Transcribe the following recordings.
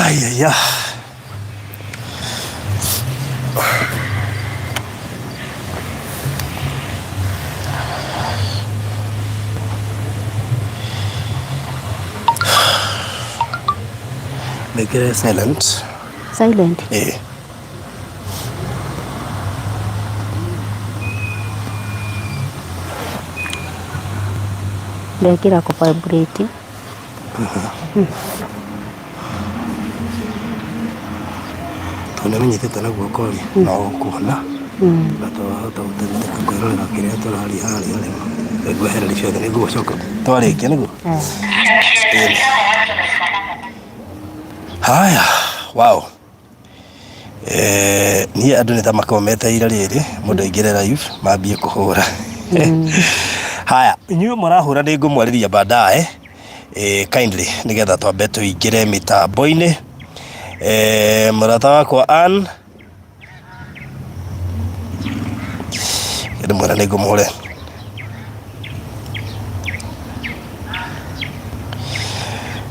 Ay, ay, ay. Make it silent. Silent? Eh. Ndekira ku vibrate. Tunamenyete na guoko na ukuona. Batahota gutendeka kwirorera kiria turari hari gweherera ciothe niguo coka twarikia niguo. Haya, wow. Ni andu ni ta makomete ira riri mundu aingire live mambie kuhura. Haya, inyuĩ mũrahũra nĩ ngũmwarĩria baadaye kindly nigetha twambe tũingĩre mitambo-inĩ. Mũrata wakwa Ann ndĩmwĩra nĩ ngũmũhũre.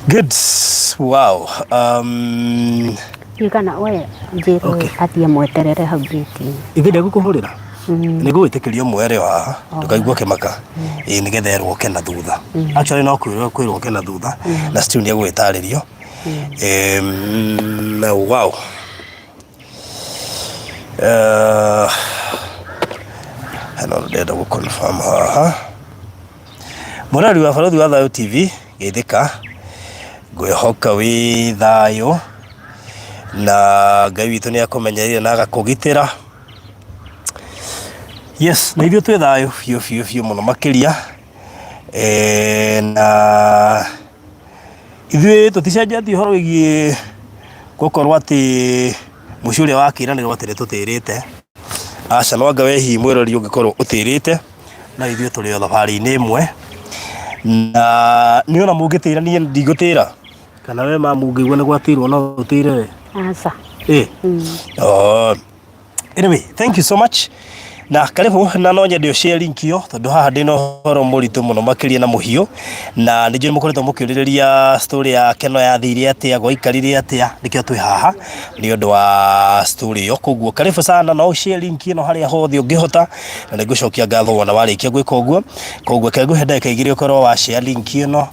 Good. Wow. Kana we njĩre athiĩ mweterere hau gĩtĩ-inĩ. Ithe ndegũkũhũrĩra nĩ ngũgwĩtĩkĩria ũmwere haha ndũkaigua kĩmaka nĩgetha erwo na thutha. Actually no kwĩrwo na thutha na still nĩ egũgĩtarĩrio. Wow. Hano ndenda gũconfirm haha. Mũrari wa Barũthi wa Thayũ TV Geithĩka ngwĩhoka wĩ thayũ na Ngai witũ nĩ akũmenyereire na agakũgitĩra. Yes, na ithuĩ twĩ thayũ biũ mũno makĩria. Na ithuĩ tũticenjetie ũhoro wĩgiĩ gũkorwo atĩ mũciĩ ũrĩa wakĩranĩrwo atĩ nĩtũtĩrĩte. Aca no anga we hihi mwĩrori ũngĩkorwo ũtĩrĩte na ithuĩ tũrĩ o thabarĩ-inĩ ĩmwe. Na nĩ ona mũngĩtĩra niĩ ndigũtĩra kana we mamũngĩigua nĩ gwatĩrwo no ũtĩre we. Aca. Anyway, thank you so much. Na karibu na no nyende share link yo tondu haha ndina horo muritu muno makiria na muhio na nijui mukoretwo mukiuriria story ya Keno yathire atia gwaikarire atia nikio twi haha ni undu wa story yo koguo karibu sana no share link ino haria hothe ungihota na nigucokia ngatho wona warikia gwika uguo koguo kegu henda kaigire ukorwo wa share link ino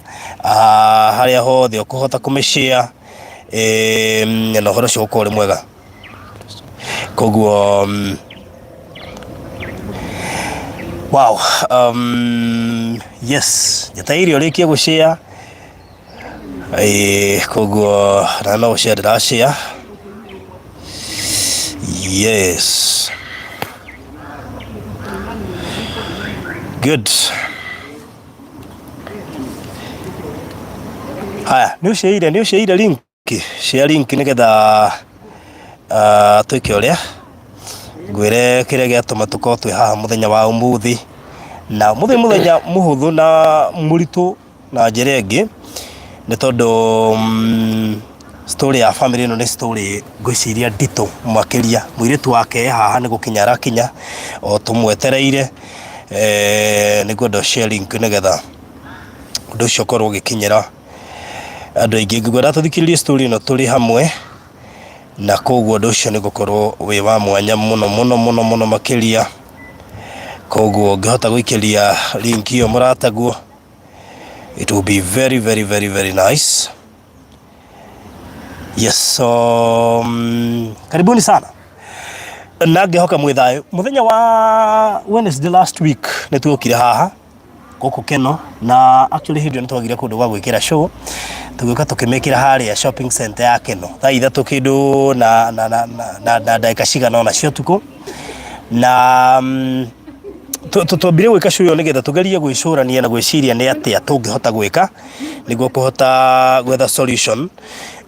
haria hothe ukuhota kumeshare na horo cio ukore mwega koguo wow. Yes, nyatairi orikia gushare koguo na no share da share. Yes, good. Haya, ni ushare link, share link nigetha twike uria ngwire kire giatuma tuko twi haha muthenya wa umuthi na muthenya muhuthu na muritu na njira ingi ni tondu story ya family ino ni story ngwiciria ndito makiria mwiritu wake haha ni gukinya arakinya o tumwetereire ni godo sharing nigetha undu ucio korwo gikinyira andu aingi ngwira tuthikiririe story ino turi hamwe na koguo undu ucio ni gukorwo wi wa mwanya muno makiria koguo ngihota guikiria link iyo murataguo it will be very nice. Yes, so karibuni sana na ngihoka mwithayo muthenya wa Wednesday last week nituokire haha guku Keno na actually hindi nitwagire kundu gwa gwikira show tuguka tukimekira haria shopping center ya Keno thaa ithatu kindu na dakika cigana ona cio tuko na tutobire gwika show yo nigetha tugerie gwicurania na gwiciria ni atia tungihota gwika niguo kuhota gwetha solution.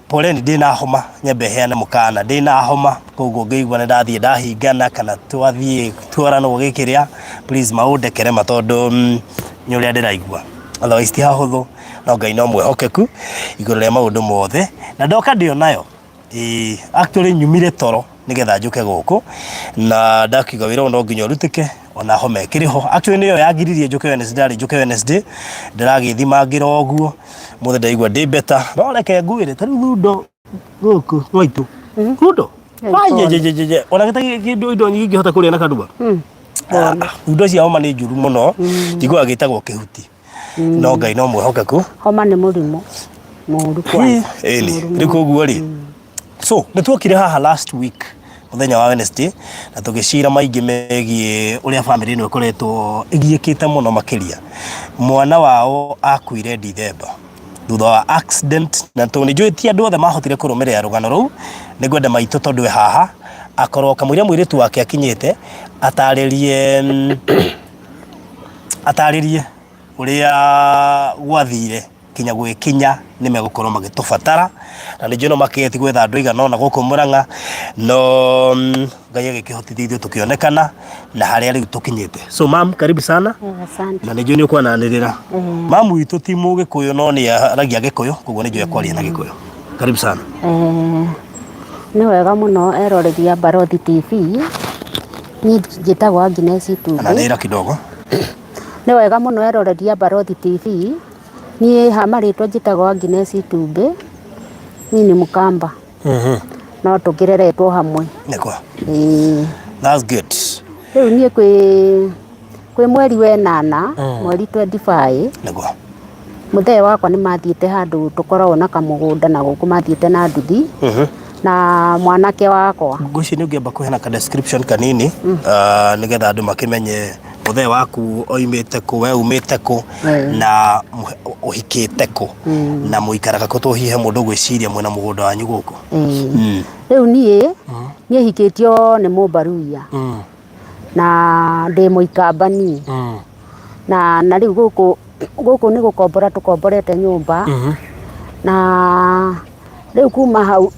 Pole ni ndina homa nyambe heana mukana ndina homa koguo ngeigua ndathie ndahingana kana twathie twarana gugikiria please maundekere matondu nyuria ndiraigua otherwise ti hahuthu no Ngai no mwehokeku iguru ria maundu mothe na ndoka ndio nayo actually nyumire toro nigetha njuke guku na ndakiga wira no nginya rutike ona homa ikiriho actually niyo yagiririe njuke Wednesday ndiragithima ngira oguo muthe ndaigua ndi better no reke nguire tari thundo Gũkũ gwaitu. Ruto. Aje. Ona gĩtagĩ kĩndũ indo nyingĩ hota kũrĩa na kanduba. Indo cia homa nĩ njũru mũno. Njiguaga gĩtagwo kĩhuti. No Ngai no mwĩhokeku. Homa nĩ mũrimũ. Mũru kwanza. Rĩu koguo rĩ. So, nĩtuokire haha last week muthenya wa Wednesday na tugicira maingĩ megie uria family ino ikoretwo igiĩkĩte mũno makĩria. Mwana wao akuire December thutha wa accident na tondũ nĩnjũĩ ti andũ othe mahotire kũrũmĩrĩra rũgano rũu. Nĩngwenda maitũ tondũ we haha akorwo kamũira mũirĩtu wake akinyĩte atarĩrie uria gwathire kinya gwĩkinya nĩ megũkorwo magĩtũbatara na nĩnjũĩ no makĩgeti gwetha andũ aigana ũna gũkũ Mũrang'a no Ngai agĩkĩhotithia ithuĩ tũkĩonekana na harĩa rĩu tũkinyĩte. So mam, karibu sana. Asante. Na nĩnjũĩ nĩ ũkwananĩrĩra. Mamu witũ ti Mũgĩkũyũ no nĩ aragia Gĩkũyũ koguo nĩnjũĩ kwaria na Gĩkũyũ. Karibu sana. Nĩ wega mũno eroreri a Barothi TV. Niĩ njĩtagwo Agnes Itumbĩ. Ananĩra kidogo. Nĩ wega mũno eroreri a Barothi TV. Niĩ marĩtwa njĩtagwo Agnes Itumbĩ. Niĩ nĩ Mũkamba. No tũkĩreretwo hamwe. Nĩkwa. That's good. Rĩu niĩ kwĩ mweri wa 8 mweri 25. Nĩkwa. Mũthee wakwa nĩ mathiĩte handũ tũkoragwo na kamũgũnda na gũkũ mathiĩte na nduthi. Na mwanake wakwa. Ngũci nĩ ũngĩamba kũheana ka description kanini nĩgetha andũ makĩmenye mũthee waku oimĩte kũ, we umĩte kũ na ũhikĩte kũ na mũikaraga kũ tũhihe mũndũ gwĩciria mwena mũgũnda wanyu gũkũ. Rĩu niĩ hikĩtio nĩ Mũmbaruya na ndĩ Mũikamba niĩ na rĩu gũkũ nĩ gũkombora tũkomborete nyũmba na rĩu kuma hau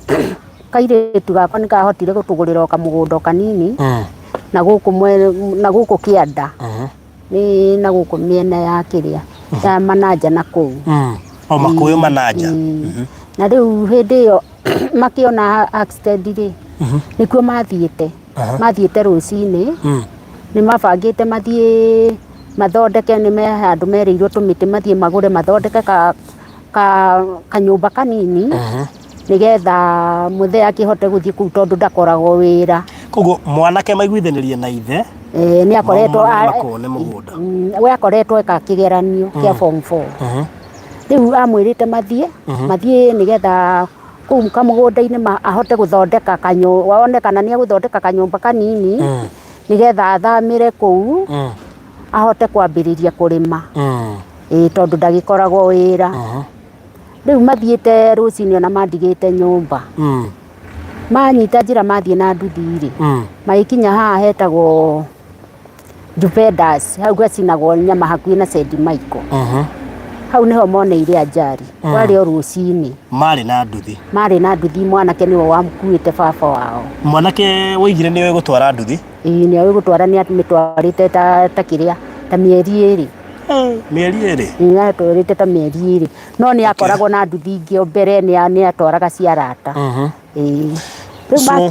kairĩtu gakwa nĩ kahotire gũtũgũrĩra kamũgũnda kanini na gũkũ kĩanda nĩ na gũkũ mĩena ya kĩrĩa ya Mananja na kũu o Makũyũ Mananja. Na rĩu hĩndĩ ĩyo makĩona accident rĩ nĩkuo mathiĩte rũcinĩ nĩ mabangĩte mathiĩ mathondeke nĩ me handũ merĩirwo tũmĩtĩ mathiĩ magũre mathondeke kanyũmba kanini nĩgetha mũthee akĩhote gũthiĩ kũu tondũ ndakoragwo wĩra. Koguo mwanake maiguithanĩrie na ithe nĩ akoretwo we akoretwo eka kĩgeranio kĩa form 4. Rĩu amwĩrĩte mathiĩ nĩgetha kũu kamũgũnda-inĩ ahote gũthondeka wone kana nĩ agũthondeka kanyũmba kanini nĩgetha athamĩre kũu ahote kwambĩrĩria kũrĩma tondũ ndagĩkoragwo wĩra. Rĩu mathiĩte rũcinĩ ona mandigĩte nyũmba manyita njĩra mathiĩ na nduthi rĩ magĩkinya haha hetagwo Juventus hau gacinagwo nyama hakuhĩ na St. Michael. Hau nĩho moneire ajali warĩ o rũcinĩ marĩ na nduthi mwanake nĩwe wamkuĩte baba wao. Mwanake woigire nĩwe gũtwara nduthi? Nĩwe gũtwara nĩ amĩtwarĩte ta kĩrĩa ta mĩeri 2. Mĩeri 2? Atwarĩte ta mĩeri 2 no nĩ akoragwo na nduthi ingĩ mbere nĩ atwaraga cia arata. Rĩu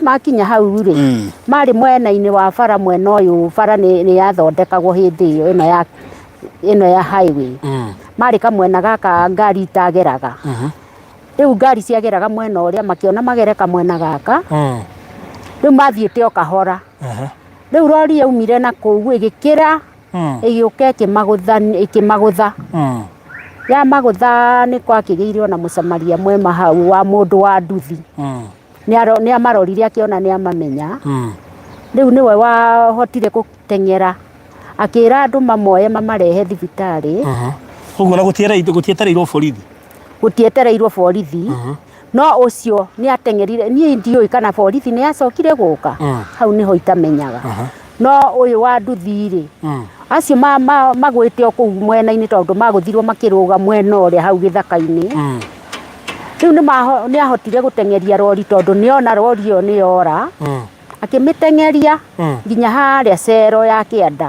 makinya hau rĩ marĩ mwena-inĩ wa bara mwena ũyũ bara nĩ yathondekagwo hĩndĩ ĩyo ĩno ya highway marĩ kamwena gaka ngari itageraga. Rĩu ngari ciageraga mwena ũrĩa makĩona magereka mwena gaka rĩu mathiĩte o kahora. Rĩu rori yaumire na kũu ĩgĩkĩra ĩgĩũka ĩkĩmagũtha magũtha nĩ kwakĩgĩire ona mũcamaria mwema hau wa mũndũ wa nduthi nĩ amarorire akĩona nĩ amamenya. Rĩu nĩwe wahotire gũteng'era akĩra andũ mamoye mamarehe thibitarĩ. Ũguo na gũtietereirwo borithi? Gũtietereirwo borithi no ũcio nĩ ateng'erire. Niĩ ndiũĩ kana borithi nĩ acokire gũka hau nĩho itamenyaga. No ũyũ wa nduthi rĩ acio magwĩte o kũu mwena-inĩ tondũ magũthirwo makĩrũga mwena ũrĩa hau gĩthaka-inĩ. Rĩu nĩ ahotire gũteng'eria rori tondũ nĩona rori ĩyo nĩ yora akĩmĩteng'eria nginya harĩa cero ya kĩanda.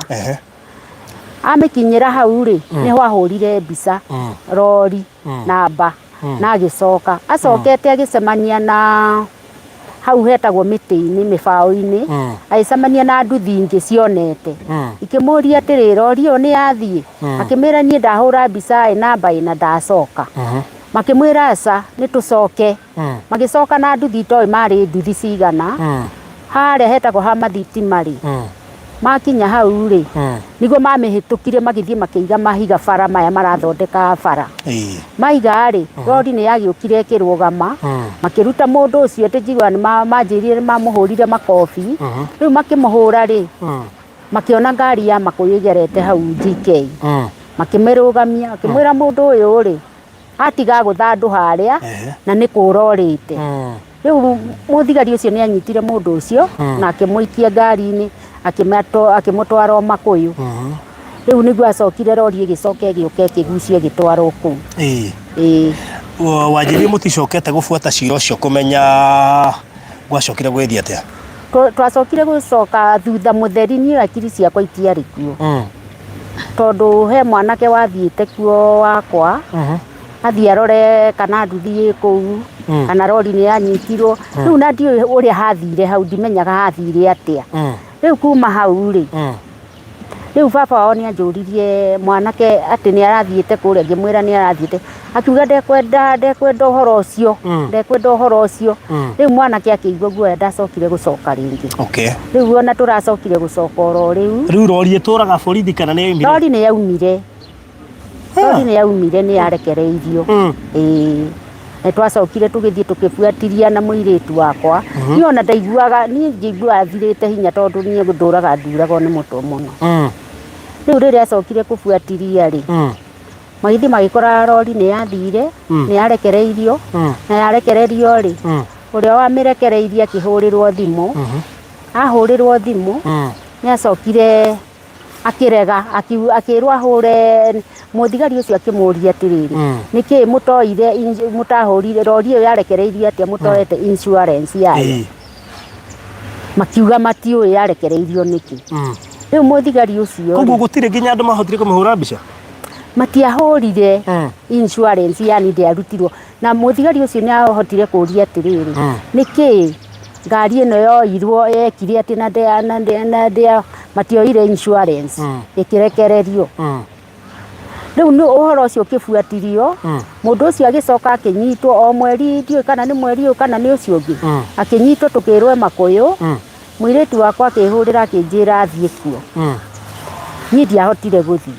Amĩkinyĩra hau rĩ nĩho ahũrire mbica rori namba na agĩcoka acokete agĩcemania na hau hetagwo mĩtĩ-inĩ mĩbaũ-inĩ agĩcemania na nduthi ingĩ cionete ikĩmũria atĩrĩ rori ĩyo nĩ yathiĩ akĩmĩra niĩ ndahũra mbica namba ĩna ndacoka. makimwira aca ni tucoke magicoka na nduthi toi mari nduthi cigana haria hetagwo ha mathitimari makinya hau ri niguo mamihitukire magithie makiiga mahiga bara maya marathondeka bara maiga ri rori ni yagiukire ikirugama makiruta mundu ucio tijigwa ni manjirire mamuhurire makofi riu makimuhura ri makiona ngari ya makuyigerete hau GK makimerugamia akimwira mundu uyu ri atiga guthandu haria na ni kurorite riu muthigari ucio ni anyitire mundu ucio na akimuikia ngari-ini akimutwara Makuyu riu niguo acokire rori igicoka igioka ikigucio igitwarwo kuu wanjirie muticokete gubuata cira ucio kumenya gwacokire gwithia atia twacokire gucoka thutha mutheri ni akiri ciakwa itiari kuo tondu he mwanake wathiite kuo wakwa athie arore kana nduthi kuu kana rori ni yanyitirwo riu na ndiu uria hathire hau ndimenyaga hathire atia riu kuma hau ri riu baba wao ni anjuririe mwanake ati ni arathiite kuria ngimwira ni arathiite akiuga ndekwenda uhoro ucio riu mwanake akiigua guoya ndacokire gucoka ringi riu ona turacokire gucoka oro riu rori ituraga borithi kana ni yaumire rori ni yaumire ni yarekereirio twacokire tugithie tukibuatiria na muiritu wakwa ni ona ndaiguaga ni njiguaga thirite hinya tondu ni guthuraga ndurago ni muto muno riu riria acokire kubuatiria ri magithie magikora rori ni yathire ni yarekereirio na yarekererio ri uria wamirekereirie akihurirwo thimu ahurirwo thimu ni acokire akirega akirwo ahure muthigari ucio akimuria atiriri niki mutoire mutahurire rori iyo yarekereirie atia mutoete insurance yayo makiuga matiuĩ yarekereirio niki riu muthigari ucio koguo gutire nginya andu mahotire kumuhura mbica matiahurire insurance yani ndiarutirwo na muthigari ucio ni ahotire kuria atiriri niki ngari ino yoirwo yekire ati na ndia matioire insurance ikirekererio riu ni uhoro ucio kibuatirio mundu ucio agicoka akinyitwo o mweri ndiu kana ni mweri uyu kana ni ucio ungi akinyitwo tukirwe Makuyu mwiritu wakwa akihurira akinjira athie kuo ni ndiahotire guthii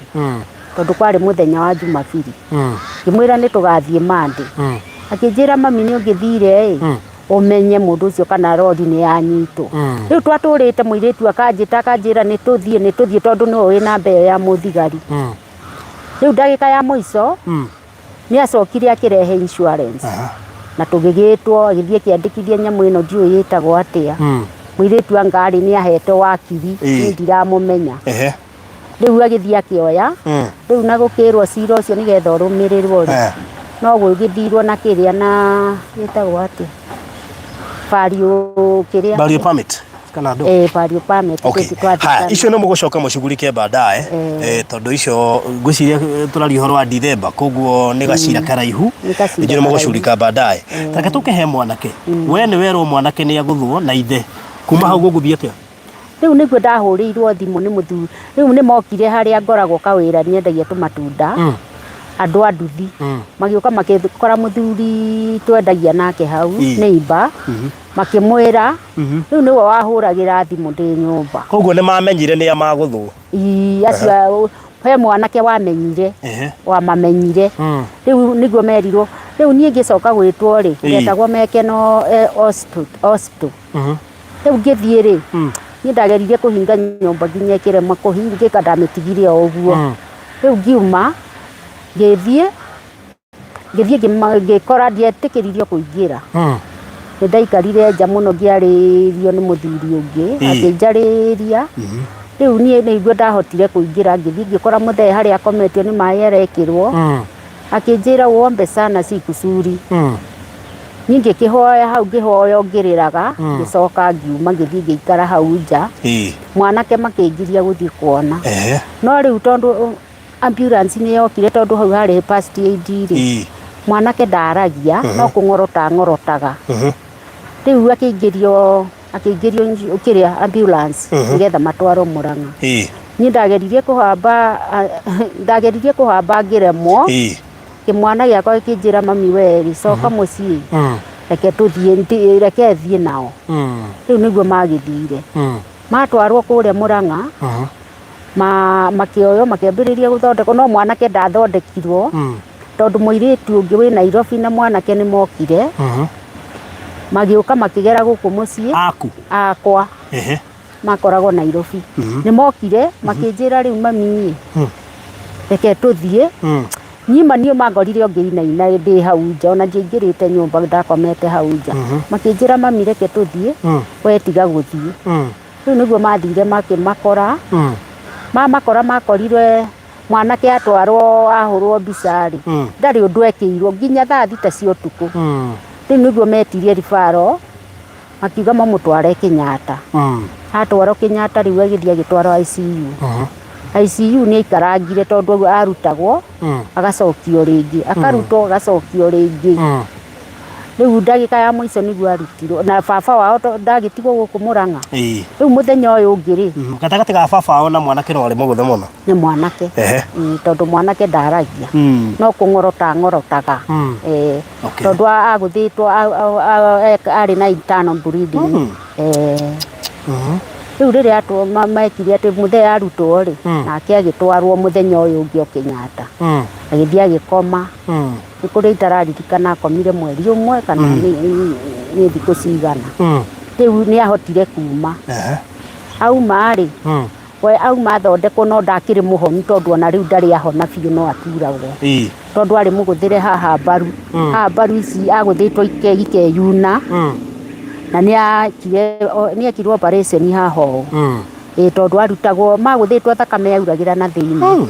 tondu kwari muthenya wa Jumapili ngimwira ni tugathie Monday akinjira mami ni ungithire umenye mundu ucio kana rori ni yanyitwo riu twaturite mwiritu akanjira ni tuthie tondu ni uwi namba ya muthigari riu ndagika ya muico ni acokire akirehe insurance na tugigitwo agithie kiandikithia nyamu ino ndiu yitagwo atia mwiritu angari ni ahetwo wakiri ni ndiramumenya riu agithie akioya riu na gukirwo cira ucio nigetha urumirirwo no gugithirwo na kiria na yitagwo atia Barrio permit kana ndo barrio permit icio no mugucoka mucugurike baadaye tondu icio ngwiciria turari horo wa Dithemba koguo ni gacira karaihu icio no mugucurika baadaye taka tukehe mwanake we ni werwo mwanake ni aguthwo na ithe kuma hau guguthie atia riu niguo ndahurirwo thimu ni muthuri riu ni mokire haria ngoragwo kawira ni endagia tumatunda andu a nduthi magioka makikora muthuri twendagia nake hau neighbor makimwira riu niwe wahuragira thimu ndi nyumba koguo ni mamenyire ni amaguthwo acio he mwanake wamenyire wamamenyire riu niguo merirwo riu nie ngicoka gwitwo ri ndetagwo Mekeno hospital riu ngithie ri ni ndageririe kuhinga nyumba nginya kirema kuhinga kandamitigire o uguo riu ngiuma ngithie ngikora ndietikiririo kuingira ni ndaikarire nja muno ngiaririo ni muthuri ungi akinjariria riu nie niguo ndahotire kuingira ngithie ngikora muthee haria akometio ni mai arekirwo akinjira wombe sana sikusuri ni ngikihoya hau ngihoya ngiriraga ngicoka ngiuma ngithie ngikara hau nja mwanake makingiria guthie kuona no riu tondu ambulance ni yokire tondu hau hari first aid ri mwanake ndaragia no kungorotaga riu akingirio kiria ambulance nigetha matwaro Murang'a ni ndageririe kuhamba ngiremwo kimwana giakwa gikĩnjĩra mami weri coka mũciĩ reke tũthiĩ reke thiĩ nao rĩu nĩguo magĩthire matwarwo kũrĩa Mũrang'a makĩoywo makĩambĩrĩria gũthondekwo no mwanake ndathondekirwo tondũ mũirĩtu ũngĩ wĩ Nairobi na mwanake nĩ mokire magĩũka makĩgera gũkũ mũciĩ akwa makoragwo Nairobi nĩ mokire makĩnjĩra rĩu mami reke tũthiĩ nyima niĩ mangorire ngĩinaina ndĩ hau nja ona ndingĩrĩte nyũmba ndakomete hau nja makĩnjĩra mami reke tũthiĩ we tiga gũthiĩ rĩu nĩguo mathire makĩmakora mamakora makorire mwanake atwarwo ahũrwo mbica-rĩ ndarĩ ũndũ ekĩirwo nginya thaa thita cia ũtukũ rĩu nĩguo metirie ribaro makiuga mamũtware Kenyatta atwarwo Kenyatta rĩu agĩthiĩ agĩtwarwo ICU ICU nĩ aikarangire tondũ arutagwo agacokio rĩngĩ akarutwo agacokio rĩngĩ rĩu ndagĩka ya mũico nĩguo arutirwo na baba wao ndagĩtigwo gũkũ Mũrang'a rĩu mũthenya ũyũ ũngĩ-rĩ gatagatĩ ga baba wao na mwanake no arĩ mũgũthe mũno nĩ mwanake tondũ mwanake ndaragia no kũng'orota ng'orotaga tondũ agũthĩtwo arĩ na internal bleeding rĩu rĩrĩa mekire atĩ mũthenya arutwo-rĩ nake agĩtwarwo mũthenya ũyũ ũngĩ o Kenyatta agĩthiĩ agĩkoma nĩ kũrĩ itararirikana akomire mweri ũmwe kana nĩ thikũ cigana rĩu nĩ ahotire kuma auma-rĩ we auma athondekwo no ndakĩrĩ mũhonu tondũ ona rĩu ndarĩ ahona biũ no aturagwo tondũ arĩ mũgũthĩre haha mbaru ici agũthĩtwo ikeyuna na nĩ ekirwo operation haha ũũ tondũ arutagwo magũthĩtwo thakame yauragĩra na thĩinĩ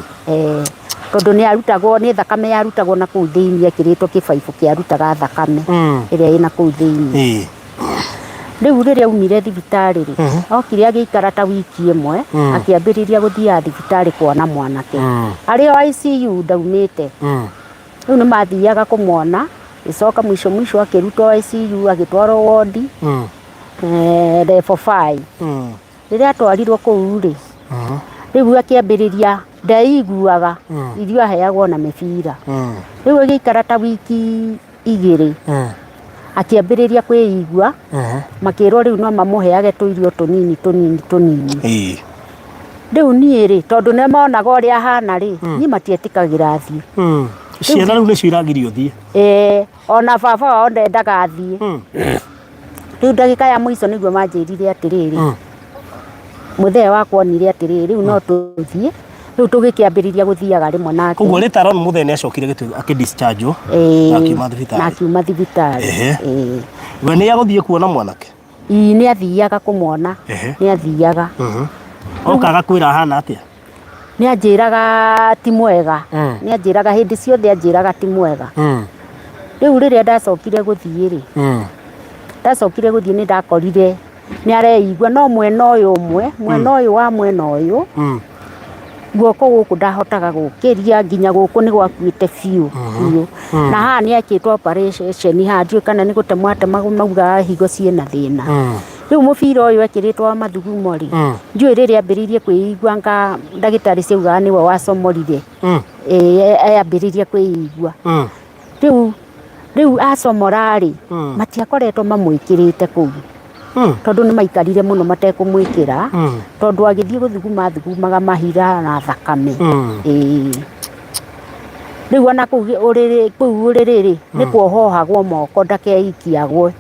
tondũ nĩ thakame yarutagwo na kũu thĩinĩ ekĩrĩtwo kĩbaibũ kĩarutaga thakame ĩrĩa ĩna kũu thĩinĩ rĩu rĩrĩa aumire thibitarĩ-rĩ okire agĩikara ta wiki ĩmwe akĩambĩrĩria gũthiaga thibitarĩ kuona mwanake arĩ o ICU ndaumĩte rĩu nĩ mathiaga kũmwona gĩcoka mũico akĩrutwo ICU agĩtwarwo wondi level 5 rĩrĩa atwarirwo kũu-rĩ rĩu akĩambĩrĩria ndeiguaga irio aheagwo na mĩbira rĩu agĩikara ta wiki 2 akĩambĩrĩria kwĩigua makĩrwo rĩu no mamũheage tũirio tũnini rĩu niĩ-rĩ tondũ nĩ monaga ũrĩa ahana-rĩ niĩ matietĩkagĩra thiĩ ciana rĩu nĩcio iragirio thiĩ ona baba wao ndendaga thiĩ rĩu ndagĩka ya mũico nĩguo manjĩrire atĩrĩrĩ mũthee wakwa onire atĩrĩrĩ rĩu no tũthiĩ rĩu tũgĩkĩambĩrĩria gũthiaga rĩmwe nake koguo rĩtaro mũthee nĩ acokire akĩdischargewo na akiuma thibitarĩ we nĩ agũthiĩ kuona mwanake nĩ athiaga kũmwona nĩ athiaga okaga kwĩra ahana atĩa nĩ anjĩraga ti mwega nĩ anjĩraga hĩndĩ ciothe anjĩraga ti mwega rĩu rĩrĩa ndacokire gũthiĩ-rĩ nĩ ndakorire nĩ areigua no mwena ũyũ ũmwe mwena ũyũ wa mwena ũyũ guoko gũkũ ndahotaga gũkĩria nginya gũkũ nĩ gwakuĩte biũ na haha nĩ ekĩtwo operation haha ndiũĩ kana nĩ gũtemwo mauga higo ciĩna thĩna rĩu mũbira ũyũ ekĩrĩtwo mathugumo-rĩ ndiũĩ rĩrĩa ambĩrĩirie kwĩigua ndagĩtarĩ ciaugaga nĩwe wacomorire ambĩrĩirie kwĩigua rĩu acomora-rĩ matiakoretwo mamwĩkĩrĩte kũu tondũ nĩ maikarire mũno matekũmwĩkĩra tondũ agĩthiĩ gũthugumaga mahira na thakame rĩu ona kũu ũrĩrĩ nĩ kuohohagwo moko ndakeikiagwo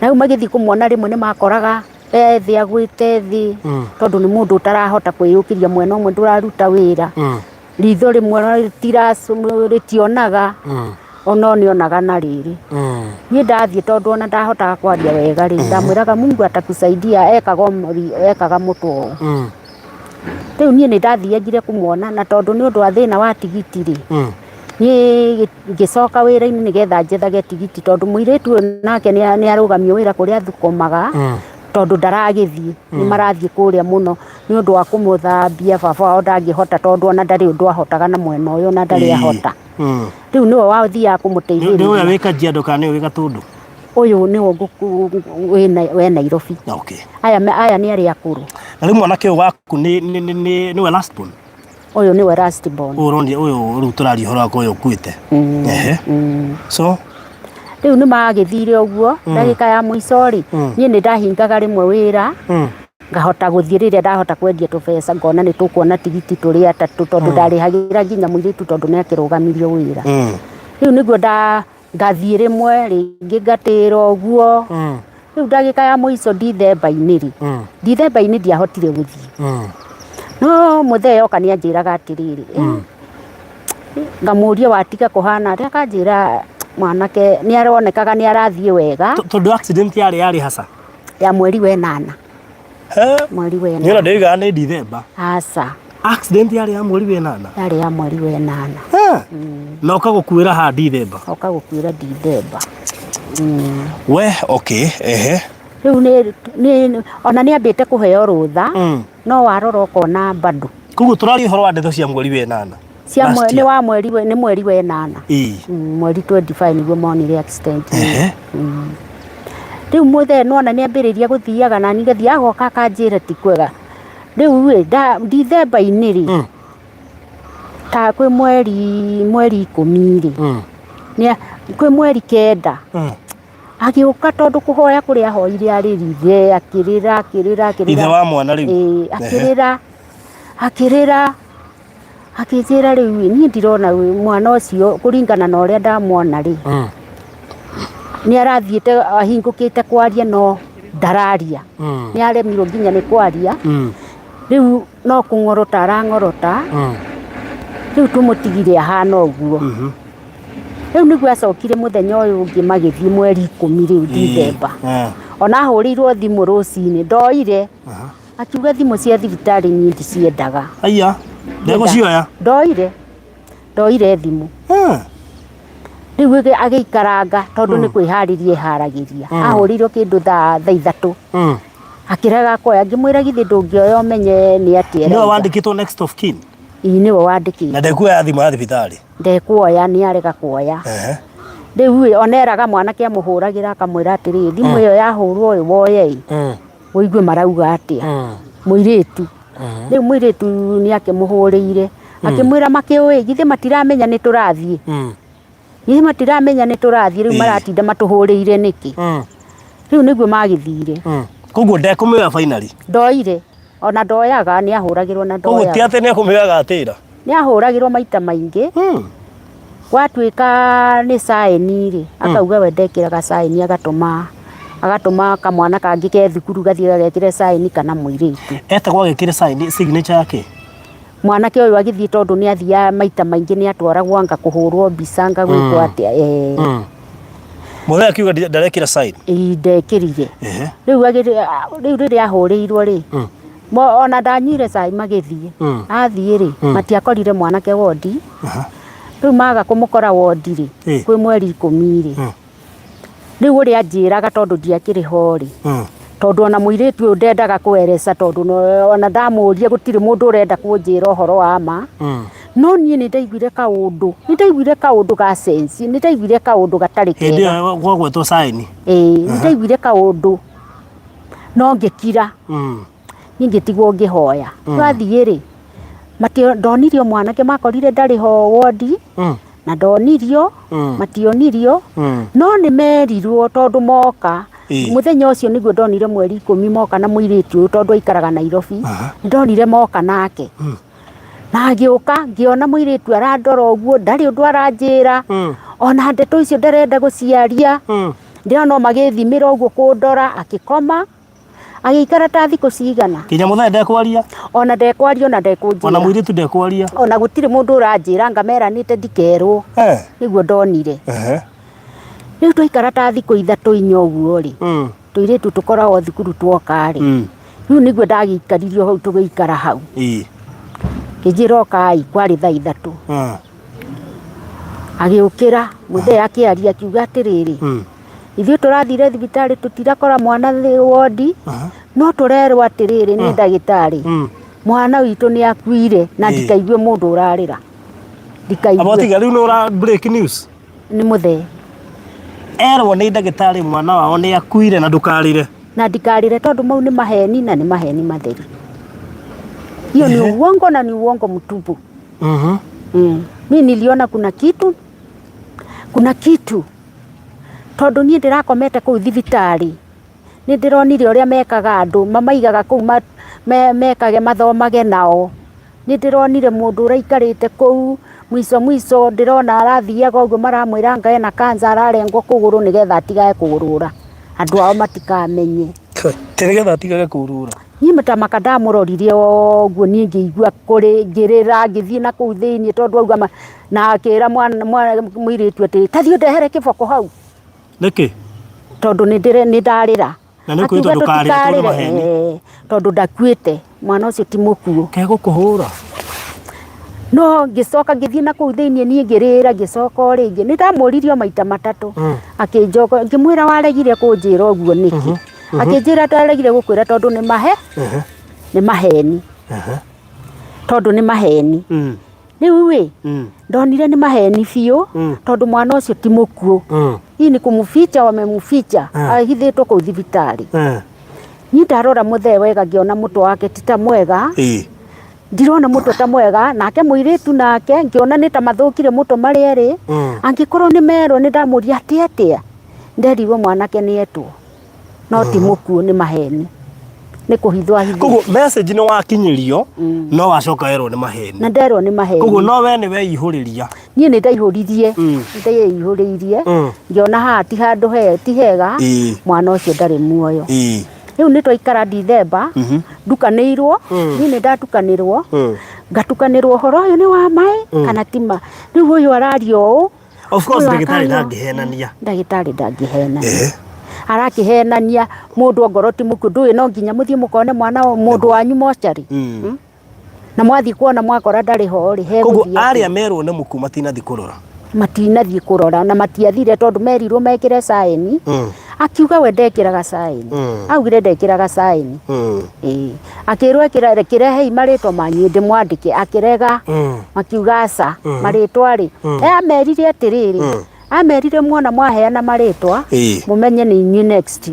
na rĩu magĩthiĩ kũmwona rĩmwe nĩ makoraga thĩ agwĩte thĩ tondũ nĩ mũndũ ũtarahota kwĩyũkĩria mwena ũmwe ndũraruta wĩra ritho rĩmwe rĩtionaga ono nĩonaga na rĩrĩ niĩ ndathiĩ tondũ ona ndahotaga kwaria wega rĩ ndamwĩraga Mungu atakusaidia ekaga mũtwe rĩu niĩ nĩ ndathiagire kũmwona na tondũ nĩ ũndũ wa thĩna wa tigiti rĩ niĩ ngĩcoka wĩra-inĩ nĩgetha njethage tigiti tondũ mũirĩtu ũyũ nake nĩ arũgamio wĩra kũrĩa thũkũmaga tondũ ndaragĩthiĩ nĩ marathiĩ kũrĩa mũno nĩ ũndũ wa kũmũthambia baba wao ndangĩhota tondũ ona ndarĩ ũndũ ahotaga na mwena ũyũ na ndarĩ ahota rĩu nĩwe wathiaga kũmũteithĩrĩria nĩwe wĩ Kajiado kana nĩwe wĩ Gatũndũ ũyũ nĩwe wĩ Nairobi aya nĩ arĩa akũrũ na rĩu mwanake ũyũ waku nĩwe last born Uyu niwe last born. Urondi uyu ru turari horo ako ukuite. Ehe. So riu ni magithire uguo ndagika ya muico ri nie ni ndahingaga rimwe wira ngahota guthie riria ndahota kwendia tubesa ngona ni tukuona tigiti turi atatu tondu ndarihagira nginya muiritu tondu ni akirugamirio wira riu niguo ngathie rimwe ringi ngatira uguo riu ndagika ya muico ndithemba-ini ri ndithemba-ini ndiahotire guthie no muthee oka ni anjiraga atiriri ngamuria watiga kuhana atia akanjira mwanake ni aronekaga ni arathie wega tondu accident yari hasa ya mweri wa 8 mweri wa 8 nira ndiga ni December hasa accident yari ya mweri wa 8 yari ya mweri wa 8 na ukagukuira ha December ukagukuira December we okay riu ni ona ni ambite kuheo rutha no warora ukona bado kugu turari horo wa ndeto cia mweri wa 8 cia ni wa mweri wa 8 mweri 25 niguo monire accident riu muthe nona ni ambiriria guthiaga na nigathia agoka akanjira ti kwega riu December-ini ri ta kwi mweri 10 ri ni kwi mweri 9 agiuka tondu kuhoya kuria hoire aririre akirira ithe wa mwana riu akirira akijira riu ni ndirona mwana ucio kuringana na uria ndamwona ri ni arathiete ahingukite kwaria no ndararia ni aremirwo nginya ni kwaria riu no kungorota arangorota riu tumutigire ahana uguo riu niguo acokire muthenya uyu ungi magithie mweri 10 riu December ona ahurirwo thimu rucini ndoire akiuga thimu cia thibitari ni ndiciendaga aya ndego cioya ndoire thimu riu ageikaranga tondu ni kwihariria haragiria ahurirwo kindu thaa 3 akiraga koya ngimwira githi ndungioya umenye ni atia niwe wandikitwo next of kin niwe wandikitwo na ndekuoya thimu ya thibitari ndekuoya ni arega kuoya riu oneraga mwanake amuhuragira akamwira atiri thimu iyo yahurwo uyu woye uigue marauga atia muiritu riu muiritu ni akimuhurire akimwira makiui githi matiramenya ni turathie ni matiramenya ni turathie riu maratinda matuhurire niki riu niguo magithire kuguo ndekumeoya finally ndoire ona ndoyaga ni ahuragirwo na ndoya kuguo ti ati ni akumeoyaga atira ni ahuragirwo maita maingi gwatuika ni saini ri akauga we ndekiraga saini agatuma kamwana kangi ke thukuru gathie gagekire saini kana muiritu etagwo agekire saini signature yake mwanake uyu agithie tondu ni athia maita maingi ni atwaragwo anga kuhurwo mbica ngagwikwo atia muthee akiuga ndarekira sign ndekirire riu riria ahurirwo ri ona ndanyire cai magithie athie ri matiakorire mwanake wodi riu maga kumukora wodi ri kwi mweri 10 ri riu uria njiraga tondu ndiakiriho ri tondu ona muiritu uyu ndendaga kweresa tondu ona ndamuria gutiri mundu urenda kunjira uhoro wa ma no nie ni ndaiguire kaundu ga sense ni ndaiguire kaundu gatari kega ndio gwagwetwo sign ni ndaiguire kaundu no ngikira ningitigwo ngihoya twathie ri ndonirio mwanake makorire ndari ho wodi na ndonirio mationirio no ni merirwo tondu moka muthenya ucio niguo ndonire mweri 10 moka na muiritu tondu aikaraga Nairobi ndonire moka nake na agiuka ngiona muiritu arandora uguo ndari undu aranjira ona ndeto icio ndarenda guciaria ndira no magithimira uguo kundora akikoma agikara ta thiku cigana kinya muthee ndekwaria ona ndekwaria ona ndekunjira ona muiritu ndekwaria ona gutire mundu uranjira ngameranite ndikerwo niguo ndonire riu twaikara ta thiku 3 inya uguo ri tuiritu tukoragwo thukuru twoka ri riu niguo ndagikaririo hau tugiikara hau kijiroka kwari thaa 3 agiukira muthee akiaria akiuga atiriri ithuĩ turathire thibitari tutirakora mwana wodi no turerwo atiriri ni ndagitari mwana witu ni akuire na ndikaigue mundu urarira ndikaigue abotiga riu no break news ni muthee erwo ni ndagitari mwana wao ni akuire na ndukarire na ndikarire tondu mau ni maheni na ni maheni matheri Hiyo ni uongo na ni uongo mtupu. Mimi niliona kuna kitu tondu ni ndirakomete kuu thibitari ni ndironire uria mekaga andu mamaigaga kuu mekage mathomage nao ni ndironire mundu uraikarite kuu mwiso ndirona arathiaga uguo maramwira ngae na kanza ararengwo kuguru nigetha atigae kugurura andu ao matikamenye nigetha atigage kugurura. Ni mutamaka ndamurorire oguo ni ngĩigua kuri ngirira ngithii na kuu thiini tondu auga na akira mwana mwiritu ati tathio ndehere kiboko hau niki tondu ni ndarira na nĩ kwĩtwo ndũkarĩre maheni tondu ndakuĩte mwana ũcio ti mũkuũ kegũkũhũra. No ngĩcoka ngĩthiĩ na kũu thĩinĩ niĩ ngĩrĩra ngĩcoka o rĩngĩ nĩ ndamũririo maita matatũ akĩnjoka ngĩmwĩra waregire kũnjĩra ũguo nĩkĩ akĩnjĩra ndaregire gũkwĩra tondu nĩ maheni tondu nĩ maheni rĩu we ndonire nĩ maheni biũ tondu mwana ũcio ti mũkuũ hii ni kumuficha wamemuficha ahithĩtwo kũu thibitari. Niĩ ndarora mũthee wega ngĩona mũtwe wake ti ta mwega ndirona mũtwe ta mwega nake mũirĩtu nake ngĩona nĩ ta mathũkire mũtwe marĩ erĩ angĩkorwo nĩ merwo nĩ ndamũria atĩa nderirwo mwanake nĩ etwo no ti mũkuũ nĩ maheni nĩ kũhithwo. Koguo message nĩ wakinyĩrio no wacoka erwo nĩ maheni na nderwo nĩ maheni. Koguo no we nĩ weihũrĩria. Niĩ nĩ ndaihũririe ndaihũrĩirie ngĩona haha ti handũ ti hega mwana ũcio ndarĩ muoyo. Rĩu nĩ twaikara Dithemba ndukanĩirwo niĩ nĩ ndatukanĩrwo ngatukanĩrwo ũhoro ũyũ nĩ wa maĩ kana ti ma. Rĩu ũyũ araria ũũ of course ndagĩtarĩ ndangĩhenania arakĩhenania mũndũ ngoro ti mũkuũ ndũĩ no nginya mũthiĩ mũkone mwana mũndũ wanyu mochari na mwathi kuona mwakora ndarĩ ho rĩ. Koguo arĩa merwo nĩ mũkuũ matinathiĩ kũrora na matiathire tondu merirwo mekĩre saini akiuga we ndekĩraga saini augire ndekĩraga saini akĩrwo kĩrehe marĩtwa manyu ndĩmwandĩke akĩrega makiuga aca marĩtwa rĩ amerire atĩrĩrĩ amerire muona mwaheana marĩtwa mumenye nĩ inyuĩ next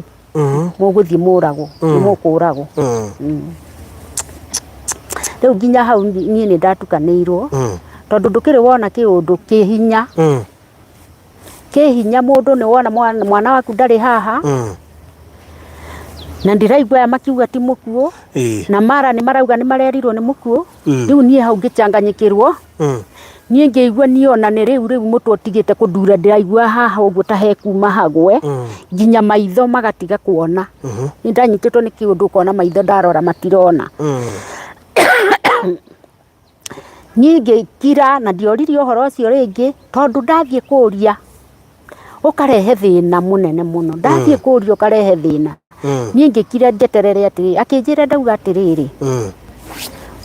mũgũthiĩ mũragwo mũkũragwo. Rĩu nginya hau niĩ nĩ ndatukanĩirwo tondu ndukĩrĩ wona kĩũndũ kĩhinya mũndũ nĩ wona mwana waku ndarĩ haha na ndiraigua aya makiuga ti mũkuũ na mara nĩ marauga nĩ marerirwo nĩ mũkuũ. Rĩu niĩ hau ngĩcanganyĩkĩrwo niĩ ngĩigua niona nĩ rĩu mũtwe ũtigĩte kũndura ndĩraigua haha ũguo ta hekuma hagwe nginya maitho magatiga kuona. Nĩ ndanyitĩtwo nĩ kĩũndũ ũkona maitho ndarora matirona. Niĩ ngĩkira na ndioririe ũhoro ũcio rĩngĩ tondu ndathiĩ kũria ũkarehe thĩna mũnene mũno ndathiĩ kũria ũkarehe thĩna. Niĩ ngĩkira njeterere atĩrĩrĩ akĩnjĩra ndauga atĩrĩrĩ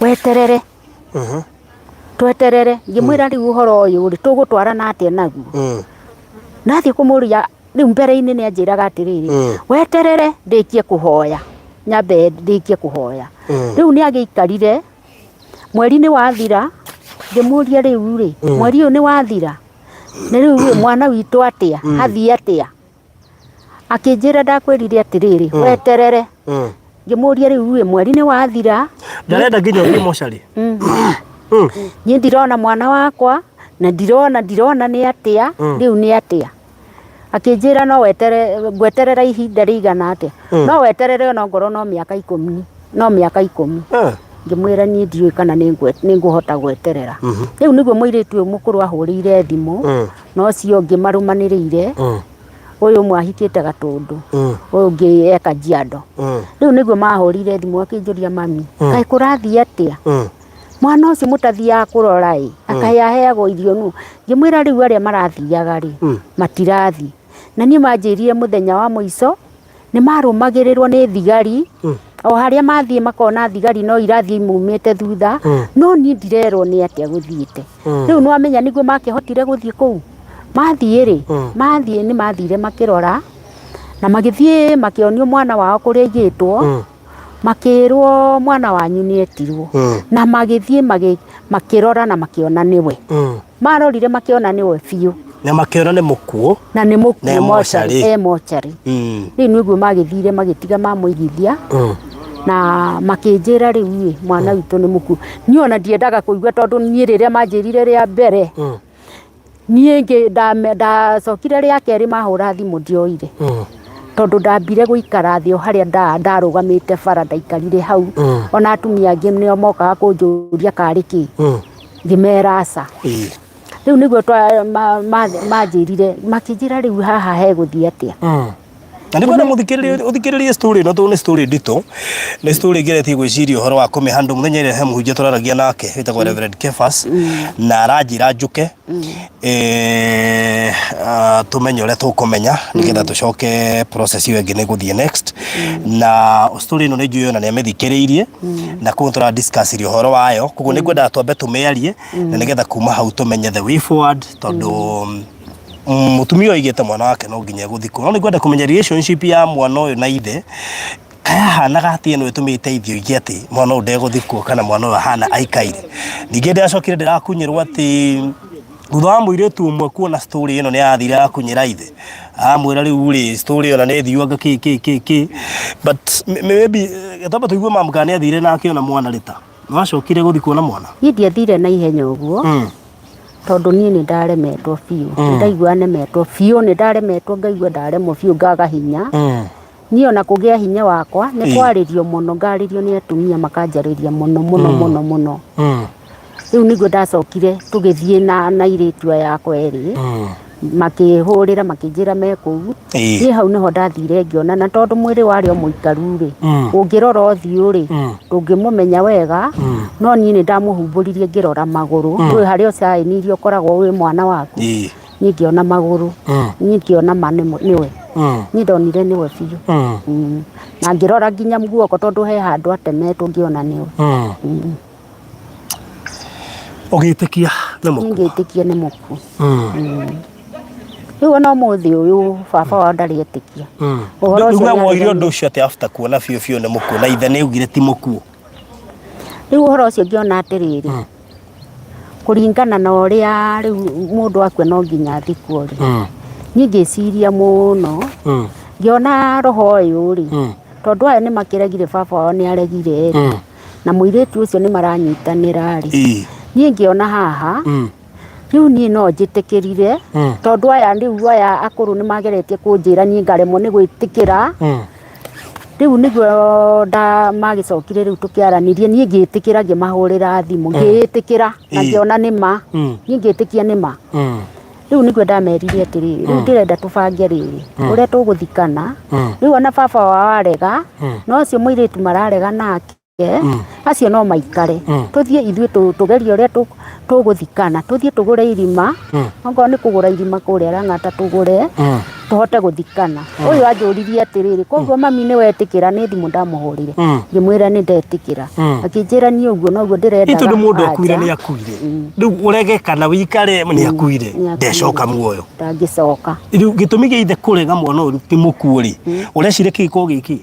weterere tweterere ngĩmwĩra rĩu ũhoro ũyũ rĩ tũgũtwarana atĩa naguo. Ndathiĩ kũmũria rĩu mbere-inĩ nĩ anjĩraga atĩrĩrĩ weterere ndĩkie kũhoya nyambe ndĩkie kũhoya. Rĩu nĩ agĩikarire mweri nĩ wathira ngĩmũria rĩu rĩ mweri ũyũ nĩ wathira nĩ rĩu mwana witũ atĩa athiĩ atĩa. Akĩnjĩra ndakwĩrire atĩrĩrĩ weterere ngĩmũria rĩu mweri nĩ wathira ndarenda nginya ũthiĩ mocarĩ. Niĩ ndirona mwana wakwa na ndirona nĩ atĩa rĩu nĩ atĩa. Akĩnjĩra no ngweterera ihinda rĩigana atĩa. No weterere ona ngoro no mĩaka 10 ngĩmwĩra niĩ ndiũĩ kana nĩ ngũhota gweterera. Rĩu nĩguo mũirĩtu ũyũ mũkũrũ ahũrĩire thimũ na ũcio ũngĩ marũmanĩrĩire ũyũ ũmwe ahikĩte Gatũndũ ũyũ ũngĩ eka Kajiado. Rĩu nĩguo mahũrĩire thimũ akĩnjũria mami kaĩ kũrathiĩ atĩa mwana ũcio mũtathiaga kũrora akaheagwo irio nũ. Ngĩmwĩra rĩu arĩa marathiaga rĩ matirathiĩ na niĩ manjĩrire mũthenya wa mũico nĩ marũmagĩrĩrwo nĩ thigari o harĩa mathiĩ makona thigari no irathiĩ imumĩte thutha no niĩ ndirerwo nĩ atĩa gũthiĩte. Rĩu nĩ wamenya nĩguo makĩhotire gũthiĩ kũu mathiĩ rĩ nĩ mathire makĩrora na magĩthiĩ makĩonio mwana wao kũrĩa aigĩtwo makĩrwo mwana wanyu nĩ etirwo na magĩthiĩ makĩrora na makĩona nĩwe. Marorire makĩona nĩwe biũ na makĩona nĩ mũkuũ na nĩ mũkuũ mocarĩ. Rĩu nĩguo magĩthire magĩtiga mamũigithia na makinjira riu mwana witu ni muku ni ona ndiendaga kuigua tondu ni riria manjirire ria mbere ni nge da sokire ria keri mahura thimu ndioire tondu ndambire guikara thio haria ndarugamite bara ndaikarire hau ona atumia angi nio mokaga kunjuria kariki ngimera aca riu niguo manjirire makinjira riu haha he guthii atia na niguo muthikiririe story no tu ni story ndito ni story ngeretie gwiciria uhoro wa kumihandå muthenya ire he muhunjia turaragia nake witagwo Reverend Kefas na aranjira njuke tumenye uria tukumenya nigetha tucoke process iyo ingi ni guthie next na story no ni njui ona ni amithikiriirie na kuo tura discuss iri uhoro wayo koguo ni ngwenda twambe tumiarie na nigetha kuma hau tumenye the way forward tondu mutumia oigete mwana wake no nginya guthikwo no ni ngwenda kumenya relationship ya mwana uyu na ithe kaya hanaga atia no itumite ithio igi ati mwana uyu ndeguthikwo kana mwana uyu hana aikaire ningi ndacokire ndirakunyirwo ati thutha wa muiretu umwe kuona story ino ni athire akunyira ithe amwira riu ri story ona ni thiuaga ki but maybe gatamba tuigwe mamuka ni athire nake ona mwana rita no acokire guthikwo na mwana indi athire na ihenya uguo tondu ni ndaremetwo biu ndaigua nemetwo biu ni ndaremetwo ngaigua ndaremwo biu ngaga hinya ni ona kugia hinya wakwa ni kwaririo muno ngaririo ni atumia makanjariria muno riu niguo ndacokire tugithie na iritu yakwa eri makihurira makinjira me kuu ni hau niho ndathire ngiona na tondu mwiri wari o muikaru ri ungirora othiu ri ndungimumenya wega no ni ndamuhumburirie ngirora maguru twi hario cainirie ukoragwo wi mwana waku ni ngiona maguru ni ngiona mane niwe ni ndonire niwe biu na ngirora nginya muguoko tondu he handu atemetwo ngiona niwe ugitikia ni muku ngitikia ni muku riu ona muthi uyu baba wa ndari etikia uhoro ucio mwoire undu ucio ati after kuona biu ni muku na ithe ni ugire ti muku riu uhoro ucio ngiona atiriri kuringana na uria riu mundu akwe no nginya athikwo ri ni ngiciria muno ngiona roho uyu ri tondu aya ni makiregire baba wao ni aregire na muiretu ucio ni maranyitanira ri ni ngiona haha riu ni no njitikirire tondu aya riu aya akuru ni mageretie kunjira ni ngaremwo ni gwitikira riu niguo magicokire riu tukiaranirie ni ngitikira ngimahurira thimu ngitikira na ngiona ni ma ni ngitikia ni ma riu niguo ndamerire atiri riu ndirenda tubange riri uria tuguthikana riu ona baba wa arega no cio muiritu mararega nake acio no maikare tuthie ithue tugerie uria tuguthikana tuthie tugure irima ongo ni kugura irima kuria rangata tugure tuhote guthikana uyu anjuririe atiriri koguo mami ni wetikira ni thimu ndamuhurire ngimwira ni ndetikira akinjira ni uguo noguo ndirenda itu ndu mundu akuire ni akuire riu urege kana wikare ni akuire ndecoka muoyo ndangicoka riu gitumi gi ithe kurega mwana uyu ti mukuuri urecire kiko giki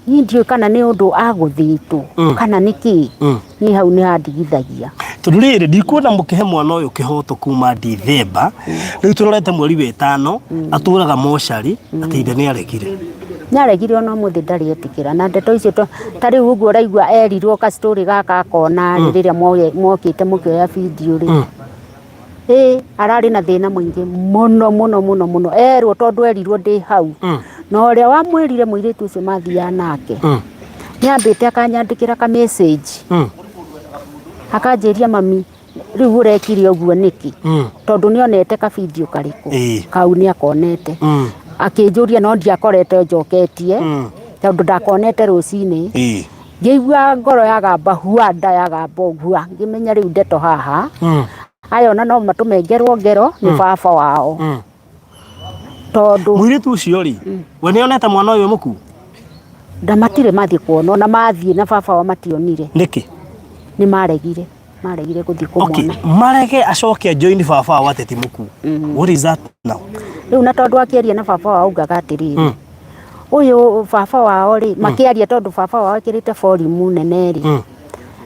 ni ndio kana ni undu aguthitu kana niki ni hau ni handigithagia tondu riri ndikuona mukihe mwana uyu kihoto kuma Dithemba riu turorete mweri wa 5 aturaga moshari ati ithe ni aregire ona muthi ndari etikira na ndeto icio tari uguo raigua erirwo ka story gaka akona riria mokite mukioya video ri arari na thina mwingi muno erwo tondu erirwo ndi hau no uria wamwirire muiritu ucio mathia nake ni ambite akanyandikira ka message akanjiria mami riu urekire uguo niki tondu ni onete ka video kariku kau ni akonete akinjuria no ndiakorete njoketie tondu ndakonete rucini ngigua ngoro yagamba huanda yagamba gua ngimenya riu ndeto haha ayona no matumengerwo ngero ni baba wao tondu muiritu ucio ri we ni onete mwana uyu muku ndamatire mathi kuona na mathi na baba wa mationire niki ni maregire guthi ku mwana marege acoke join baba wa teti muku what is that now riu na tondu akiaria na baba wao ugaga atiriri uyu baba wao ri makiaria tondu baba wao akirite forimu nene ri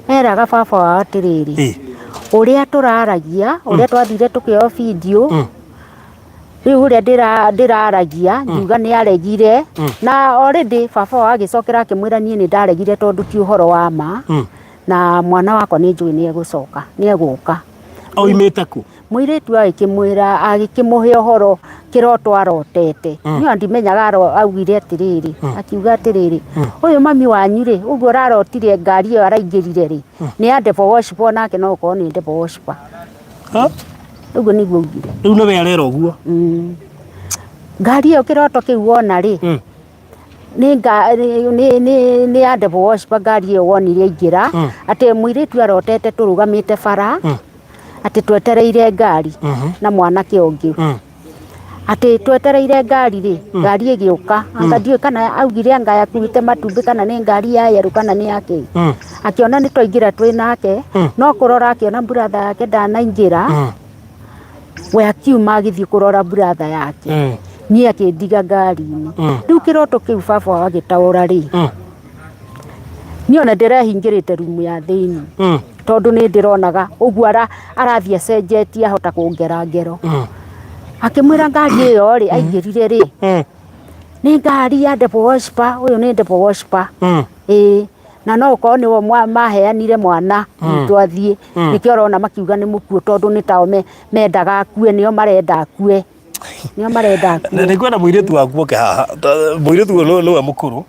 eraga baba wao atiriri uria turaragia uria twathire tukio video riu uria ndiraragia ngiuga ni aregire na already baba wagicokera akimwira nie ni ndaregire tondu ti uhoro wa ma na mwana wakwa ni njui ni egucoka ni eguka oimite ku muiritu agikimwira agikimuhe uhoro kiroto arotete ni andimenyaga augire atiriri akiuga atiriri uyu mami wanyu ri uguo rarotire ngari iyo araingirire ri ni ande worship onake no ko ni ande worship ha uguo niguo ugire riu no we arero guo ngari iyo kiroto kiu wona ri ni ande worship ngari iyo wonire ingira ati muiritu arotete turugamite bara ati twetereire ngari na mwanake ungi ati twetereire ngari ri ngari igiuka anga ndiwe kana augire anga yakuite matumbi kana ni ngari ya yeru kana ni yake akiona ni twaingira twi nake no kurora akiona brother yake ndanaingira we akiuma agithii kurora brother yake ni akindiga ngari-ini riu kiroto kiu baba wagitaura ri niona ndirehingirite rumu ya thiini tondu ni ndironaga uguo arathie acenjetie ahota kuongera ngero akimwira ngari iyo ri aingirire ri ni ngari ya Devil Worshiper uyu ni Devil Worshiper na no ko ni maheanire mwana twathie nikio rona makiuga ni mukuo tondu ni tao mendaga akue nio marenda akue nio marenda akue ni kwenda muiritu waku oke haha muiritu no mukuru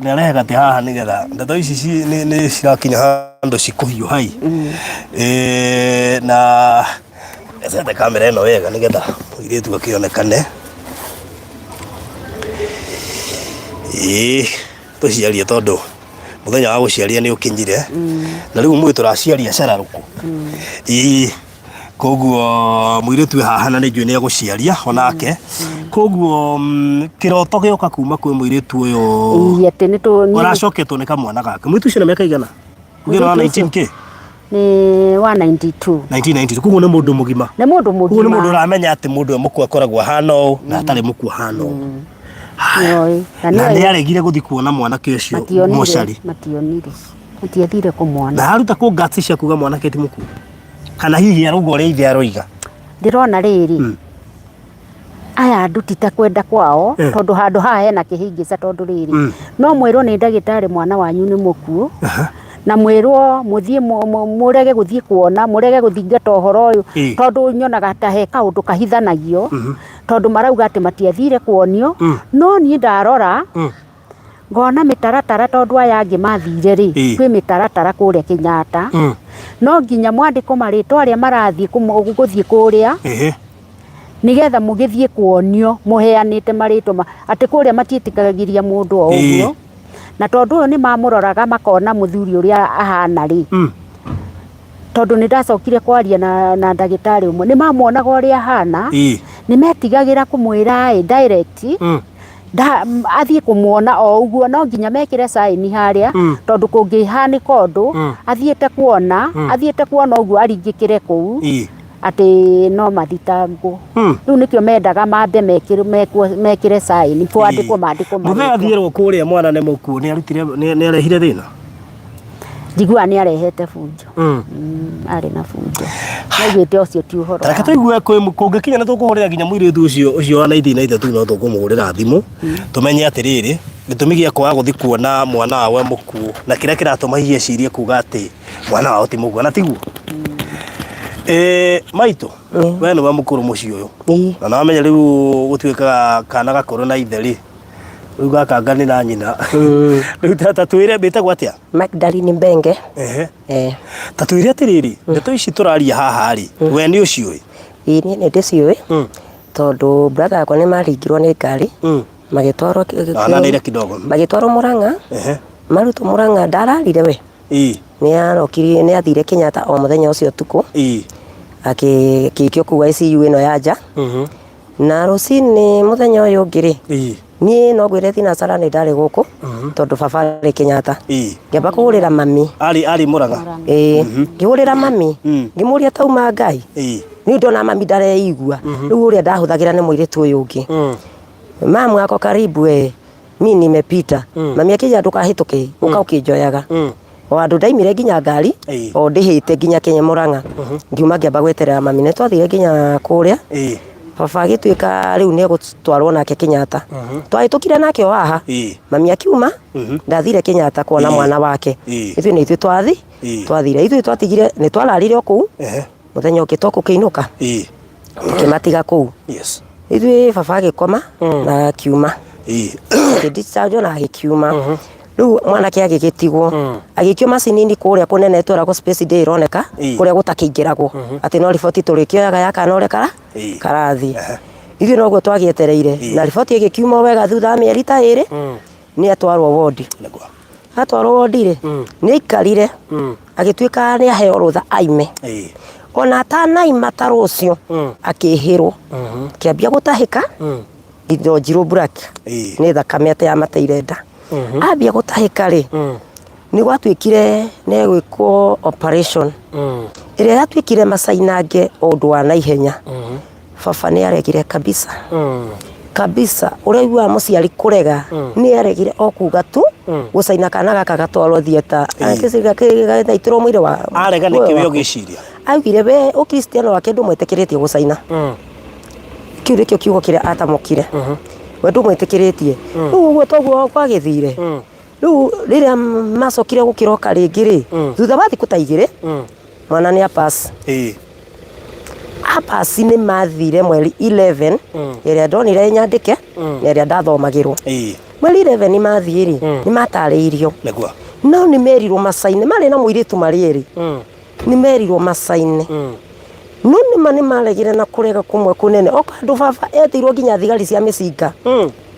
ni arehe gati haha nigetha ndeto ici ni cirakinya handu cikuhiu hai na Sete kamera ino wega nigetha muiritu akionekane tuciarie tondu muthenya wa guciaria ni ukinyire na riu mwe turaciaria cararuku koguo muiritu haha na njui ni aguciaria onake koguo kiroto gioka kuma kwi muiritu uyu ati ni tu uracoketwo ni kamwana gake muiritu ucio na miaka igana kugira wa 19k ni 192 1992 koguo ni mundu mugima ni mundu mugima koguo ni mundu uramenya ati mundu muku akoragwo hana u na atari muku hana u na ni aregire guthi kuona mwanake ucio mucari matiathire kumwona na haruta ku ngati cia kuga mwanake ti muku kana hihi aruga uria ithe aroiga ndirona riri aya ndutite kwenda kwao tondu handu haha hena kihingica tondu riri no mwirwo ni ndagitari mwana wanyu ni muku na mwirwo muthie murege guthie kuona murege guthingata uhoro uyu tondu nyonaga ta he kaundu kahithanagio tondu marauga ati matiathire kuonio no ni ndarora ngona mitaratara tondu aya angi mathire ri kwi mitaratara kuria Kenyatta no nginya mwandiko maritwa aria marathie guthie kuria nigetha mugithie kuonio muheanite maritwa ati kuria matiitikagiria mundu o uguo na tondu uyu ni mamuroraga makona muthuri uria ahana ri tondu ni ndacokire kwaria na ndagitari umwe ni mamuonaga uria ahana ni metigagira kumwira direct athie kumuona o uguo no nginya mekire sign haria tondu kungihani kondu athiete kuona uguo aringikire kuu ati no mathitangu riu nikio mendaga mambe mekire sign kwandikwo mandiko muthe athierwo kuria mwana ne muku ni arutire ni arehire thina njigua ni arehete funjo ari na funjo naigwite ucio ti uhoro reke tuigue kungikinya ni tukuhurira nginya muiritu ucio na ithina ithatu no tukumuhurira thimu tumenye atiriri gitumi gia kwa guthi kuona mwana wawe muku na kiria kiratuma hiye cirie kuga ati mwana wao ti mugu na tiguo maitu we ni wa mukuru muci uyu na namenya riu gutwikaga kana gakuru na itheri riu gakangani na nyina riu tatwire bitagwo atia Magdalene Mbenge tatwire atiriri ndeto ici turaria haha ri we ni uciui ni ndiciui tondu brother yakwa ni maringirwo ni ngari magitwarwo ananire kidogo magitwarwo Murang'a maruto Murang'a ndararire we ni arokiri ni athire Kenyatta o muthenya ucio tuku akikio kuwa ICU ino yaja na rucini muthenya uyu ngiri ni no gwire thina sara ni ndari guku tondu baba ri Kenyatta ngeba kuhurira mami ari Murang'a ngihurira mami ngimuria tauma ngai ni ndona mami ndareigua riu uria ndahuthagira ni muiritu uyu ungi mamu yako karibu mimi nimepita mami akija ndukahituke ukaukijoyaga o andu ndaimire nginya ngari o ndihite nginya Kenya Murang'a ngiuma ngiamba gweterera mami ne twathire nginya kuria baba agituika riu ne gutwarwo nake Kenyatta twahitukire nake haha mami akiuma ndathire Kenyatta kuona mwana wake ithu ni ithu twathire ithu twatigire ni twalarire oku muthenya ukitoka kiinuka tukimatiga kuu ithu baba agikoma na akiuma discharge na akiuma riu mwana kia gigitigwo agikio macinini kuria kunene twara ko space day ironeka kuria gutakingiragwo ati no riboti turikioyaga yaka no rekara karathi ithu no gwo twagietereire na riboti igikiuma wega thutha mieri ta iri ni atwarwo ward ri ni ikarire agituika ni aheo rutha aime ona atanaima tarucio akihirwo kiambia gutahika indo njiro black ni thakame ate ya mateirenda ambia gutahika ri ni gwatwikire ne gwiko operation iria yatwikire masainange ondu wa naihenya baba ni aregire kabisa uregwa muciari kurega ni aregire okuga tu gucaina kana gaka gatwaro thieta akiciga gaitiro mwire wa arega ni kiwe ogiciria augire we ukristiano wake ndumwetekiritie gucaina kiure kio kiugo kire atamukire we ndumwetekiritie riu uguo toguo kwagithire riu riria macokire gukiroka ringi ri thutha wa thiku ta igiri mwana ni apass apasi ni mathire mweri 11 iria ndonire nyandike iria ndathomagirwo mweri 11 ni mathiri ni matariirio no ni merirwo masaine mari na muiritu marieri ni merirwo masaine no ni maregire na kurega kumwe kunene okandu baba etirwo ginya thigari cia micinga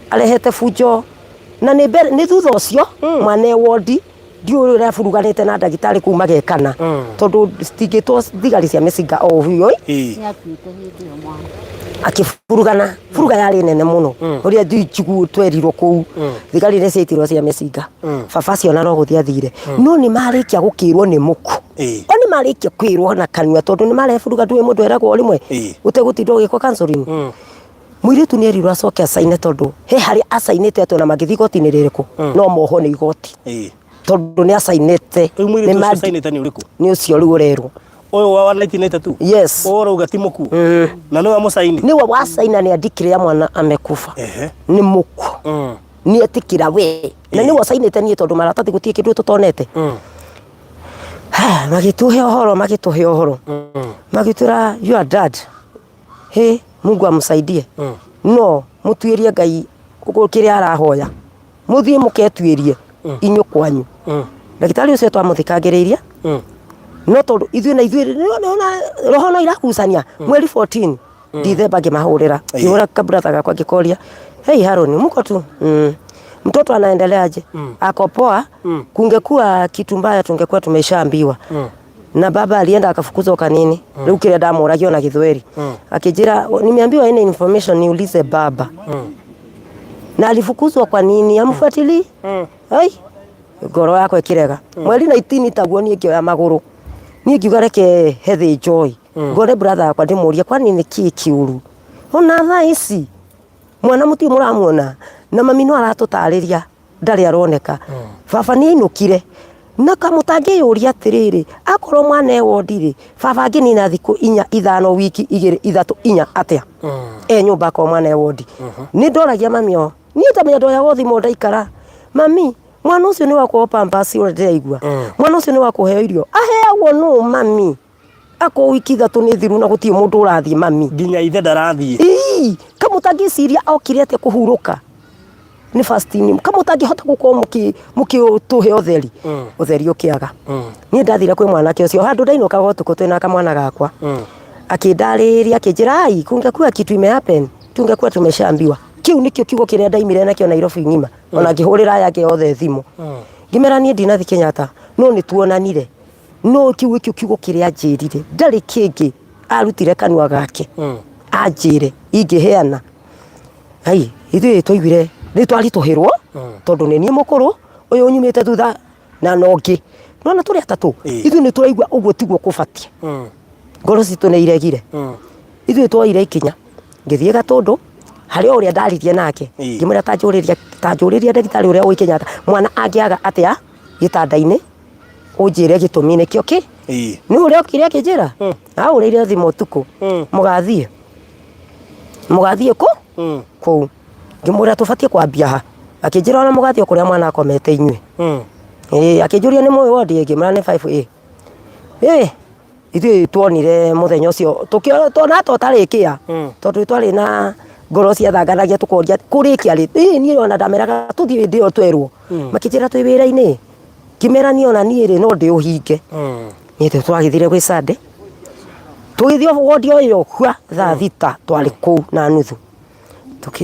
arehete fujo na ni thutha ucio mwana wodi ndiu ria furuganite na ndagitari kuma gekana tondu stigitwo thigari cia micinga o huyo akifurugana furuga yari nene muno uria ndichigu twerirwo kuu thigari ni ciitirwo cia micinga baba cio na no guthia thire no ni marikia gukirwo ni muku oni marikia kwirwo na kanua tondu ni marefuruga ndui mundu eragwo rimwe utegutindwo giko counseling muiritu ni erirwo acoke asaine tondu he hari asainite ato na magithi gotini ririku no moho ni igoti tondu ni asainite ni asainite ni uriku ni ucio riu urerwo oyo wa 1992 yes oro gatimuku na no amusaini ni wa wasaina ni andikire ya mwana amekufa ni muku ni etikira we na ni wasainite ni tondu maratathi gutie kindu tutonete magituhe ohoro magitura your dad he Mungu amsaidie no mutuirie Ngai ukukire arahoya muthie muketuirie inyu kwanyu ndagitari ucio twamuthikagiriria no tondu ithu na roho no irakusania mweri 14 December ngimahurira kiura kabratha gakwa ngikoria hey Haroni muko tu mtoto anaendeleaje ako poa kungekuwa kitu mbaya tungekuwa tumeshaambiwa na baba alienda akafukuzwa kanini riu kile ndamuragio na Githweri akijira nimeambiwa ina information niulize baba na alifukuzwa kwa nini amfuatili ai goro yako ikirega mweri 19 taguo ni kio ya maguru ni kiuga reke hethi joy gore brother kwa ndimuria kwa nini kiuru ona tha ici mwana muti muramuona na mami no aratutariria ndari aroneka baba ni inukire na kamutange yuria atiriri akorwo mwana ewodire baba ngini na thiku 4 5 wiki 2 3 4 atia nyumba kwa mwana ewodi ni ndoragia mami o ni tamenya ndoya wothi mo ndaikara mami mwana ucio ni wako pampasi ore ndaigua mwana ucio ni wako heo irio aheagwo no mami ako wiki 3 ni thiru na gutie mundu urathie mami nginya ithe ndarathie kamutange siria okirete kuhuruka ni fasting kama utangihota guko muki tuhe utheri utheri ukiaga ni ndathira kwi mwana kio cio handu ndainoka gotuko twina kamwana gakwa akindariria akijira ai kungekuwa kitu ime happen tungekuwa tumeshaambiwa kiu nikio kiugo kiria ndaimire nakio Nairobi ngima ona ngihurira yake othe thimu ngimera ni ndinathi Kenyatta no ni tuonanire no kiu kiugo kiria njirire ndari kingi arutire kanua gake anjire ingiheana ai ithu twaiguire ni twari tuhirwo tondu ni mukuru uyu nyumite thutha na nongi nona turi atatu ithu ni turaigua uguo tiguo kubatie ngoro citu ni iregire ithu twaire ikinya ngithie Gatundu hari uria ndaririe nake ngimura tanjuriria ndagitari uria wi Kenyatta mwana angiaga atia gitandaini unjire gitumi nikio ki ni uria okire akijira aurire thimu tuku mugathie mugathie ku ngimwira tubatie kwambia ha akinjira ona mugathie kuria mwana akomete inywe akinjuria ni moyo wodi ngimwira ni 5A ithuĩ tuonire muthenya ucio tukiona totarikia tondu twari na ngoro cia thanganagia tukoria kurikia ri ni ona ndameraga tuthie ndio twerwo makinjira twi wira-ini kimerani ona ni ri no ndi uhinge ni twagithire gwi Sunday tugithio wodi oyo kwa thaa thita twari ku na nuthu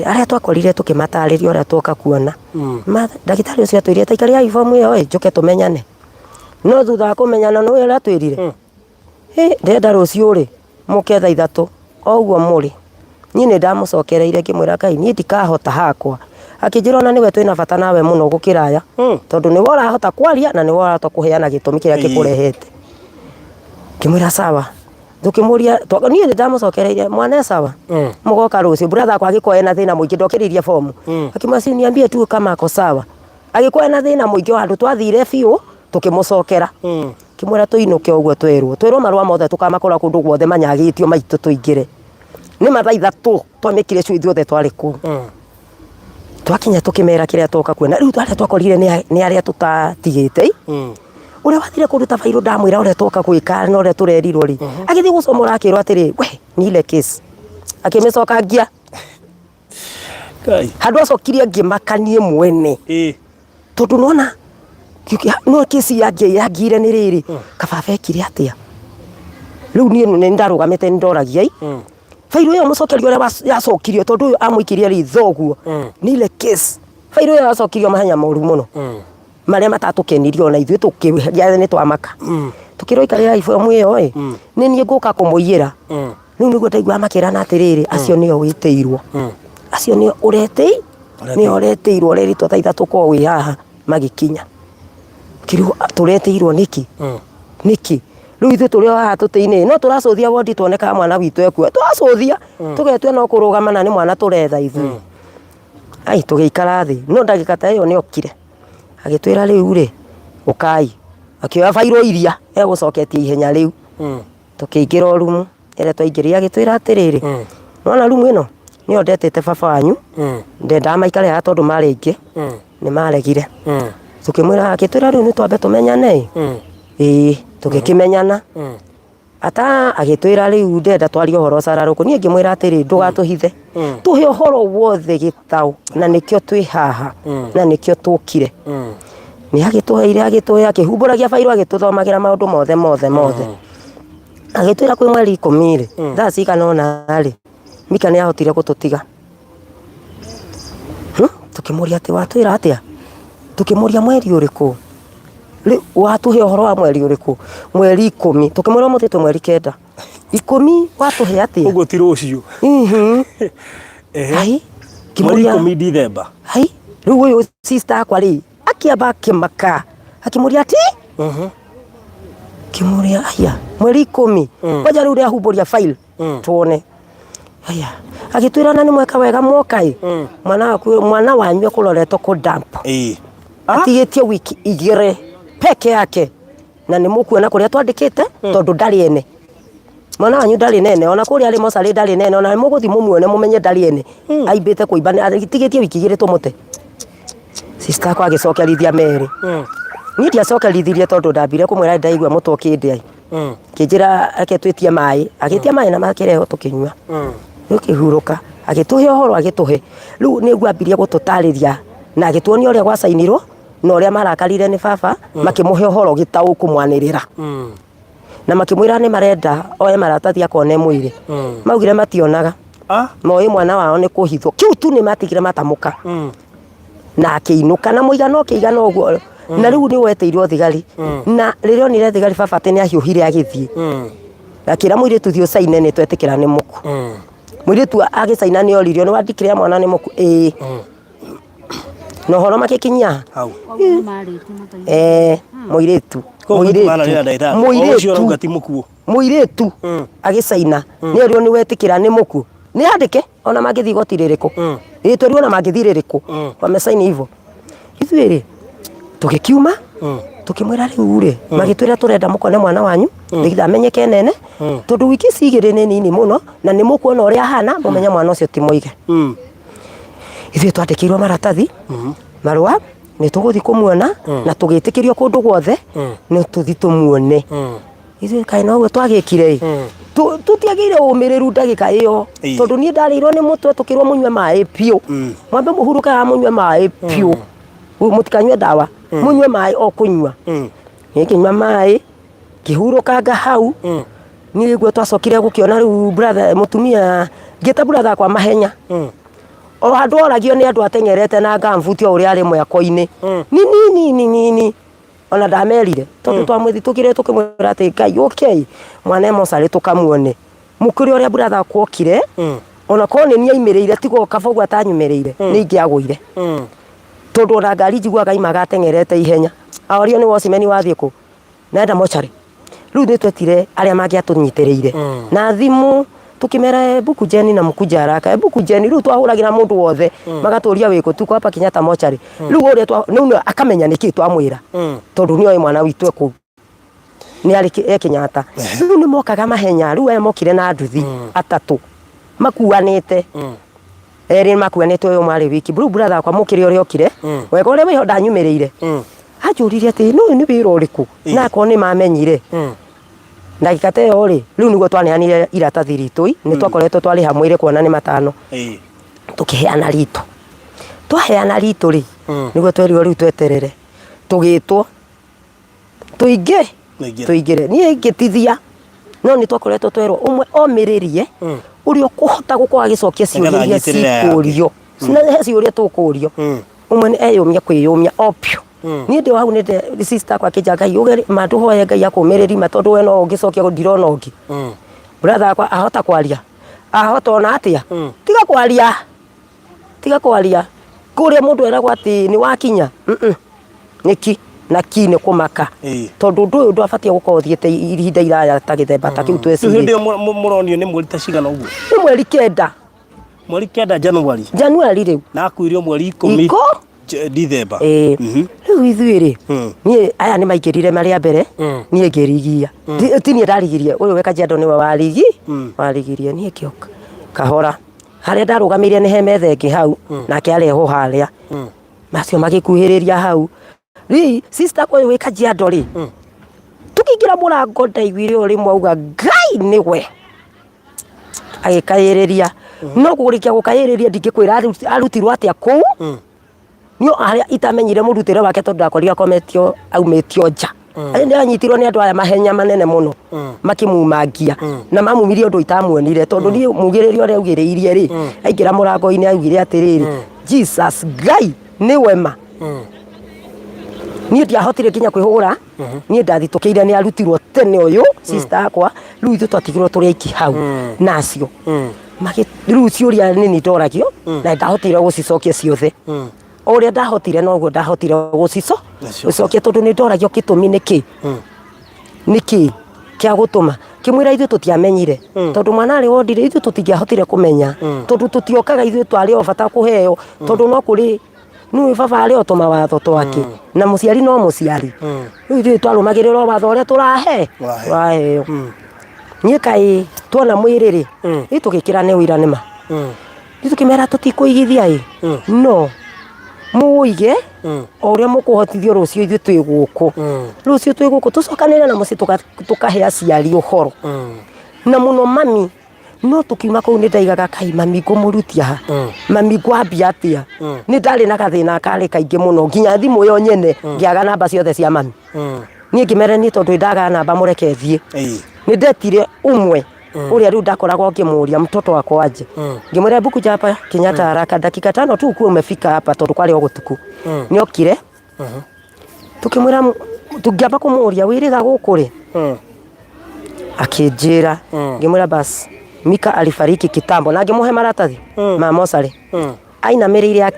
aria twakorire tukimatariria uria twoka kuona ndagitari ucio atwirire taikari ya ifomu iyo njuke tumenyane no thutha wa kumenyana no uria atwirire ndenda rucio ri muke thaa 3 oguo muri ni ndamucokereire ngimwira Ngai ni ndikahota hakwa akinjira ona niwe twina bata nawe muno gukiraya tondu ni wora hota kwaria na ni wora hota kuheana gitumi kiria gikurehete ngimwira sawa tukimuria ni ndamucokereire mwana sawa mugoka rucio brother kwa giko ena thina muingi ndokiririe fomu akimwasi niambie tu kama ako sawa agiko ena thina muingi andu twathire biu tukimucokera kimwira tuinuke uguo twerwo marua mothe tukamakora kundu guothe manyagitio maitu tuingire ni mathaa 3 twamikire cu ithuothe twari ku twakinya tukimera kiria toka kuona riu twaria twakorire ni aria tutatigite uria wathire kuruta fairo ndamwira uria toka gwika no uria turerirwo ri agithii gucomora akirwo atiri we ni ile case akimicoka ngia Ngai handu acokirie ngimakanie mwene tondu nona no kesi yagire ni riri kababa ekire atia riu ni ndarugamite ndoragia fairo yo mucokerio uria yacokirio tondu uyu amwikirie ri thoguo ni ile case fairo yo yacokirio mahenya moru muno maria matatukenirio na ithuĩ tukigia ni twamaka tukiroikarira ifomu iyo ni nie nguka kumuiyira riu niguo ndaigua makirana atiriri acio nio witiirwo acio nio ureteirwo rerito thaa 3 ko wi haha magikinya kiru tureteirwo niki riu ithuĩ turi haha tuteine no turacuthia wodi tuoneka mwana witu ekua turacuthia tugetwe no kurugama na ni mwana turetha ithuĩ ai tugiikara thi no ndagika ta iyo ni okire agitwira riu ri ukai akioya fairo iria egucoketie ihenya riu tukiingira rumu ere twaingiria agitwira atiriri nona rumu ino ni ndetete baba wanyu ndenda maikare ha tondu mari ingi ni maregire tukimwira agitwira riu ni twambe tumenyane tugikimenyana ata agitwira riu ndenda twari uhoro cararuku ni ngimwira atiri ndugatuhithe tuhe uhoro wothe gitau na nikio twi haha na nikio tukire ni agituhe akihumburagia fairo agituthomagira maundu mothe agitwira kwi mweri 10 thaa cigana ona ri Mika ni ahotire gututiga tukimuria ati watwira atia tukimuria mweri uriku ri watuhe uhoro wa mweri uriku mweri 10 tukimura muthito mweri 9 10 watuhe atia uguo ti rucio ai kimuria 10 December ai riu uyu sister akwa ri akiamba akimaka akimuria ati kimuria aya mweri 10 waja riu ria humburia file tuone aya agitwira na ni mweka wega mwokai mwana wanyu akuroretwo ku dump atigitie wiki igire peke yake na ni mukuona kuria twandikite tondu ndari ene mwana wanyu ndari nene ona kuria ari mosari ndari nene ona muguthi mumuone mumenye ndari ene aimbite kuiba atigitie wiki igire tumute sister kwa gicokerithia meri ni ndiacokerithirie tondu ndambire kumwira ndaigua mutu kindi ai kinjira aketwitie mai agitia mai na makireho tukinywa ukihuruka agituhe uhoro agituhe riu ni gwambiria gututariria na agituonia uria gwa sainirwo na uria marakarire ni baba makimuhe uhoro gitau kumwanirira na makimwira ni marenda oe maratathi akone mwire maugire mationaga moi mwana wao ni kuhithwo kiu tu ni matigire matamuka na akiinuka na muigana ukigana uguo na riu ni weteirwo thigari na ririo ni re thigari baba tene ahiuhire agithie akira mwire tuthio saine ni twetikira ni muku mwire tu agisaina ni oririo ni wandikire mwana ni muku no horo makikinya hau muiretu muiretu agisaina ni orio ni wetikira ni muku ni andike ona magithi gotiririku twario na magithi ririku wamesaini hivyo ithuiri tugikiuma tukimwira riu ri magitwira turenda mukone mwana wanyu ndigitha amenyeke nene tondu wiki cigire ni nini muno na ni mukuona uria hana mumenya mwana ucio ti muige ithuĩ twandĩkĩirwo maratathi marũa nĩ tũgũthiĩ kũmuona na tũgĩtĩkĩrio kũndũ guothe nĩ tũthiĩ tũmuone ithuĩ kaĩ noguo twagĩkire tũtiagĩire ũmĩrĩru ndagĩka ĩyo tondũ niĩ ndarĩirwo nĩ mũtwe tũkĩrwo mũnyue maĩ piũ mwambe mũhurũkaga mũnyue maĩ piũ mũtikanyue ndawa mũnyue maĩ o kũnyua ngĩnyua maĩ ngĩhurũkanga hau niĩ guo twacokire gũkĩona rĩu brother mũtumia ngĩta brother kwa mahenya o handũ oragio nĩ andũ atengerete na ngambuti o ũrĩa arĩ mwako-inĩ nini ona ndamerire tondũ twamwĩthitũkire tũkĩmwĩra atĩ Ngai okay mwana Emosarĩ tũkamuone mũkũrĩ ũrĩa brother akwokire ona korwo nĩ niĩ aimĩrĩire tigo kaba ũguo atanyumĩrĩire nĩ ingĩagũire tondũ ona ngari njiguaga imaga atengerete ihenya aorio nĩ Wocimeni wathiĩ kũ nenda mocarĩ rĩu nĩ twetire arĩa mangĩatũnyitĩrĩire na thimũ tukimera buku Jeni na mukuja haraka buku Jeni rĩu twahũragĩra mũndũ wothe magatũria wĩkũ tuko hapa Kenyatta mocarĩ rĩu ũrĩa nĩ akamenya nĩkĩ twamwĩra tondũ nĩ oĩ mwana witũ ekũ nĩ arĩ Kenyatta rĩu nĩ mokaga mahenya rĩu aya mokire na nduthi atatũ makuanĩte erĩ makuanĩte ũyũ marĩ wiki rĩu brother akwa mũkĩrĩ ũrĩa okire wega ũrĩa wĩho ndanyumĩrĩire anjũririe atĩ no nĩ wĩra ũrĩkũ na akorwo nĩ mamenyire ndagĩka ta ĩyo rĩ rĩu nĩguo twaneanire iratathi ritũ nĩ twakoretwo twarĩ hamwe ĩrĩ kuona nĩ matano tũkĩheana ritũ twaheana ritũ rĩ nĩguo twerirwo rĩu tweterere tũgĩtwo tũingĩre niĩ ngĩtithia no nĩ twakoretwo twerwo ũmwe omĩrĩrie ũrĩa ũkũhota gũkorwo agĩcokia ciũria iria cikũrio he ciũria tũkũrio ũmwe nĩ eyũmia kwĩyũmia opio niĩ ndĩ hau nĩ sister kwa kĩnja Ngai ũge matũhoye Ngai akũmĩrĩri tondũ we no ũngĩcokia ndirona ũngĩ brother akwa ahota kwaria ahota ona atĩa tiga kwaria kũrĩa mũndũ eragwo atĩ nĩ wakinya nĩki na ki nĩ kũmaka tondũ ũndũ ũyũ ndwabatie gũkorwo ũthiĩte ihinda iraya ta gĩthemba ta kĩu twecirie hĩndĩ ĩyo mũronio nĩ mweri ta cigana ũguo nĩ mweri 9 Januari rĩu na akuirio mweri 10 December rĩu ithuĩ rĩ niĩ aya nĩ maingĩrire marĩa mbere niĩ ngĩrigia ti niĩ ndarigirie ũyũ we Kajiado nĩwe warigirie niĩ kĩoka kahora harĩa ndarũgamĩire nĩ he metha ĩngĩ hau nake arehwo harĩa macio magĩkuhĩrĩria hau rĩ sister ũyũ we Kajiado rĩ tũkĩingĩra mũrango ndaiguire ũrĩ mwauga Ngai nĩwe agĩkaĩrĩria no kũrĩkia gũkaĩrĩria ndingĩkwĩra arutirwo atĩa kũu nio arĩa itamenyire mũrutĩre wake tondũ ndakorire akometio aumĩtio nja nĩ anyitirwo nĩ andũ aya mahenya manene mũno makĩmumangia na mamumirie ũndũ itamuonire tondũ niĩ mugĩrĩrio ũrĩa augĩrĩirie rĩ aingĩra mũrango-inĩ augire atĩrĩrĩ Jesus Ngai nĩwe ma niĩ ndiahotire nginya kwĩhũra niĩ ndathitũkĩire nĩ arutirwo tene ũyũ sister akwa rĩu ithuĩ twatigirwo tũrĩ aiki hau nacio rĩu ciũria nini ndoragio na ndahotire gũcicokia ciothe ũrĩa ndahotire noguo ndahotire gũcicokia tondũ nĩ ndoragio gĩtũmi nĩkĩ kĩa gũtũma kĩmwĩra ithuĩ tũtiamenyire tondũ mwana arĩ wondire ithuĩ tũtingĩahotire kũmenya tondũ tũtiokaga ithuĩ twarĩ o bata kũheo tondũ no kũrĩ nĩwe baba arĩ o tũmawatho twake na mũciari no mũciari rĩu ithuĩ twarũmagĩrĩra watho ũrĩa tũraheo niĩ kaĩ tuona mwĩrĩ rĩ tũgĩkĩra nĩ ũira nĩma tũkĩmera tũtikũigithia no mũige o ũrĩa mũkũhotithio rũciũ ithuĩ twĩ gũkũ tũcokanĩre na mũciĩ tũkahe aciari ũhoro na mũno mami no tũkiuma kũu nĩ ndaigaga Kai mami ngũmũrutia ha mami ngwambia atĩa nĩ ndarĩ na gathĩna karĩ kaingĩ mũno nginya thimũ yo nyene ngĩaga namba ciothe cia mami niĩ ngĩmera niĩ tondũ ndaga namba mũreke thiĩ nĩ ndetire ũmwe ũrĩa rĩu ndakoragwo ngĩmũria mtoto wako aje ngĩmwĩra buku hapa Kenyatta haraka dakika 5 tu kuwa umefika hapa tondũ kwarĩ o gũtuku nĩ okire tukĩmwĩra tũngĩamba kũmũria wĩrĩga gũkũ rĩ akĩnjĩra ngĩmwĩra basi Mika alifariki kitambo na ngĩmũhe maratathi ma mocarĩ ainamĩrĩire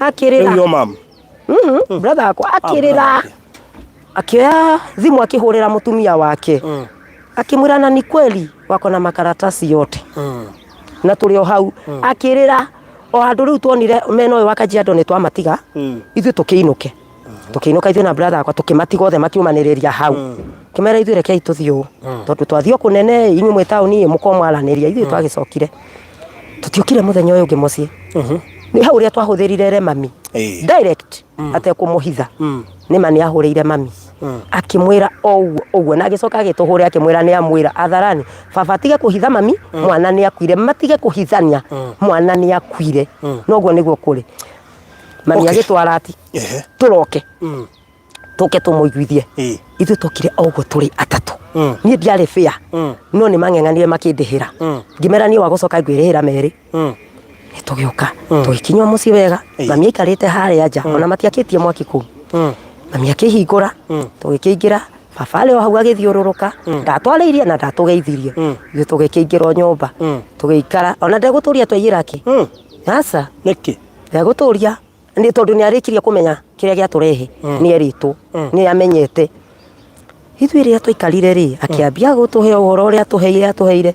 akĩrĩra yo mam brother akwa akĩrĩra akĩoya thimũ akĩhũrĩra mũtumia wake akimwĩra na ni kweli wako na makaratasi yote na tũrĩ o hau akĩrĩra o handũ rĩu tuonire mena ũyũ wa Kajiado nĩ twamatiga ithuĩ tũkĩinũke tukiinuka ithuĩ na brother akwa tukimatiga othe makiumanĩrĩria hau kimera ithuĩ rekei tuthiĩ tondu twathio kunene inyuĩ mwĩ taũni mũkorwo mwaranĩria ithuĩ twagĩcokire tutiokire muthenya ũyũ ũngĩ mũciĩ nĩ hau rĩa twahũthĩrire mami direct atekũmũhitha nĩma nĩ ahũrĩire mami akimwira oguo na agicoka agituhũrĩra akimwira nĩ amwira atharani baba tige kuhitha mami mwana nĩ akuire matige kuhithania mwana nĩ akuire noguo nĩguo kũrĩ mami agitwara ati turoke tuke tumuiguithie ithuĩ tokire oguo tũrĩ atatũ niĩ ndiarĩ fair no nĩ mang'eng'anire makĩndĩhĩra ngĩmera niĩ wa gũcoka ngwĩrĩhĩra merĩ tũgĩũka tũgĩkinywa mũciĩ wega mami aikarĩte harĩa nja ona matiakĩtie mwaki kũu mami akĩhingũra tũgĩkĩingĩra baba arĩ o hau agĩthiũrũrũka ndatwarĩirie na ndatũgeithirie ithuĩ tũgĩkĩingĩra nyũmba tũgĩikara ona ndegũtũria twaiyĩra kĩ aca nĩkĩ ndegũtũria nĩ tondũ nĩ arĩkirie kũmenya kĩrĩa gĩatũrehe nĩ erĩtwo nĩ amenyete ithuĩ rĩrĩa twaikarire rĩ akĩambia gũtũhe ũhoro ũrĩa atũheire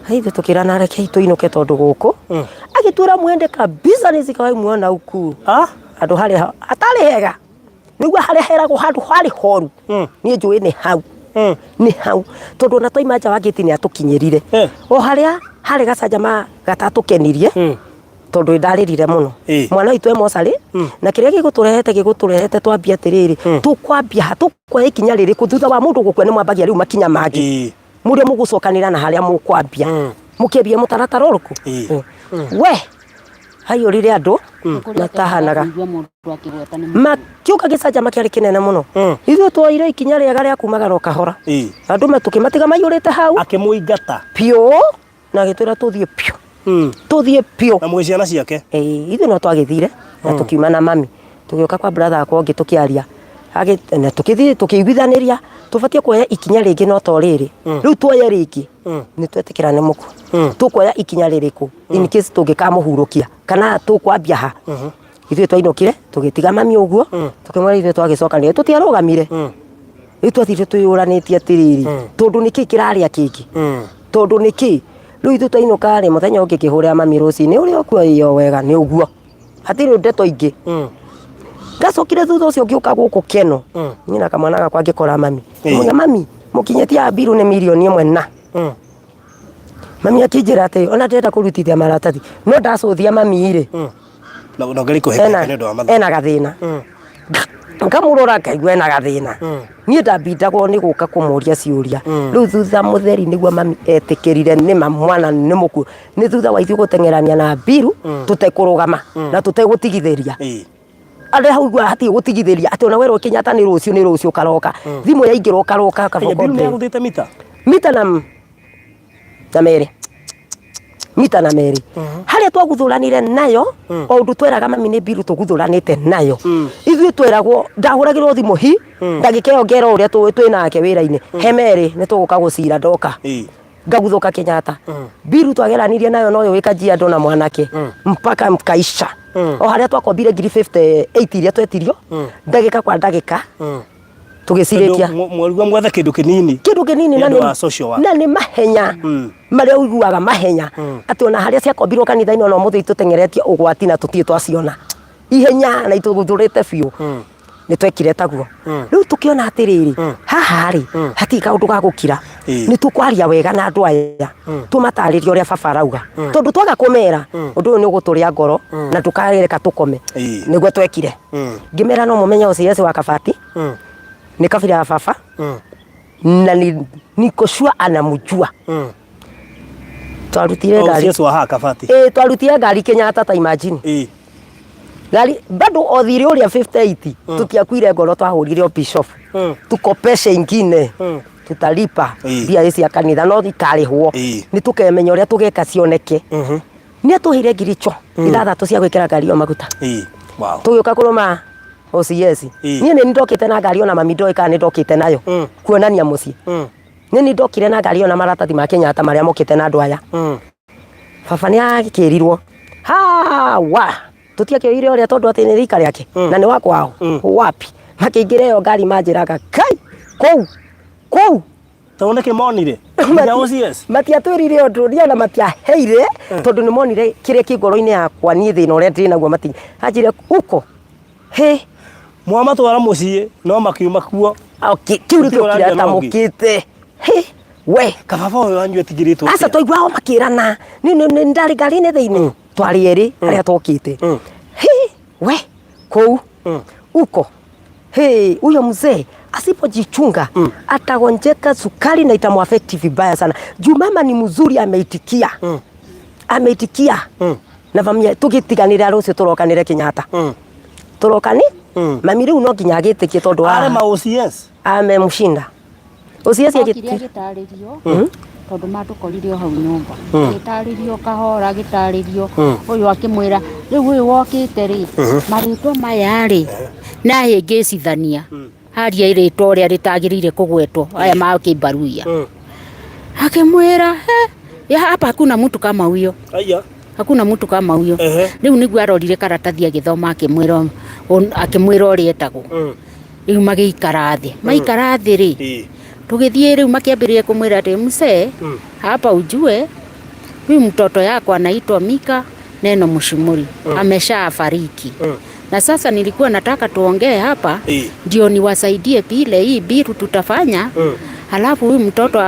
ithuĩ tũkĩrana rekei tũinũke tondũ gũkũ agĩtwĩra mwende kabisa nĩcikawaimwona uku andũ harĩa atarĩ hega nĩguo harĩa heragwo handũ harĩ horu niĩ njũĩ nĩ hau tondũ ona twaima nja wa gĩti nĩ atũkinyĩrire o harĩa harĩ gacanjama gatatũkenirie tondũ ndarĩrire mũno mwana witũ e mocarĩ na kĩrĩa gĩgũtũrehete twambia atĩrĩrĩ tũkwambia tũkwoya ikinya rĩrĩkũ thutha wa mũndũ gũkua nĩ mwambagia rĩu makinya mangĩ mũrĩa mũgũcokanĩra na harĩa mũkwambia mũkĩambia mũtaratara ũrĩkũ we haiyũrire andũ matahanaga makiuka gĩcanjama kĩarĩ kĩnene mũno ithuĩ twoire ikinya rĩega rĩa kumagara o kahora andũ matũkĩmatiga maiyũrĩte hau akĩmũingata piũ na agĩtwĩra tũthiĩ piũ na mwĩ ciana ciake ithuĩ no twagĩthire na tũkiuma na mami tũgĩũka kwa brother akwa ũngĩ tũkĩaria na tũkĩthiĩ tũkĩiguithanĩria tũbatie kuoya ikinya rĩngĩ no to rĩrĩ rĩu tuoya rĩngĩ nĩ twetĩkĩra nĩ mũku tũkuoya ikinya rĩrĩkũ in case tũngĩkamũhurũkia kana tũkwambia ha ithuĩ twainũkire tũgĩtiga mami ũguo tũkĩmwĩra ithuĩ twagĩcokanĩre tũtiarũgamire rĩu twathire twĩyũranĩtie atĩrĩrĩ tondũ nĩkĩ kĩrarĩa kĩngĩ tondũ nĩkĩ rĩu ithuĩ twainũka rĩ mũthenya ũngĩ kĩhũrĩra mami rũcinĩ ũrĩa ũkuo iyo wega nĩ ũguo hatirĩ ndeto ingĩ ngacokire thutha ũcio ngĩũka gũkũ Keno niĩ na kamwana gakwa ngĩkora mami mwana mami mũkinyĩtie mbiru nĩ mirioni 1 na mami akĩnjĩra atĩ ona ndĩrenda kũrutithia maratathi no ndacũthia mami rĩ ena gathĩna ngamũrora ngaigua ena gathĩna niĩ ndambindagwo nĩ gũka kũmũria ciũria rĩu thutha mũtheri nĩguo mami etĩkĩrire nĩma mwana nĩ mũkuũ nĩ thutha wa ithuĩ gũteng'erania na mbiru tũtekũrũgama na tũtegũtigithĩria arĩa hau hatirĩ gũtigithĩria atĩ ona werwo Kenyatta nĩ rũciũ karoka thimũ yaingĩrwo karoka mita na merĩ harĩa twaguthũranire nayo o ũndũ tweraga mami nĩ mbiru tũguthũranĩte nayo ithuĩ tweragwo ndahũragĩrwo thimũ hi ndagĩka ĩyo ngera ũrĩa twĩ nake wĩra-inĩ he merĩ nĩ tũgũka gũcira ndoka ngaguthũka Kenyatta mbiru twageranirie nayo noyo wĩ Kajiado na mwanake mpaka mkaisha o harĩa twakombire 58 iria twetirio ndagĩka kwa ndagĩka tũgĩcirĩkia mwaruga mwatha kĩndũ kĩnini na nĩ mahenya marĩa ũiguaga mahenya atĩ ona harĩa ciakombirwo kanitha-inĩ ona mũthĩ itũteng'eretie ũgwati na tũtirĩ twaciona ihenya na itũgũthũrĩte biũ nĩ twekire taguo rĩu tũkĩona atĩrĩrĩ haha rĩ hatirĩ kaũndũ ga gũkira nĩ tũkwaria wega na andũ aya tũmatarĩrie ũrĩa baba arauga tondũ twaga kũmera ũndũ ũyũ nĩ ũgũtũrĩa ngoro na tũkareka tũkome nĩguo twekire ngĩmera no mũmenye OCS wa Kabati ni kabila ya baba na niko sure anamjua twarutire gari OCS wa haka Kabati twarutire gari Kenyatta ta imagine gari bado othire uria 58 tutiakuire ngoro twahurire bishop tukopeshe ingine tutalipa bia hizi ya kanitha no ikarihwo ni tukemenya uria tugeka cioneke ni atuhire ngiricho ithathatũ cia gwikira gari o maguta wow tugiuka kuruma OCS niĩ nĩ ndokite na gari ona mami ndoĩ kana nĩ ndokite nayo kuonania mũciĩ nĩ ndokire na gari ona maratathi ma Kenyatta marĩa mokite na andũ aya baba nĩ akĩrirwo wa tutiakĩire ũrĩa tondũ atĩ nĩ rika rĩake na nĩ wakwao wapi makĩingĩra ĩyo ngari manjĩraga kai kũu toneke monire ya OCS matiatwĩrire ũndũ ũrĩa na matiaheire tondũ nĩ monire kĩrĩa kĩ ngoro-inĩ yakwa niĩ thĩna ũrĩa ndĩ naguo anjĩre uko mwamatwara muciĩ no makiuma kuo kiu nĩkĩo kĩratamũkĩte we kababa ũyũ wanyu etigĩrĩtwo asa twaigua makĩrana nĩ ndarĩ ngari-inĩ thĩinĩ twarĩ erĩ arĩa tokĩte we kũu uko huyo mzee asipojichunga atagonjeka sukari na itamuaffect vibaya sana. Juu mama ni mzuri, ameitikia ameitikia na famia tugitiganira rucio turokanire Kenyatta turokani mami riu no nginya agitikie tondu wa ma OCS amemshinda OCS agitaririo tondu matukorire hau nyumba gitaririo kahora gitaririo uyu akimwira riu uyu wokite ri maritwa maya ri na hingicithania haria iritwa uria ritagirire kugwetwo aya ma kibaruia akimwira ya hapa hakuna mtu kama huyo hakuna mtu kama huyo riu niguo arorire karatathi agithoma akimwira uria etagwo riu magikara thi ri tugithie riu makiambiria kumwira ati mse hapa ujue huyu mtoto yako anaitwa Mika Neno Mushimuri ameshafariki na sasa nilikuwa nataka tuongee hapa ndio niwasaidie pile hii biru tutafanya halafu huyu mtoto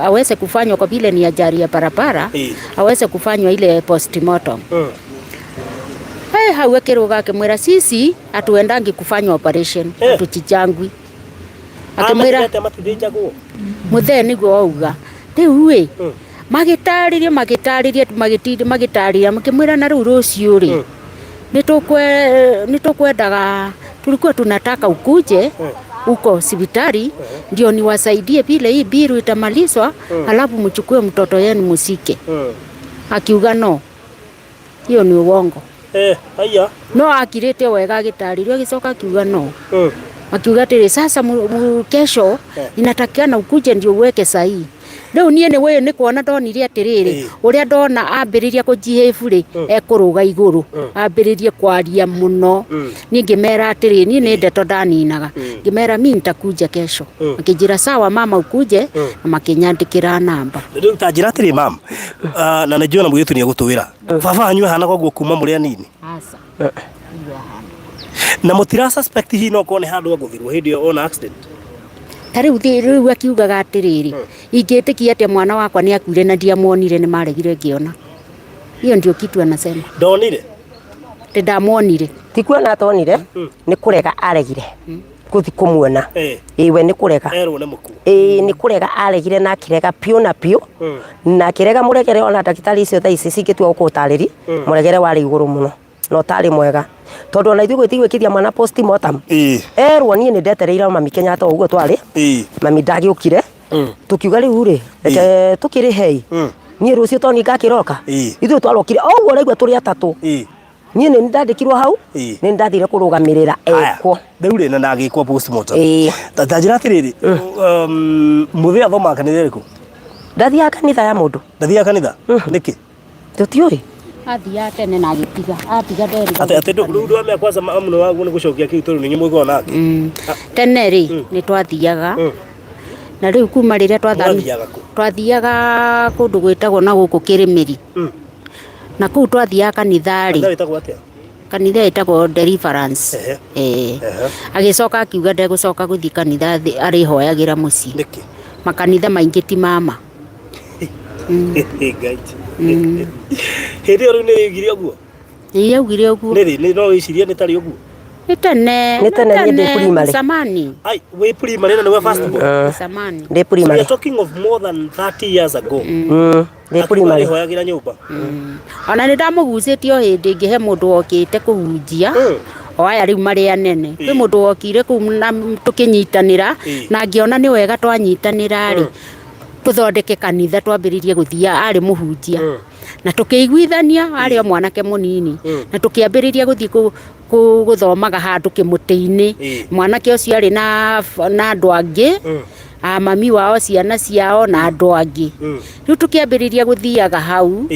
aweze kufanywa kwa vile ni ajali ya barabara aweze kufanywa ile postmortem hawekero gake mwera sisi atuendangi kufanywa operation tuchijangwi akimwira muthe niguo auga riu we magitariria mukimwira na riu rucio ri nitukwendaga tulikuwa tunataka ukuje uko hospitali ndio niwasaidie vile hii biru itamalizwa halafu mchukue mtoto yenu musike akiuga no hiyo ni uongo haya no akirete wega agitaririo gicoka akiuga no akiuga tiri sasa kesho inatakiana ukuje ndio uweke sahihi riu nie ni we ni kuona ndonire atiriri uria ndona ambiriria kujihave ri ekuruga iguru ambiririe kwaria muno ni ngimera atiri ni ndeto ndaninaga ngimera mimi nitakuja kesho akijira sawa mama ukuje na makinyandikira namba riu tajira atiri mama na najua na mwitu ni gutuwira baba anyu hana kwa kuma muri anini asa na mutira suspect hi no kone handu aguthirwo hindi ona accident riu akiugaga atiriri ingitikia ati mwana wakwa ni akuire na ndiamuonire ni maregire ngiona hiyo ndio kitu anasema ndonire ndamuonire tikuona atonire ni kurega aregire kuthi kumuona we ni kurega erwo ne muku ni kurega aregire na kirega pio na pio na kirega muregere ona dakitari icio thaici cingitua ukutariri muregere wari iguru muno no tari mwega tondu ona ithuĩ gwĩtigwĩkithia mwana postmortem erwo niĩ nĩ ndetereire mami Kenyatta ũguo twarĩ mami ndagĩũkire tukiuga rĩu rĩ reke tũkĩrĩ hei niĩ rũciũ toni ngakĩroka ithuĩ twarokire ũguo ũraigua tũrĩ atatũ niĩ nĩ ndandĩkirwo hau nĩ ndathire kũrũgamĩrĩra ekwo rĩu rĩ na agĩkwo postmortem tanjĩra atĩrĩrĩ mũthĩ athomaga kanitha ĩrĩkũ ndathiaga kanitha ya mũndũ ndathiaga kanitha nĩkĩ tũtiũĩ athia tene na atiga nderi ate ndu ame kwanza amno wangu ni gucokia kitu ni nyimwe nake tene ri ni twathiaga na riu kuma riria twathiaga kundu gwitagwo na guku Kirimiri na kuu twathiaga kanitha ri kanitha itagwo Deliverance agicoka akiuga ndegucoka guthi kanitha ari hoyagira muci makanitha maingi ti mama hindi ru ni igire oguo ni augire oguo ni no iciria ni tari oguo ni tene ni primary samani ai we primary na we first born samani ni primary we are talking of more than 30 years ago ni primary hoyagira nyumba ona ni ndamugucitio hindi ngihe mundu okite kuhunjia o aya riu mari anene kwi mundu okire ku tukinyitanira na ngiona ni wega twanyitanira ri tuthondeke kanitha twambiririe guthia ari muhunjia na tukiiguithania ari o mwanake munini na tukiambiriria guthi guthomaga handu kimuti-ini mwanake ucio ari na andu angi mami wao ciana ciao na andu angi riu tukiambiriria guthiaga hau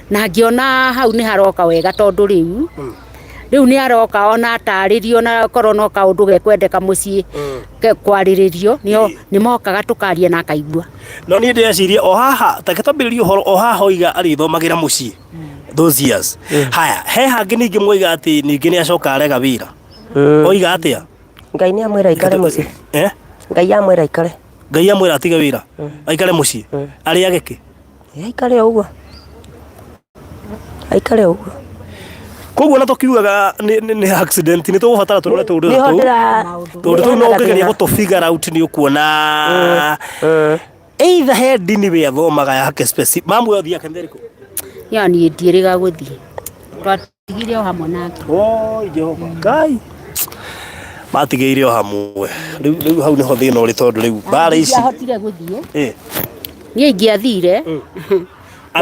na ngiona hau ni haroka wega tondu riu ni aroka ona ataririo na korona kaundu gekwendeka mucii kwariririo ni mokaga tukaria na kaigua no ni ndeciria o haha taketambiririo horo o haha oiga ari thomagira mucii those years haya he hangi ningi moiga ati ningi ni acoka arega wira oiga atia Ngai ni amwira ikare muci. Ngai amwira ikare. Ngai amwira atiga wira. Aikare muci. Ari ageke. Aikare uguo. Aikare uguo. Koguo na tukiugaga ni accident ni tugubatara turore tundu tu no ngegeria guto figure out ni ukuona either head ni we athomaga yake specific mamu yothia kenderiko yani ndiiriga guthi twatigire o hamwe nake Jehova Ngai matigeire o hamwe riu hau niho thina uri tondu riu bara ici ahotire guthie ni ingiathire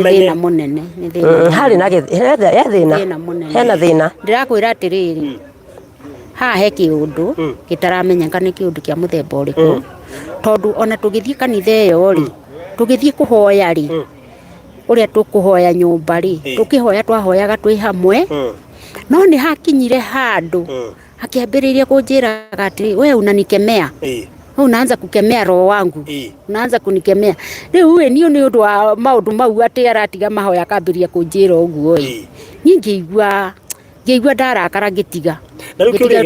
thina munene ni thina hari na thina hena thina ndirakwira atiriri ha he kiundu gitaramenyeka ni kiundu kia muthemba uriku tondu ona tugithie kanitha iyo ri tugithie kuhoya ri uria tukuhoya nyumba ri tukihoya twahoyaga twi hamwe no ni hakinyire handu akiambiriria kunjiraga atiri we unanikemea unaanza kukemea roho wangu unaanza kunikemea riu we ni undu wa maundu mau ati aratiga mahoya kambiria kunjira uguo ngeigua ndarakara ngitiga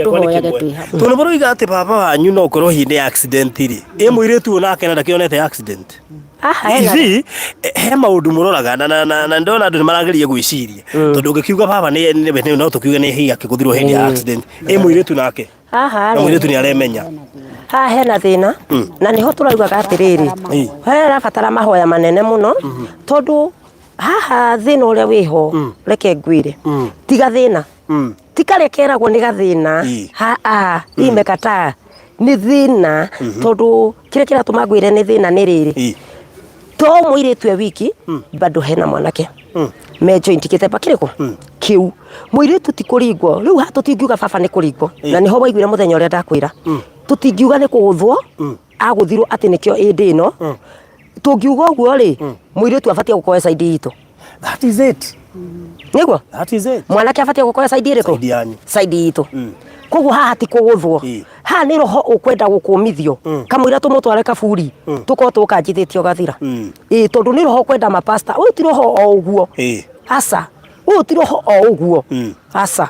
tuhoyaga twi hamwe tondu muroiga ati baba wanyu no korwo hindi accident ri mwiritu nake ndakionete accident he maundu muroraga na ndona andu nimarageria gwiciria tondu ngikiuga baba ni no tukiuga ni hi akiguthirwo hindi ya accident mwiritu nake na mwiritu ni aremenya hena thina na niho turaugaga atiriri he rabatara mahoya manene muno tondu haha thina uria wiho reke ngwire tiga thina tikarekeragwo ni gathina imekata ni thina tondu kire kiratuma ngwire ni thina ni riri to mwiritu wiki bado hena mwanake me joint kitepa kiriko kiu mwiritu tikuringwo riu hatutingiuga baba ni kuringwo na niho waiguire muthenya uria ndakwira tutingiuga ni kuguthwo aguthirwo ati nikio indi no tungiuga uguo ri mwiritu abatie gukoya side itu that is it niguo that is it mwanake abatie gukoya side iriko side itu koguo haha ti kuguthwo ha ni roho ukwenda gukumithio kamwira tumutware kaburi tuko tukanjithitio gathira tondu ni roho kwenda mapasta uyu ti roho o uguo asa uyu ti roho o uguo asa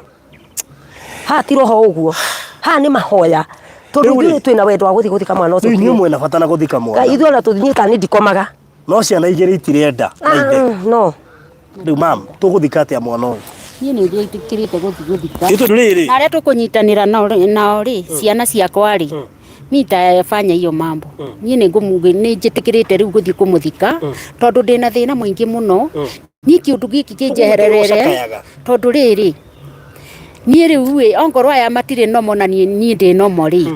ha ti roho uguo ha ni mahoya tondu ni twina wendo wa guthika mwana ucio ni mwe na fatana guthika mwana ithu ona tuthinyita ni ndikomaga no ciana igiri itirenda no riu mam tuguthika atia mwana uyu ni nditikirite guthika itu riri na aria tukunyitanira nao ri ciana ciakwa ri nitafanya hiyo mambo ni ngumuge ni njitikirite riu guthii kumuthika tondu ndina thina mwingi muno ni kiundu giki kinjehererere tondu riri ni riu onkorwo aya matire nomo na ni ndi nomo ri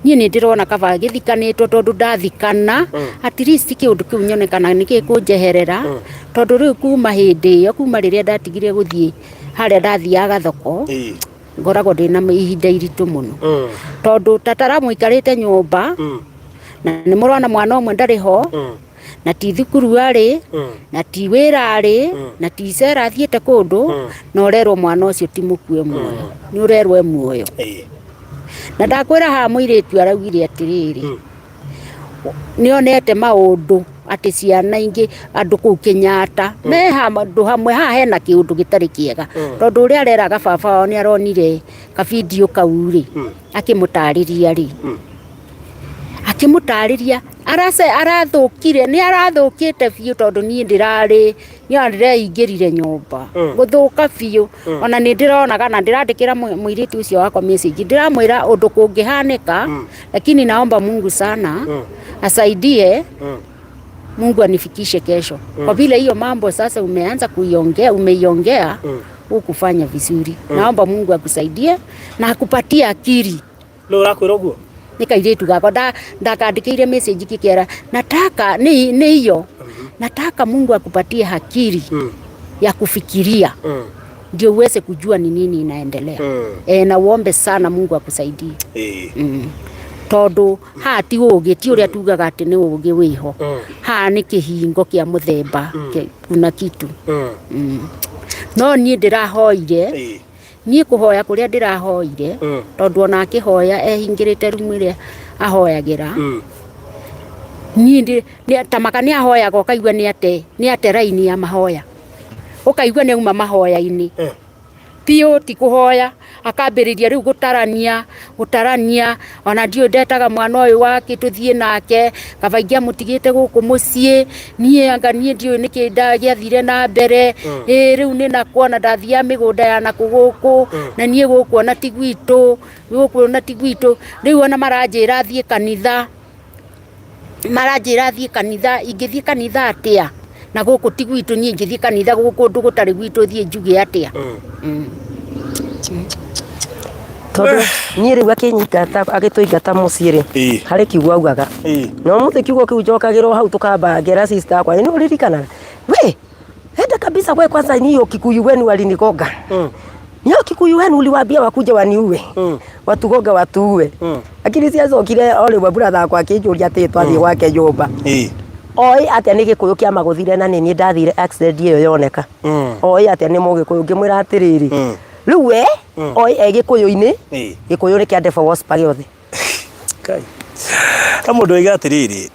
ni ndirona kaba githikanitwo tondu ndathikana at least kiundu kiu nyonekana ni gikunjeherera tondu riu kuma hindi iyo kuma riria ndatigire guthii haria ndathiaga thoko ngoragwo ndina ihinda iritu muno tondu tatara muikarite nyumba na ni murona mwana omwe ndariho na ti thukuru ari na ti wira ari na ti cera thiete kundu na urerwo mwana ucio ti mukue muoyo ni urerwo muoyo na ndakwira ha mwiritu araugire atiriri nionete maundu ati ciana ingi andu kuu Kenyatta me handu hamwe ha hena kiundu gitari kiega tondu uria areraga baba wao ni aronire ka video kauri akimutariria ri akimutariria arathukire ni arathukite biu tondu ni ndirari ndireingirire nyumba guthuka biu ona ni ndironaga na ndirandikira mwiritu ucio wakwa message ndiramwira undu kungihanika lakini naomba Mungu sana asaidie Mungu anifikishe kesho kwa vile hiyo mambo sasa umeanza umeiongea ukufanya vizuri naomba Mungu akusaidie na akupatie akili no rakwira guo nikairitu gakwa ndakandikire message kikiera nataka ni hiyo nataka Mungu akupatie akili ya kufikiria ndio uweze kujua ni nini inaendelea na uombe sana Mungu akusaidie tondu hati ugi ti uria tugaga ati ni ugi wiho ha ni kihingo kia muthemba kuna kitu no ni ndirahoire ni kuhoya kuria ndirahoire tondu ona akihoya ehingirite rumu iria ahoyagira ni tamaka ni ahoyaga ukaigua ni ate raini ya mahoya ukaigua ni uma mahoya-ini piu ti kuhoya akambiriria riu gutarania ona ndio ndetaga mwana uyu wake tuthie nake kabaingia mutigite guku mucii nie anga nie ndio niki ndagiathire na mbere riu ni nakuona ndathia migunda ya naku guku na nie guku ona ti gwitu riu ona maranjira thie kanitha ingithie kanitha atia na guku ti gwitu nie ingithie kanitha guku ndu gutari gwitu thie njuge atia tondu nie riu akinyingata agituingata mucii hari kiugo augaga no muthe kiugo kiu njokagirwo hau tukamba ngera sister akwa ni uririkana we enda kabisa we kwanza niyo Kikuyu wenu walinigonga niyo Kikuyu wenu uliwaambia wakuja waniue watugonga watuue lakini siacokire ole wa brother akwa akinjuria ati twathie gwake nyumba oi atia ni Gikuyu kia maguthire na ni ndathire accident iyo yoneka oi atia ni Mugikuyu ngimwira atiriri riu we oi Gikuyu-ini Gikuyu ni kia divorce pagiothi kai mundu aiga atiriri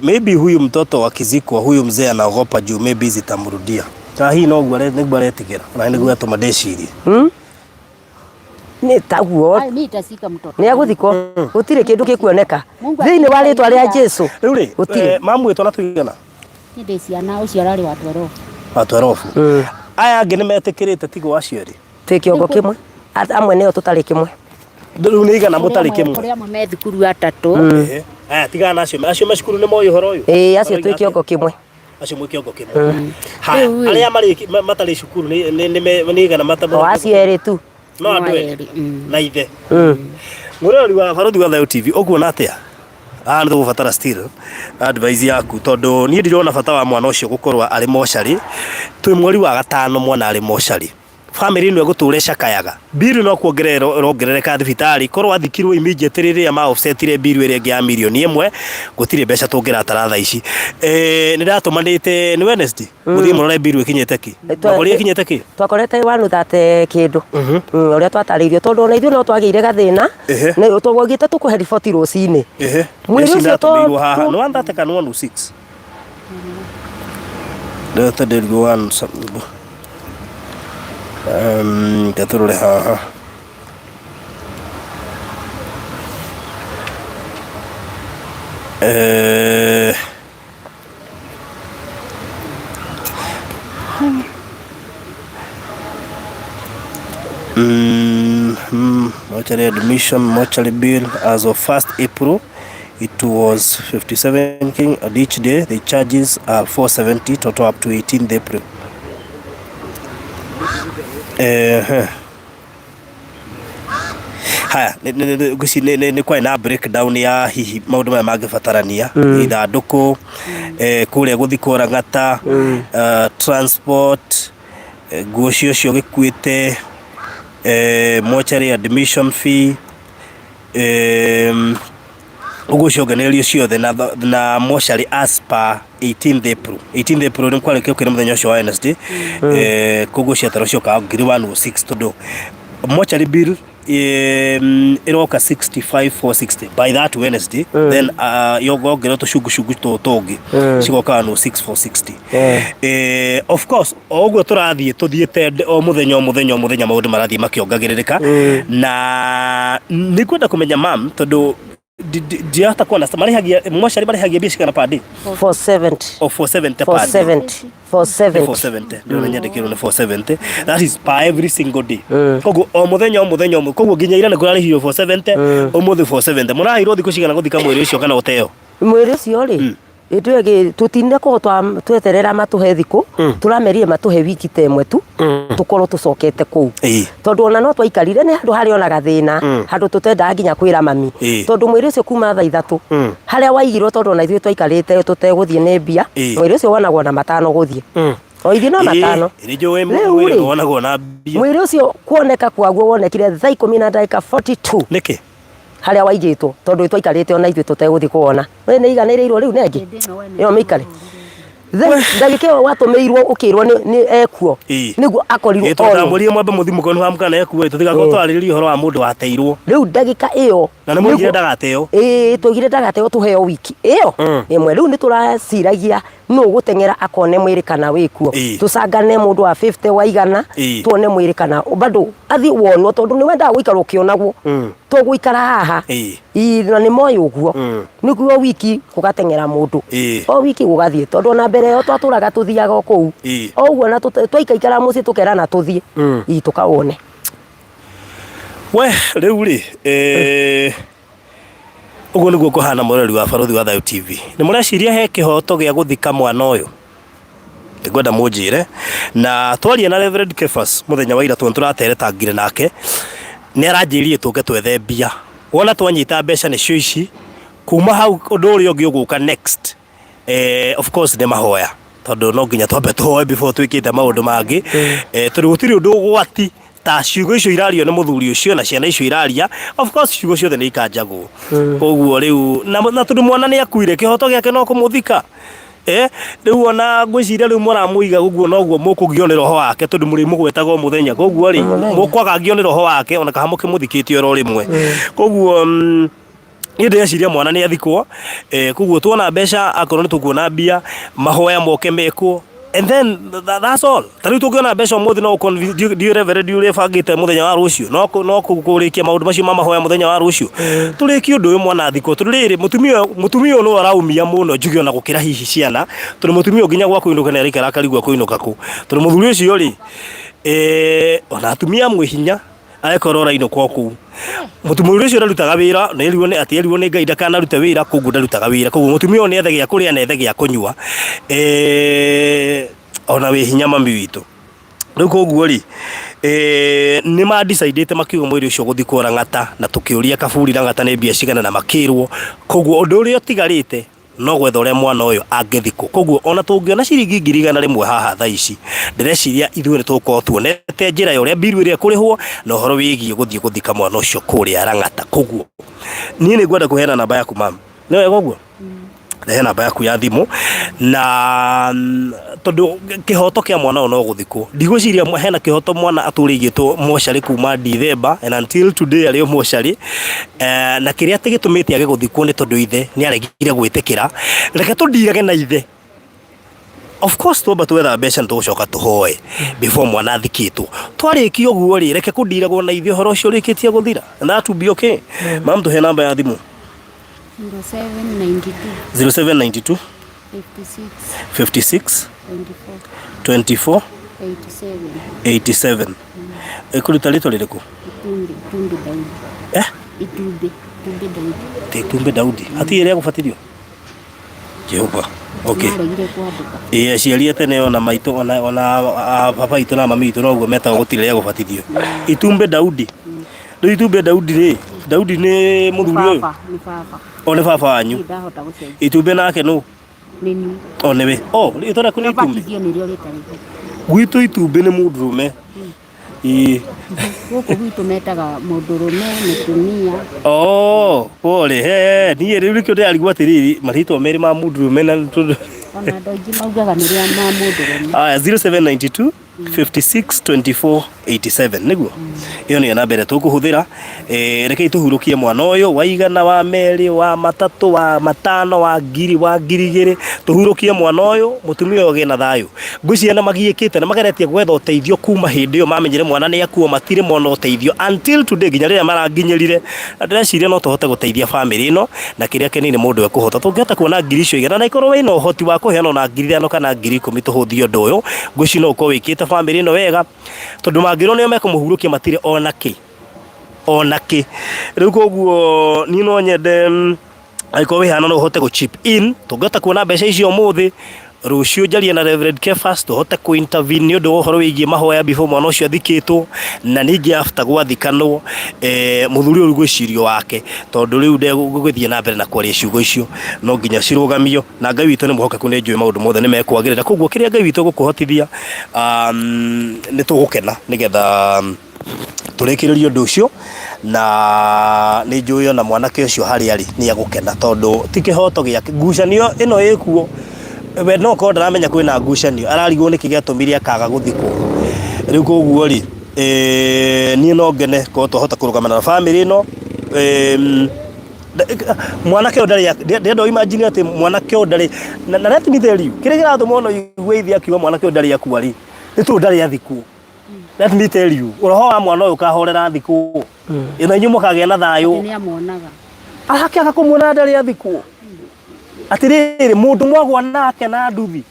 maybe huyu mtoto akizikwa huyu mzee anaogopa juu maybe zitamrudia hii no gwaretigira na ni gwatuma ndecirie ni taguo ni tasika mtoto ni aguthiko gutire kindu gikuoneka thiini wa ritwa ria Jesu riu ri mamu etwa na tuigana ndi ciana ucio arari wa 12 aya angi ni metikirite tigo acio ri twi kiongo kimwe amwe neo tutari kimwe riu ni igana mutari kimwe kuria amwe me thukuru atatu aya tigana acio macukuru ni moyo horo uyu acio twi kiongo kimwe acio mwe kiongo kimwe aria matari cukuru ni igana o acio eri tu no andu eri na ithe murori wa Baruthi wa Thayo TV okuona atia ni tugubatara still advice yaku tondu ni ndirona bata wa mwana ucio gukorwa ari mochari twi mweri wa 5 mwana ari mochari family no guture cakayaga bill no kuongerereka thibitari korwa thikirwo immediately ria ma offsetire bill ire ngia milioni 1 gutire mbeca tungira taratha ici ni ndatumanite ni Wednesday muthie murore bill ikinyete ki ngori ikinyete ki twakorete wanu thate kindu uria twataririo tondu ona ithuĩ no twagire gathina na twagite tukuhe report rucini mwiri ucio to haha no andate kana 106 the third one katurore haha mortuary admission mortuary bill as of 1st April it was 57 king at each day. The charges are 470 total up to 18th April. Haya ni kwa na breakdown ya hihi maundu maya magibatarania ithanduku kuria guthikora ngata transport nguo cio gikuite mortuary admission fee ugo ciongenerio ciothe na mortuary as per 18th April ni kwale kio muthenya ucio wa Wednesday kugo ciataro cioka ngiri 106 tondu mortuary bill iroka 65,460 by that Wednesday then yogo ngero to shugu togi cigoka no 6,460 of course oguo turathie tuthiete o muthenya maundu marathie makiongagiririka na ni kwenda kumenya mam tondu diata kwa nasta marihagia mochari marihagia bishi kana padi 470 or 470 padi 470 ndio nyandikiro ni 470 that is per every single day kogo o muthenya kogo nginya ira ngurari hiyo 470 o muthe 470 murahiro thiku cigana guthika mwiri ucio kana uteo mwiri ucio ri itwege tutinde ko tweterera matuhe thiku turamerie matuhe wiki temwe tu tukorwo tucokete ku tondu ona no twaikarire ni handu hari ona gathina handu tutenda nginya kwira mami tondu mwiri ucio kuma thaa 3 haria waigirwo tondu ona ithuĩ twaikarite tuteguthie ne mbia mwiri ucio wonagwo na matano guthie o ithi no matano mwiri wonagwo na mbia mwiri ucio kuoneka kwaguo wonekire thaa 10:42 niki haria waigitwo tondu twaikarite ona ithuĩ tuteguthie kuona we ni iganĩrĩirwo riu nengi yo mikare ndagike watumeirwo ukirwo ni ekuo niguo akorirwo tondu murie mwambe muthimu konu hamka na ekuo tutigakorwo twarĩrĩria uhoro wa mundu wateirwo riu ndagika iyo na nä må igire ndagateo twigire ndagateo tuheo wiki iyo imwe riu ni turaciragia no gutengera akone mwiri kana wikuo tucangane mundu wa 50 wa igana tuone mwiri kana bado athi wonwo tondu ni wenda guikara ukionagwo tuguikara haha na ni moyo guo niguo wiki gugatengera mundu o wiki gugathie tondu na mbere yo twaturaga tuthiaga kou oguo na twaikaikara muci tukerana tuthie tukawone we riu ri uguo niguo kuhana murori wa Barothi wa Thayu TV ni mureciria he kihoto gia guthika mwana uyu ngwenda munjire na twaria na Reverend Kefas muthenya wa ira turateretangire nake ni aranjirie tuke twethembia wona twanyita mbeca ni cio ici kuma hau undu uri ungi uguka next of course ni mahoya tondu no nginya twambe tuhoe before twikite maundu mangi tondu gutiri undu ugwati ta ciugo icio irario ni muthuri ucio na ciana icio iraria of course ciugo ciothe ni ikanjagwo koguo riu na tondu mwana ni akuire kihoto giake no kumuthika riu ona ngwiciria riu muramuiga uguo noguo mukugio ni roho wake tondu muri mugwetaga muthenya koguo ri mukwagagio ni roho wake ona kaha mukimuthikitio ro rimwe koguo ni ndeciria mwana ni athikwo koguo tuona mbeca akorwo ni tukuona mbia mahoya moke mekwo and then that's all tari tukiona mbeca umuthi no dio Reverend dio bangite muthenya wa rucio no kurikia maundu macio mahoya muthenya wa rucio turiki undu uyu mwana athiko turiri mutumia no araumia muno njugio na gukira hihi ciana turi mutumia nginya gwa kuinuka na rikara karigwa kuinuka ku turi muthuri ucio ri ona atumia mwihinya arekorora ino kwoku mutumia ucio arutaga wira na iriwo ni ati iriwo ni Ngai ndakana rute wira koguo ndarutaga wira koguo mutumia ni ethe gia kuria na ethe gia kunyua ona we hinya mami witu riu koguo ri ni ma decide makiuga mwiri ucio guthikwo Rang'ata na tukiuria kaburi Rang'ata ni mbia cigana na makirwo koguo undu uria utigarite no gwetha uria mwana uyu angithikwo koguo ona tungiona ciringi 100 haha thaa ici ndireciria ithuĩ ni tukorwo tuonete njira ya uria biru iria kurihwo na uhoro wigie guthie guthika mwana ucio kuria Rang'ata koguo nie ni ngwenda kuheana namba yaku mama ni wega uguo he namba yaku ya thimu na tondu kihoto kia mwana no guthikwo ndigwiciria hena kihoto mwana aturigitwo moshari kuma December and until today ari moshari na kiria tigitumite age guthikwo ni tondu ithe ni aregire gwitikira reke tundirage na ithe of course twamba twetha mbeca tugucoka tuhoe before mwana athikitwo twariki uguo ri reke kundiragwo na ithe horo ucio rikitie guthira and that will be okay mam tuhe namba ya thimu 0792 56 24 87 ekuruta rito ririku Itumbe Daudi hati iria gubatirio Jehova okay aciari tene ona maito ona papa itu na mami itu noguo meta gutire ya gubatirio Itumbe Daudi riu Itumbe Daudi ri Daudi ni muthuri uyu one baba wanyu Itumbe nake no nini onewe itona kuni Itumbe gwitu Itumbe ni mundurume guku gwitu metaga mundurume mutumia pole niĩ rĩu nĩkĩo ndĩrarigwo atĩrĩrĩ marĩtwa merĩ ma mundurume na ona andũ aingĩ maugaga nĩrĩa ma mundurume 0792 56 24 87 niguo iyo ni namba ĩrĩa tũkũhũthĩra rekei tũhurũkie mwana ũyũ wa igana wa merĩ wa matatũ wa matano wa ngiri wa ngiri igĩrĩ tũhurũkie mwana ũyũ mutumia ũyũ gĩna thayũ ngwĩciria na magiĩkĩte na mageretie gwetha ũteithio kuma hĩndĩ ĩyo mamenyire mwana nĩ akuo matirĩ mona ũteithio until today nginya rĩrĩa maranginyĩrire na ndĩreciria no tũhote gũteithia family ĩno na kĩrĩa kĩnini mũndũ ekũhota tũngĩhota kuona ngiri icio igana na ikorwo wĩna ũhoti wa kũheana na ngiri 5 kana ngiri 10 tũhũthie ũndũ ũyũ ngwĩciria no ũkorwo wĩkĩte family ĩno wega tondu mangĩrwo nĩo mekũmũhurũkia matirĩ ona kĩ rĩu koguo niĩ no nyende angĩkorwo wĩhana no ũhote gũ chip in tũngĩhota kuona mbeca icio ũmũthĩ rũciũ njarie na Reverend Kefas tũhote kũ-intervene nĩ ũndũ wa ũhoro wĩgiĩ mahoya before mwana ũcio athikĩtwo na ningĩ after gwathikanwo mũthuri ũyũ gwĩcirio wake tondũ rĩu ndegũgĩthiĩ na mbere na kwaria ciugo icio no nginya cirũgamio na Ngai witũ nĩ mũhokeku nĩ njũĩ maũndũ mothe nĩ mekwagĩrĩra koguo kĩrĩa Ngai witũ gũkũhotithia nĩ tũgũkena nĩgetha tũrĩkĩrĩrie ũndũ ũcio na nĩ njũĩ ona mwanake ũcio harĩa arĩ nĩ agũkena tondũ ti kĩhoto gĩake ngucanio ĩno ĩkuo we no ko ndaramenya kwĩna ngucanio ararigwo nĩkĩ gĩatũmire akaga gũthikwo rĩu koguo rĩ niĩ no ngene ko tũhota kũrũgamana na family ĩno mwanake ndari ndendo imagine ati mwanake ndari na let me tell you kire gira thumo no igweithi akiwa mwanake ndari akua ri nitu ndari athiku let me tell you roho wa mwana uyu kahorera thiku ino nyumo kagea na thayu ni amonaga akaga kumwona ndari athiku atiriri mundu mwagwa nake na nduthi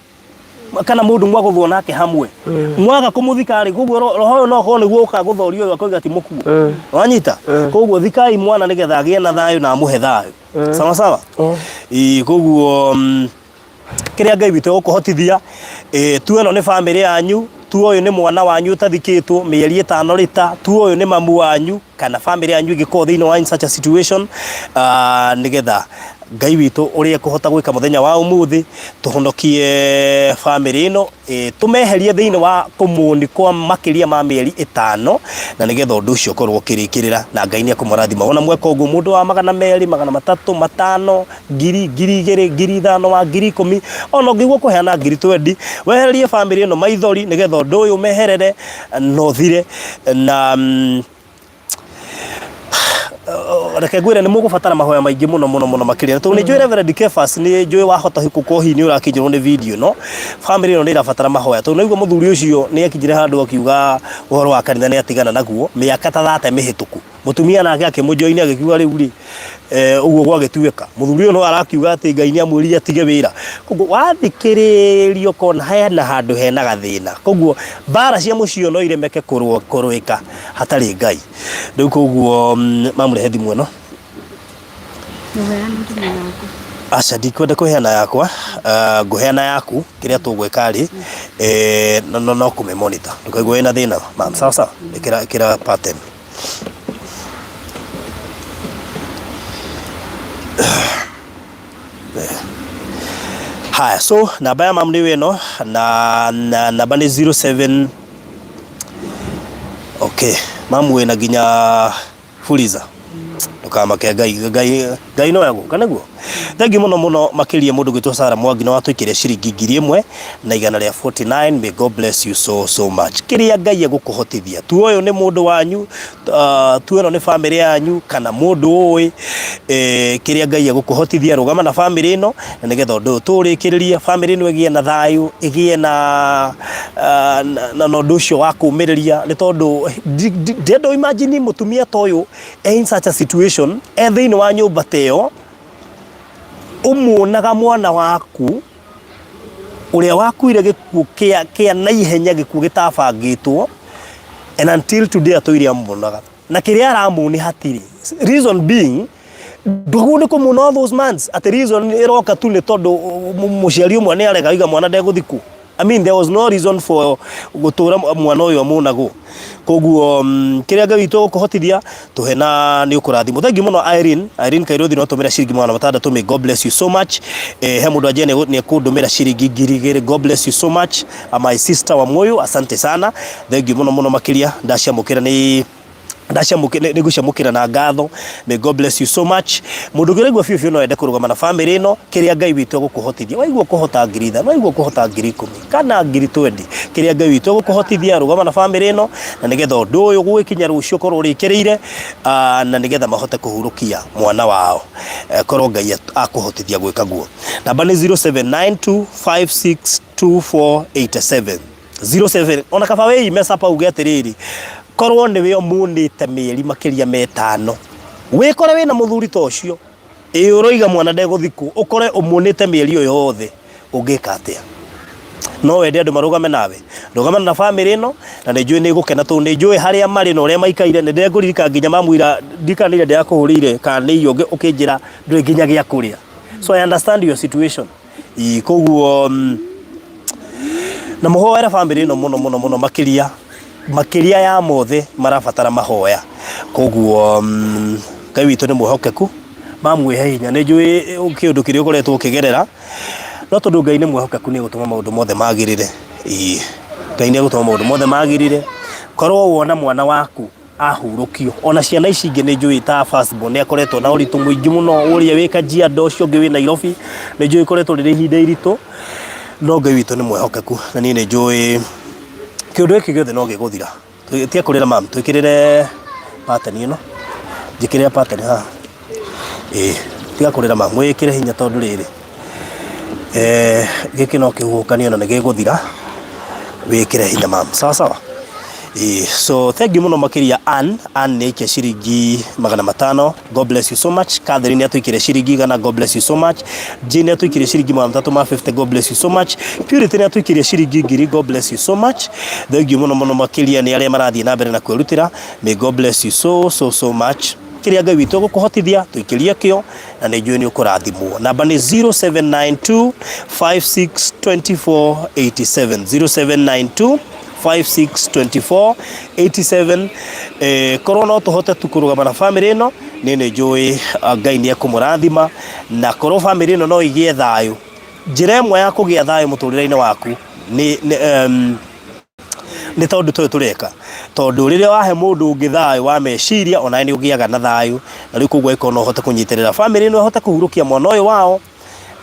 kana mundu mwaguthwo nake hamwe mwaga kumuthikari koguo roho no ho niguo ukaguthorio uyu akoiga ti mukuo wanyita koguo thikai mwana nigetha agie na thayu na muhe thayu sawa sawa koguo kiria Ngai witu gukuhotithia tu eno ni family yanyu tu uyu ni mwana wanyu utathikitwo mieri 5 rita tu uyu ni mamu wanyu kana family yanyu igiko thiini wa in such a situation nigetha Ngai witu uria kuhota gwika muthenya wa umuthi tuhonokie family ino tumeherie thiini wa kumuni kwa makiria ma mieri 5 na nigetha undu ucio korwo kirikirira na Ngai ni akumurathima ona mweka uguo mundu wa 200 300 5 2,000 5,000 10,000 ona ngiguo kuheana 20,000 weherie family ino maithori nigetha undu uyu meherere no thire na reke ngwire ni mugubatara mahoya maingi muno makiria tu ni njui Reverend Kefas ni njui wahota huko hi ni urakinjirwo ni video no family no ni irabatara mahoya tu niguo muthuri ucio ni akinjire handu akiuga uhoro wa kanitha ni atigana naguo miaka ta 30 mihituku mutumia nake akimujoini agikiuga riu ri uguo gwagituika muthuri no arakiuga ati Ngai ni amwiri atige wira koguo wathikiririo kona haya na handu hena gathina koguo bara cia mucio no iremeke kurwika hatari Ngai riu koguo mamure thimu no aca ndikwenda kuheana yakwa nguheana yaku kiria tugweka ri no kume monitor ndikaigua wina thina mam sawa sawa ikira pattern haya so namba ya mam ni wino na namba ni 07 okay mam wina ginya fuliza tukamake Ngai no yagu kanaguo thangi muno makiria mundu gwitwo Sara Mwangi no watwikire ciringi 1,149 may God bless you so much kiria Ngai agukuhotithia tu uyu ni mundu wanyu tu eno ni family yanyu kana mundu uyi kiria Ngai agukuhotithia rugama na family ino na nigetha undu turikiriria family ino igie na thayu igie na ndu ucio wa kumiriria ni tondu ndendo imagine mutumia toyo in such a situation thiini wa nyumba teo umuonaga mwana waku uria wakuire gikuo kia naihenya gikuo gitabangitwo and until today atoiria muonaga na kiria aramuni hatiri reason being ndugu ni kumuna those months at reason iroka tu ni tondu muciari umwe ni arega iga mwana ndeguthiku I mean there was no reason for gutura mwana uyu amunago koguo kiria Ngai witu gukuhotithia tuhena ni ukurathimo thangi muno Irene Kairothi no tumira ciringi 600 may God bless you so much he mundu ajene ni kundumira ciringi 2,000 God bless you so much my sister wa moyo asante sana thangi muno makiria ndacamukira ni gucamukira na ngatho may God bless you so much mundu giregwa fiu no ende kurugama na family ino kiria Ngai witu gukuhotithia waigua kuhota ngiri waigua kuhota ngiri 10 kana ngiri 20 kiria Ngai witu gukuhotithia rugama na family ino na nigetha undu uyu gwikinya rucio korwo rikireire na nigetha mahote kuhurukia mwana wao korwo Ngai akuhotithia gwika guo namba ni 0792562487 07 ona kaba we mesa pa uge atiriri korwo ni we omunite mieri makiria 5 wikore we na muthuri to ucio uroiga mwana ndeguthiku ukore omunite mieri yo yothe ungika atia no wende andu marugame nawe rugama na family ino na njui ni gukena tu ni njui haria mari no ria maikaire ni ndengurika nginya mamwira ndikanire ndia kuhurire kana iyonge ukinjira ndwe nginya gia kuria so I understand your situation koguo na muhoera family ino muno makiria ya mothe marabatara mahoya koguo Ngai witu ni muhokeku mamwihe hinya ni njui kindu kiria ukoretwo ukigerera no tondu Ngai ni muhokeku ni gutuma maundu mothe magirire Ngai ni gutuma maundu mothe magirire korwo wona mwana waku ahurukio ona ciana ici ingi ni njui ta firstborn ni akoretwo na uritu muingi muno uria wika Jiado ucio ngi wi Nairobi ni njui koretwo riri ihinda iritu no Ngai witu ni muhokeku na ni njui kiundu giki giothe no giguthira tia kurira mam twikirire pattern ino njikire pattern ha tiga kurira ma mwikire hinya tondu riri giki no kihukanio na nigiguthira wikire hinya mam sawa sawa. So thank you muno makiria Ann ni ke shiringi 500. God bless you so much. Catherine atuikire shiringi 100. God bless you so much. Jane atuikire shiringi 350. God bless you so much. Purity atuikire shiringi 1,000. God bless you so much. Thank you muno makiria ni aria marathie na mbere na kwirutira. May God bless you so much. Kiria Ngai witu gukuhotithia tuikiria kio na ni njui ni ukurathimwo. Namba ni 0792 562487 0792 562487. Korona tuhote tukurugama na family ino ni njui Ngai ni akumurathima na korwo family ino no igie thayo. Njira imwe ya kugia thayo muturire-ini waku ni tondu toyo tureka tondu riria wahe mundu ungi thayo wa meciria ona ni ugiaga na thayo na riu kugwa ikono hote kunyitirira family ino hote kuhurukia mwana uyu wao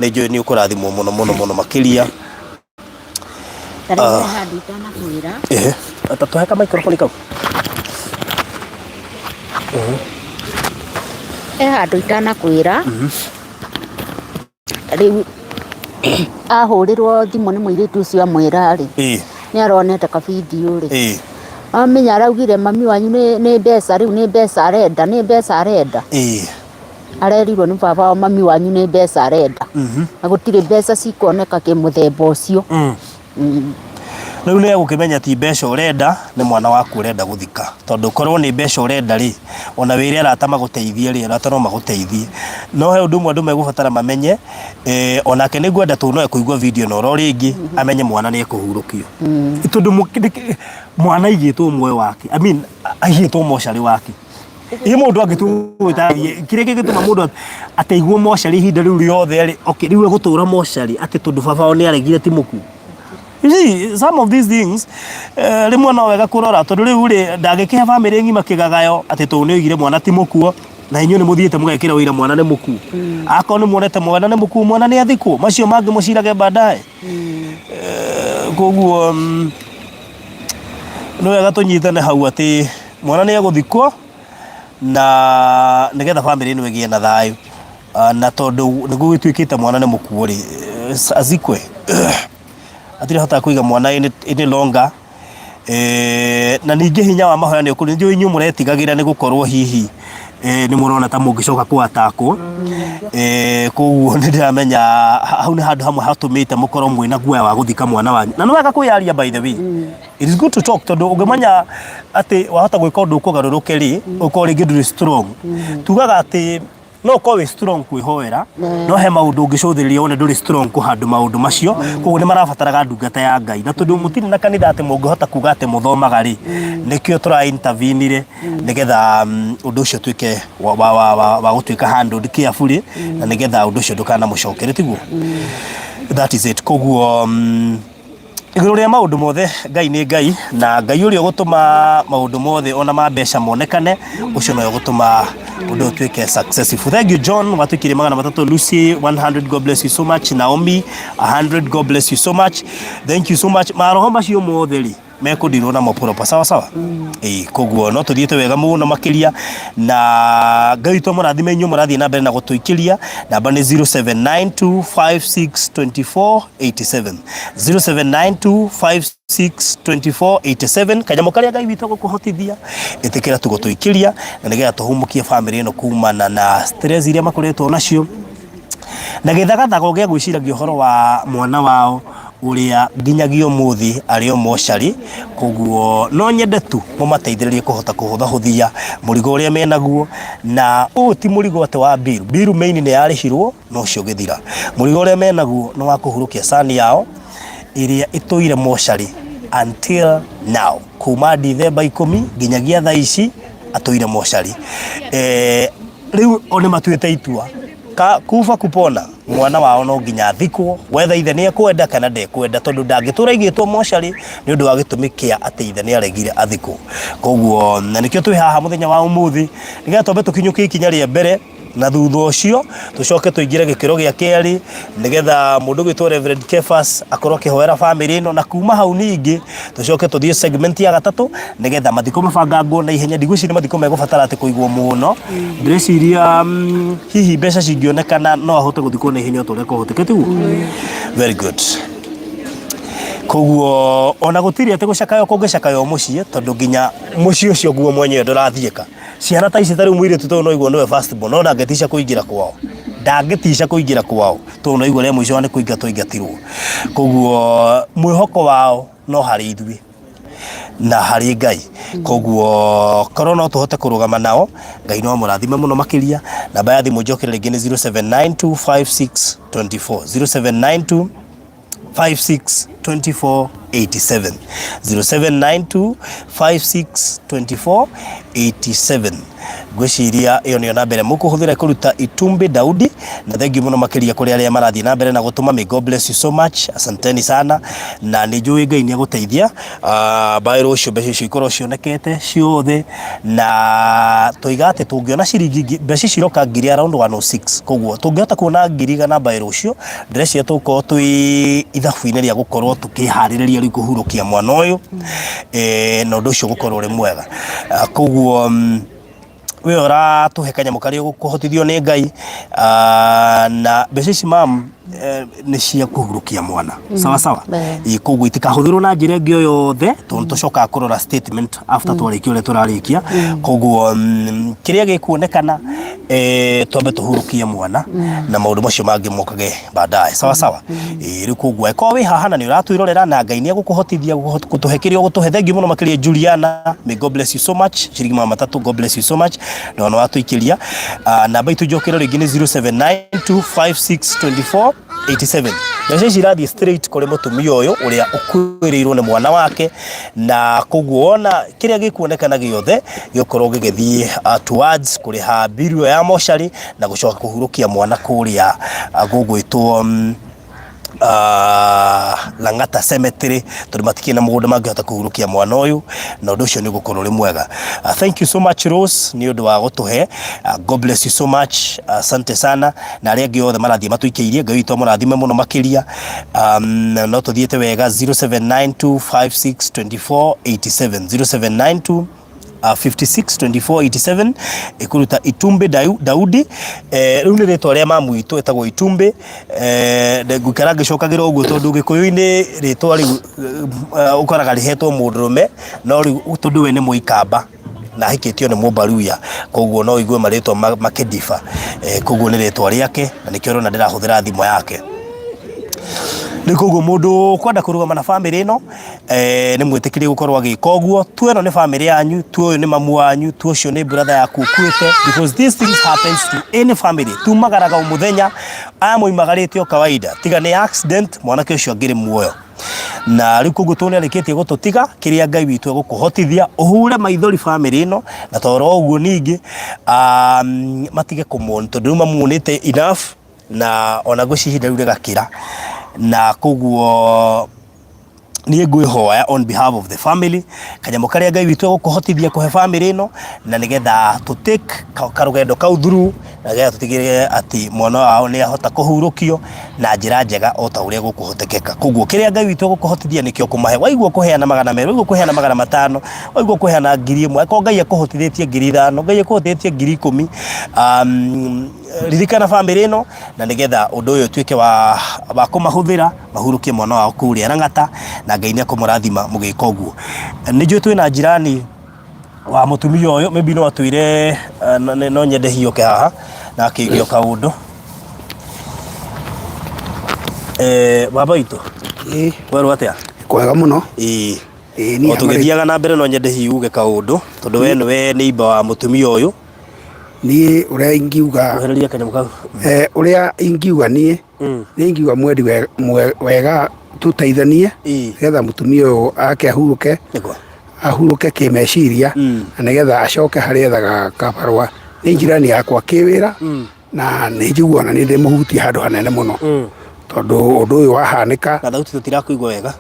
ni njui ni ukurathimwo muno makiria. Hadi tana kuira atatuheka microphone kau handu itana kwira riu ahurirwo thimu ni muiritu ucio amwira ri ni aronete ka video ri amenya araugire mami wanyu ni mbeca riu ni mbeca arenda arerirwo ni baba wa mami wanyu ni mbeca arenda na gutire mbeca cikuoneka kimuthemba ucio. Riu ni egukimenya ti mbeca urenda ni mwana waku urenda guthika tondu korwo ni mbeca urenda ri ona wire arata maguteithie ri arata no maguteithie no he undu mwandu megubatara mamenye onake ni gwenda tu no ekuigwa video no ro ringi amenye mwana ni ekuhurukio tondu mwana igitwo mwe wake aigitwo moshari wake mundu angitutathie kire gituma mundu ateigwo moshari hinda riu riothe ri riu egutura moshari ati tondu baba ni aregire ti muku. You see, some of these things, rimwe no wega kurora tondu riu ri ndagikihe family ngima kigagayo ati tu ni oigire mwana ti mukuo na inyu ni muthiete mugekira wira mwana ni mukuo akon ni muonete mwana ni mukuo mwana ni athikwo macio mangi mucirage baadaye koguo no wega tunyitane hau ati mwana ni aguthikwo na nigetha family ino igie na thayo na tondu niguo gituikite mwana ni mukuo ri azikwe atire hota kuiga mwana ini longa na ningi hinya wa mahoya ni ukuri ndio inyu muretigagira ni gukorwo hihi ni murona ta mungicoka kwatakwo koguo ni ndiramenya hau ni handu hamwe hatumite mukorwo mwina guoya wa guthika mwana wanyu na no wega kuyaria by the way it is good to talk tondu ungimanya ati wahota gwika undu ukugaruruke ri uko ringi nduri strong tugaga ati no ko we strong kwihoera no he maundu ungicuthiriria one nduri strong kuhandu maundu macio koguo ni marabataraga ndungata ya Ngai na tondu mutiri na kanitha ati mungihota kuga ati muthomaga ri nikio tura intervenire nigetha undu ucio twike wa gutuika handled carefully na nigetha undu ucio ndukana mucokere tiguo that is it koguo iguru ria maundu mothe Ngai ni Ngai na Ngai uri gutuma maundu mothe ona ma mbeca monekane ucio no gutuma undu twike successful. Thank you John watukire 300. Lucy 100. God bless you so much. Naomi 100. God bless you so much. Thank you so much. Maroho macio mothe ri mekundirwo na moporopa sawa koguo no tuthiete wega muno makiria na Ngai tu murathime inyu murathie na mbere na gutuikiria namba ni 0792562487 0792562487 kanyamo karia Ngai witu gukuhotithia itikira tugutuikiria na nigetha tuhumukie family ino kumana na stress iria makoretwo nacio na githagathago gia gwiciragia uhoro wa mwana wao uria nginyagio muthi ario moshari koguo no nyende tu mumateithiririe kuhota kuhuthahuthia murigo uria menaguo na ti murigo ate wa biru main ni yarihirwo no cio githira murigo uria menaguo no wa kuhurukia sani yao iria ituire moshari until now kuma December 10 nginyagia thaa ici atuire moshari riu one matuite itua kufa kupona mwana wao no nginya thikwo whether ithe ni ekwenda kana ndekwenda tondu ndangitura igitwo moshari ni undu wa gitumikia ati ithe ni aregire athikwo koguo na nikio twi haha muthenya wa umuthi nigetha tombe tukinyukie ikinya ria mbere na thutha ucio tucoke tuingire gikiro gia keri nigetha mundu gwitwo Reverend Kefas akorwo kihoera family ino na kuma hau ningi tucoke tuthie segment ya gatatu nigetha mathiko mabangangwo na ihenya ndigwici ni mathiko megubatara ati kuigwo muno ndreciria hihi mbeca cingionekana no ahote guthikwo na ihenya uria kuhotekete very good koguo ona gutiri ati gucakayo kungicakayo mucie tondu nginya mucie ucio guo mwenyewe ndurathieka ciana ta ici tari mwire tuto no igwo niwe first born no ngetisha kuingira kwao ndangetisha kuingira kwao to no igwo le mwisho ni kuinga tuingatirwo koguo mwihoko wao no hari ithwi na hari Ngai koguo korona tuhote kurugama nao Ngai no murathime muno makiria namba ya thimu njokere ringi ni 07925624 0792562487 0792562487 gwiciria iyo niyo nambere mukuhuthira kuruta Itumbi Daudi na thengi muno makiria kuri aria marathie na mbere na gutuma. May God bless you so much, asanteni sana na ni njui Ngai ni aguteithia bairo ucio mbeca icio ikorwo cionekete ciothe na toigate tungiona ciringi mbeca ciroka ngiri around 106 koguo tungihota kuona ngiri gana bairo ucio ndreci tuko twi ithabu-ini ria gukorwo tukihariria ri kuhurukia mwana uyu na undu ucio gukorwo ri mwega koguo we ora tuhe kanyamu kari gukuhotithio ni Ngai na mbeca ici mam ni cia kuhurukia mwana sawa sawa koguo itikahuthirwo na njira ingĩ yothe tondu tucoka kurora statement after twarikio ule turarikia koguo kiria gikuonekana twambe tuhurukie mwana na maundu macio mangi mokage baadaye sawa sawa ri koguo eko wi haha na ni uratwirorera na Ngai ni agukuhotithia gutuhekiria gutuhe thengi muno makiria Juliana. May God bless you so much ciringi mama tatu. God bless you so much na no watuikiria namba itu njokero ringi ni 0792562487 mbeca ici irathie straight kuri mutumia uyu uria ukwirirwo ni mwana wake na koguo ona kiria gikuonekana giothe gikorwo gigithie towards kuriha biru ya moshari na gucoka kuhurukia mwana kuria gugwitwo Langata Cemetery tondu matikie na mugundu mangihota kuhurukia mwana uyu na undu ucio ni gukorwo ri mwega. Thank you so much Rose ni undu wa gutuhe. God bless you so much, asante sana na aria angi othe marathie matuikiirie Ngai witu murathime muno makiria no tuthiete wega 0792562487 562487 ikuruta Itumbi Daudi riu ni ritwa ria mamu itu etagwo Itumbi ngukara ngicokagira uguo tondu gikuyu-ini ritwa riu ukoraga rihetwo mundurume no riu tondu we ni muikamba na hikitio ni Mubaruya koguo no igue maritwa makidifa koguo ni ritwa riake na nikio rona ndirahuthira thimo yake nikoguo mundu kwenda kurugama na family ino ni mwitikirie gukorwo agika uguo tu eno ni family yanyu tu uyu ni mamu wanyu tu ucio ni brother yaku ukuite because these things happens to any family tu magaraga umuthenya amuimagarite o kawaida tiga ni accident mwanake ucio angire muoyo na riu koguo tu ni arikitie gututiga kiria Ngai witu gukuhotithia uhure maithori family ino na toro uguo ningi matige kumon tondu mamunite enough na ona gucihinda riu rigakira na koguo ni ngwihoya on behalf of the family kanyamu karia Ngai witu gukuhotithia kuhe family ino na nigetha to take karugendo kau through na getha tutigire ati mwana wao ni ahota kuhurukio na njira njega o ta uria gukuhotekeka koguo kiria Ngai witu gukuhotithia nikio kumahe waigua kuheana 200 waigua kuheana 500 waigua kuheana 1000 ko Ngai akuhotithĩtie 5000 Ngai akuhotithĩtie 10000 ririkana family ino na nigetha undu uyu tuike wa kumahuthira mahurukie mwana wao kuria Langata na Ngai ni akumurathima mugika uguo. Ni njui twina jirani wa mutumia uyu maybe no atwire no nyende hiyoke haha na akigio kaundu baba itu weru atia kwega muno ni otugithiaga na mbere no nyende hiuge kaundu tondu we ni iba wa mutumia uyu ni uria ingiuga wehereria kanyamu kau uria ingiuga ni ingiuga mwendi wega tuteithanie getha mutumia uyu ake ahuruke kimeciria na nigetha acoke hari ethaga kabarua ni njirani yakwa kiwira na ni njiguana ni ndimuhutia handu hanene muno tondu undu uyu wahanika na thauti tutirakuigwa wega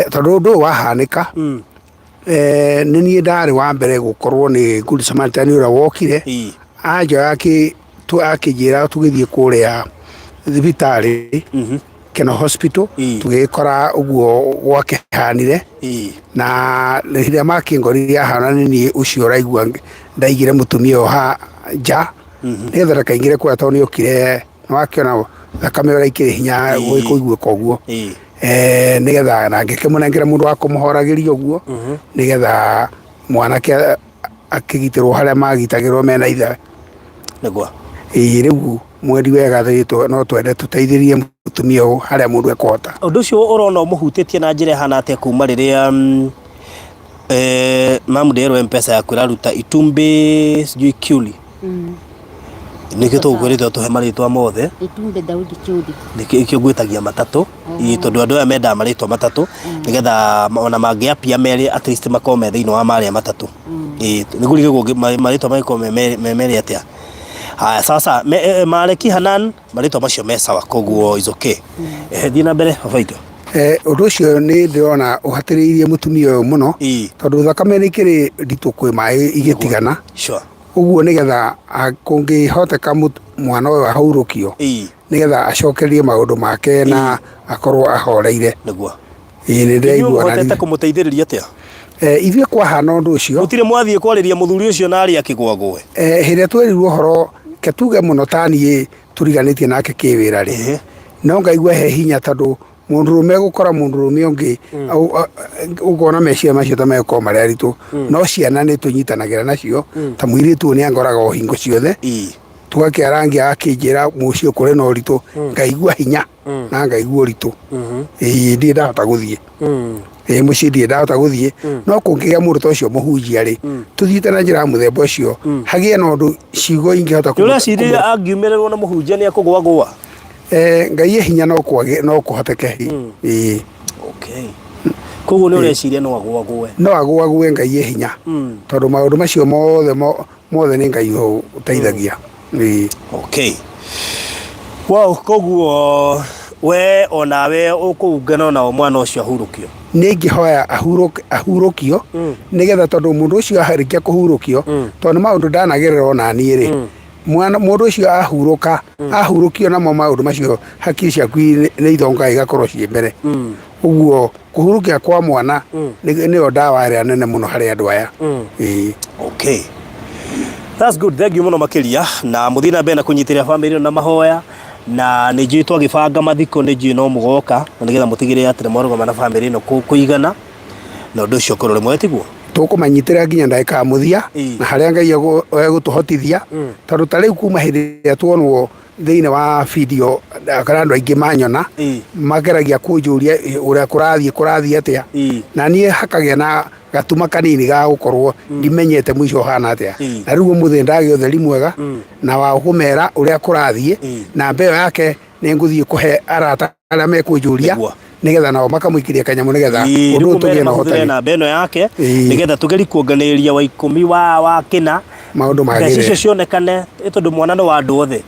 tondu undu uyu wahanika ni nie ndari wa mbere gukorwo ni Good Samaritan uria wokire anjo yake tu akijira tugithie kuria thibitari Keno Hospital tugikora uguo gwake hanire na riria makingorire hana ni ucio raigua ndaigire mutumia ha ja ngetha kaingire kwa toni okire wakiona thakame raikire hinya gwikuigua koguo nigetha na ngikimunengera mundu wa kumuhoragiria uguo nigetha mwanake akigitirwo haria magitagirwo mena ithe nigwa riu mweri wega thito no twende tuteithirie mutumia u haria mundu ekota undu ucio urona muhutitie na njira hana atia kuma riria mamudero mpesa ya kwiraruta itumbi sijui kiuli nikio tugurite tuhe maritwa mothe itumbi Daudi Kiuli nikio gwitagia matatu tondu andu aya menda maritwa matatu nigetha ona mangiapia meri at least makome thiini wa maria matatu nigurige maritwa maiko meri atia haya sasa Maleki Hanan maritwa macio me sawa koguo is okay thina mbere babaito undu ucio ni ndirona uhatiriirie mutumia uyu muno tondu thakame ni kiri nditu kwi mai igitigana sure uguo nigetha kungihoteka mwana uyu ahurukio nigetha acokerie maundu make na akorwo ahoreire nigwa ni ndigua na hotete kumuteithiriria atia ithie kwa hana undu ucio mutire mwathie kwariria muthuri ucio na ari akigwagwe hiria twerirwo horo ketuge muno tani turiganitie nake kiwira ri no ngaigua he hinya tondu mundurume gukora mundurume ungi ugona meciria macio ta meko mari aritu no ciana ni tunyitanagira nacio ta mwiritu ni angoraga o hingo ciothe tugakiarangi akijira mucio kure no ritu ngaigua hinya na ngaigua ritu ndi ndahota guthie muci ndi ndahota guthie no kungigia mundu ta ucio muhunjia ri tuthiite na njira muthemba ucio hagie no ndu ciugo ingihota kurasiria angiumirerwo na muhunjia ni akugwagwa ngai hinya no kwage no kuhoteke okay koguo ni ureciria no agwagwe ngai hinya tondu maundu macio mothe ni ngai uteithagia okay wow koguo we onawe ukugana na mwana ucio ahurukio ni ngihoya ahurukio nigetha tondu mundu ucio aharikia kuhurukio tondu maundu ndanagerera ona ni ri mwana mundu ucio ahurukio na maundu macio hakiri ciaku ni ithonga igakorwo cie mbere uguo kuhurukia kwa mwana ni dawa ria nene muno hari andu aya okay that's good thank you muno makiria na muthina bena kunyitira family na mahoya na ni njitwa gibanga mathiko ni njino mugoka na nigetha mutigire atire morogoma na family no kuigana na undu ucio korore mwetiguo tukumanyitira nginya ndaika muthia na haria ngai egutuhotithia tondu ta riu kuma hindi ya tuonwo thiine wa video kana andu aingi manyona mageragia kunjuria uria kurathie atia na nie hakagia na gatuma kanini ga gukorwo ndimenyete mwisho hana atia na riu muthi ndagi utheri mwega na wa kumera uria kurathie na mbeo yake ni nguthie kuhe arata aria mekunjuria nigetha nao makamuikiria kanyamu nigetha undu tugie na hotani na beno yake nigetha tugeri kuonganiria wa 10 wa kina maundu magire cicio cionekane tondu mwana no wa andu othe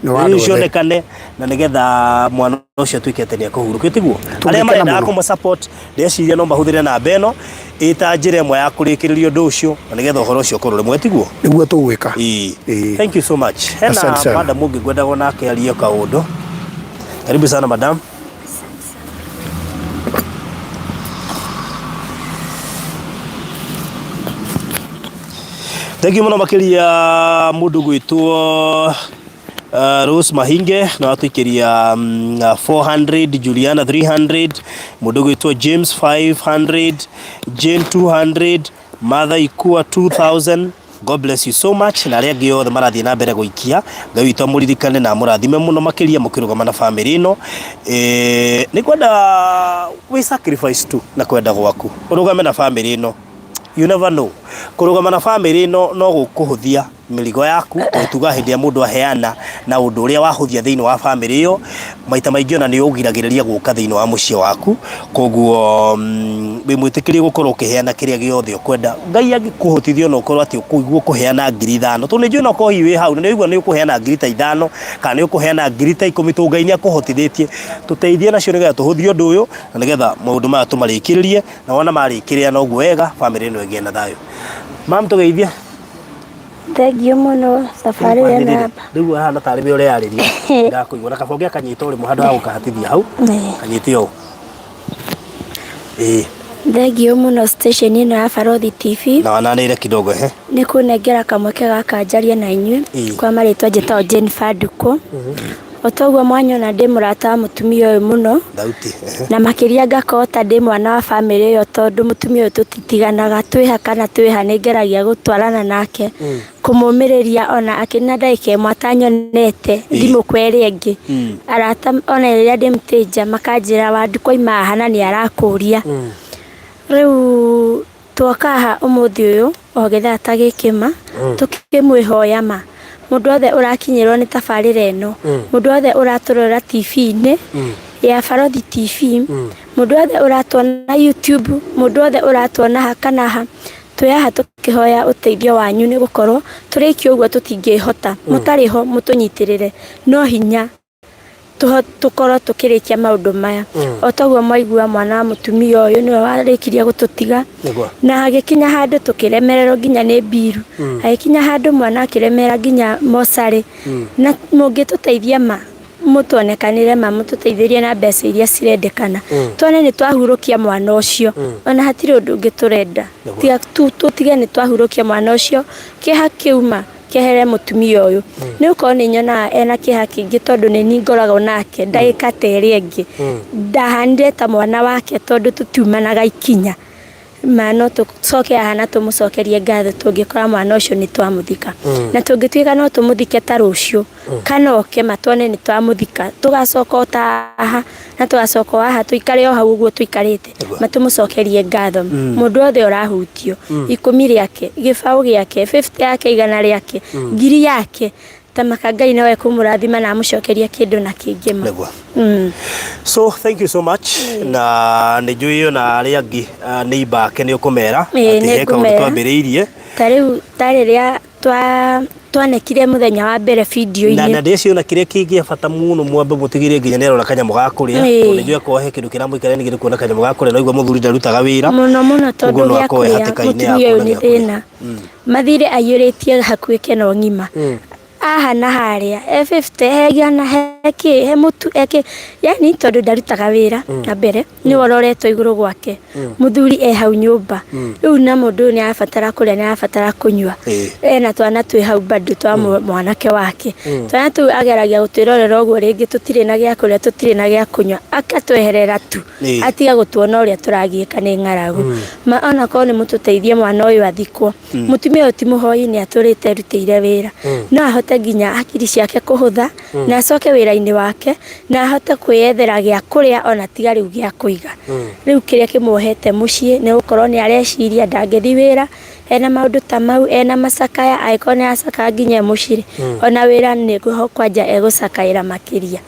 cionekane na nigetha mwana ucio twikete ni akuhuruka tiguo aria marenda kumu support ndeciria no mahuthire na beno ita njira imwe ya kurikiririo undu ucio na nigetha uhoro ucio korore mwetiguo niguo tugwika thank you so much hena madam mungi gwenda nake arie kaundu karibu sana madam thank you muno makiria mundu gwitwo Rose Mahinge na watuikiria 400 Juliana 300 mundu gwitwo James 500 Jane 200 Mother Ikua 2000 God bless you so much na aria ngio the marathi na mbere guikia ngai witu muririkane na murathime muno makiria mukirugama na family ino ni kwenda we sacrifice tu na kwenda gwaku urugame na family ino you never know kurugama na family no gukuhuthia miligo yaku utuga hindi ya mundu aheana na undu uria wahuthia thiini wa family iyo maita maingi na ni ugiragiriria guka thiini wa mucie waku koguo wi mwitikirie gukorwo ukiheana kiria giothe ukwenda ngai agikuhotithio no ukorwo ati ukuigwo kuheana 5,000 tu ni njui no ko hiwi hau ni igwa ni ukuheana 5,000 kana ni ukuheana 10,000 tu ngai ni akuhotithĩtie tuteithie nacio nigetha tuhuthie undu uyu na nigetha maundu maya tumarikiririe na wona marikiria no guo wega family ino ĩgĩe na thayo mam tugeithie Thank you muno safari ena. Riu hana taribe ore yariria. Ndakuigua na kabonge kanyita uri muhando ha gukahatithia hau. Kanyitio. Thank you muno station ino ya Farodhi TV. Na wananire kidogo Nikunengera kamweke gaka njarie na inyue kwa maritwa njitao Jennifer Nduku. Otogwo mwanyona ndi murata wa mutumia uyu muno na makiria ngakota ndi mwana wa family yo tondu mutumia uyu tutitiganaga twiha kana twiha ningeragia gutwarana nake kumumiriria ona akina ndaike imwe atanyonete ndimukweria ingi arata ona riria ndimutija makanjira wandu koima hana ni arakuria riu twokaha umuthi uyu ogitha tagikima tukimwihoya ma mundu othe urakinyirwo ni tabarira eno mundu othe uraturora TV-ini ya Farodhi TV mundu othe uratuona YouTube mundu othe uratuona hakanaha twiaha tukihoya uteithio wanyu ni gukorwo turikio uguo tutingihota mutariho mutunyitirire no hinya tukorwo tukirikia maundu maya otogwo mwaigua mwana wa mutumia uyu niwe warikiria gututiga na agikinya handu tukiremererwo nginya ni biru agikinya handu mwana akiremera nginya mosari na mungituteithia ma mutonekanire ma mututeithirie na mbeca iria cirendekana tuone ni twahurukia mwana ucio ona hatiri undu ungiturenda tiga tutige ni twahurukia mwana ucio kiha kiuma kehere mutumia uyu ni uko ni nyona ena kiha kingi tondu ni ningoraga nake ndaika tere ingi ndahandire ta mwana wake tondu tutiumanaga ikinya mano tucoke ahana tumucokerie ngatho tungikora mwana ucio ni twamuthika na tungituika no tumuthike ta rucio kana oke matone ni twamuthika tugacoka taha na tugacoka aha tuikare o hau uguo tuikarite matumucokerie ngatho mundu othe urahutio 10 riake gibao giake 50 yake igana riake ngiri yake tamaka Ngai nawe kumurathima na amucokeria kindu na kingima so thank you so much na nijuyo na ari angi neighbor ke ni ukumera ati heka twambiriirie tariria twanekire muthenya wa mbere video-ini na ndecio na kiria kingi bata muno mwambe mutigire nginya nero na kanyamu ga kuria nijuyo ko he kindu kira muikare nigire kuona kanyamu ga kuria na igwa muthuri ndarutaga wira muno tondu ya mutumia ni thina mathire ayuritie hakuhi keno ngima aha na haria F50 hegana heki he mutu eke yani tondu ndarutaga wira na mbere ni wororetwo iguru gwake muthuri hau nyumba riu na mundu ni afatara kuria ni afatara kunywa na twana twi hau bado twa mwanake wake twana tu ageragia gutwirorera uguo ringi tutire na gya kuria tutire na gya kunywa akatweherera tu atiga gutuona uria turagiika ni ngaragu ma ona ko ni mututeithie mwana uyu athikwo mutumia uyu timuhoi ni aturite rutire wira no ahote nginya akiri ciake kuhutha na acoke wira-ini wake na ahote kwiyethera gya kuria ona tiga riu gya kuiga riu kiria kimuhete mucii ni gukorwo ni areciria ndangethi wira ena maundu ta mau ena macakaya aikone acaka nginya muciri ona wira ni guho kwanja egucakaira makiria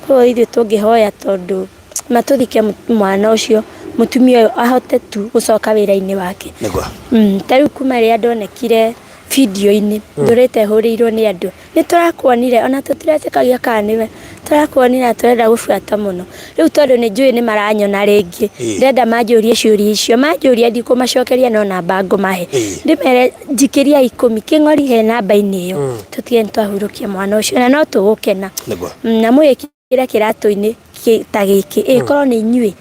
ko ithu tungihoya tondu matuthike mwana ucio mutumia uyu ahote tu gucoka wira-ini wake tariu kuma ria ndonekire video-ini ndurite hurirwo ni andu ni turakuonire ona tutiretikagia kaniwe turakuonire na turenda gubuata muno riu tondu ni njui ni maranyona ringi ndenda manjurie ciuria icio manjuria ndikumacokeria no namba ngumahe ndimere njikiria 10 king'ori he namba-ini iyo tutige twahurukia mwana ucio na no tugukena na mwikire kiratu-ini ta giki ikorwo ni inyui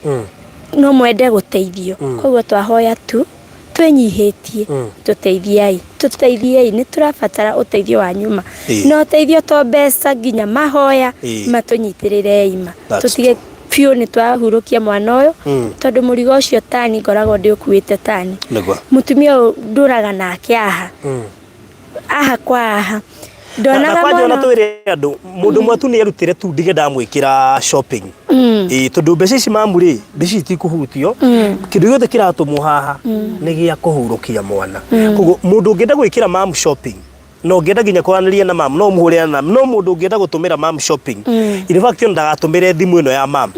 no mwende guteithio koguo twahoya tu twenyihitie tuteithiei ni turabatara uteithio wa nyuma no uteithio to mbeca nginya mahoya matunyitirire ima tutige piu ni twahurukia mwana uyu tondu murigo ucio tani ngoragwo ndi ukuite tani mutumia nduraga nake aha kwa aha ndonaga mwana na twire andu mundu mwatu ni arutire tu ndige ndamwikira shopping tondu mbeca ici mamuri mbeca itikuhutio kindu giothe kiratumwo haha ni gia kuhurukia mwana koguo mundu ngienda gwikira mam shopping no ngienda nginya kwaraniria na mam no muhure na no mundu ngienda gutumira mam shopping in fact ndagatumire thimu ino ya mam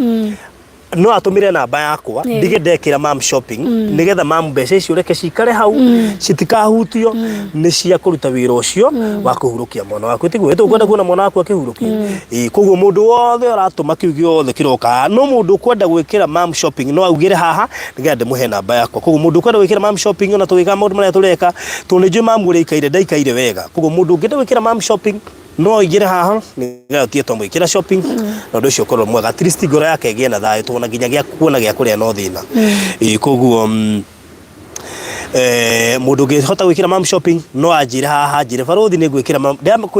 no atumire namba yakwa ndige ndekira mam shopping nigetha mam mbeca icio reke cikare hau citikahutio ni cia kuruta wira ucio wa kuhurukia mwana waku tiguo tukwenda kuona mwana waku akihurukia koguo mundu wothe aratuma kiu giothe kiroka no mundu kwenda gwikira mam shopping no augire haha nigetha ndimuhe namba yakwa koguo mundu kwenda gwikira mam shopping ona tuwika maundu maria tureka tunije mam urikaire ndaikaire wega koguo mundu ngenda gwikira mam shopping no igire haha nigetha tie tombo ikira shopping na ndu cio korwo mwega at least ngoro yake gie na thayo tuna nginya gia kuona gia kuria no thina koguo mundu ngihota gwikira mam shopping no anjire haha njire baruthi ni gwikira mam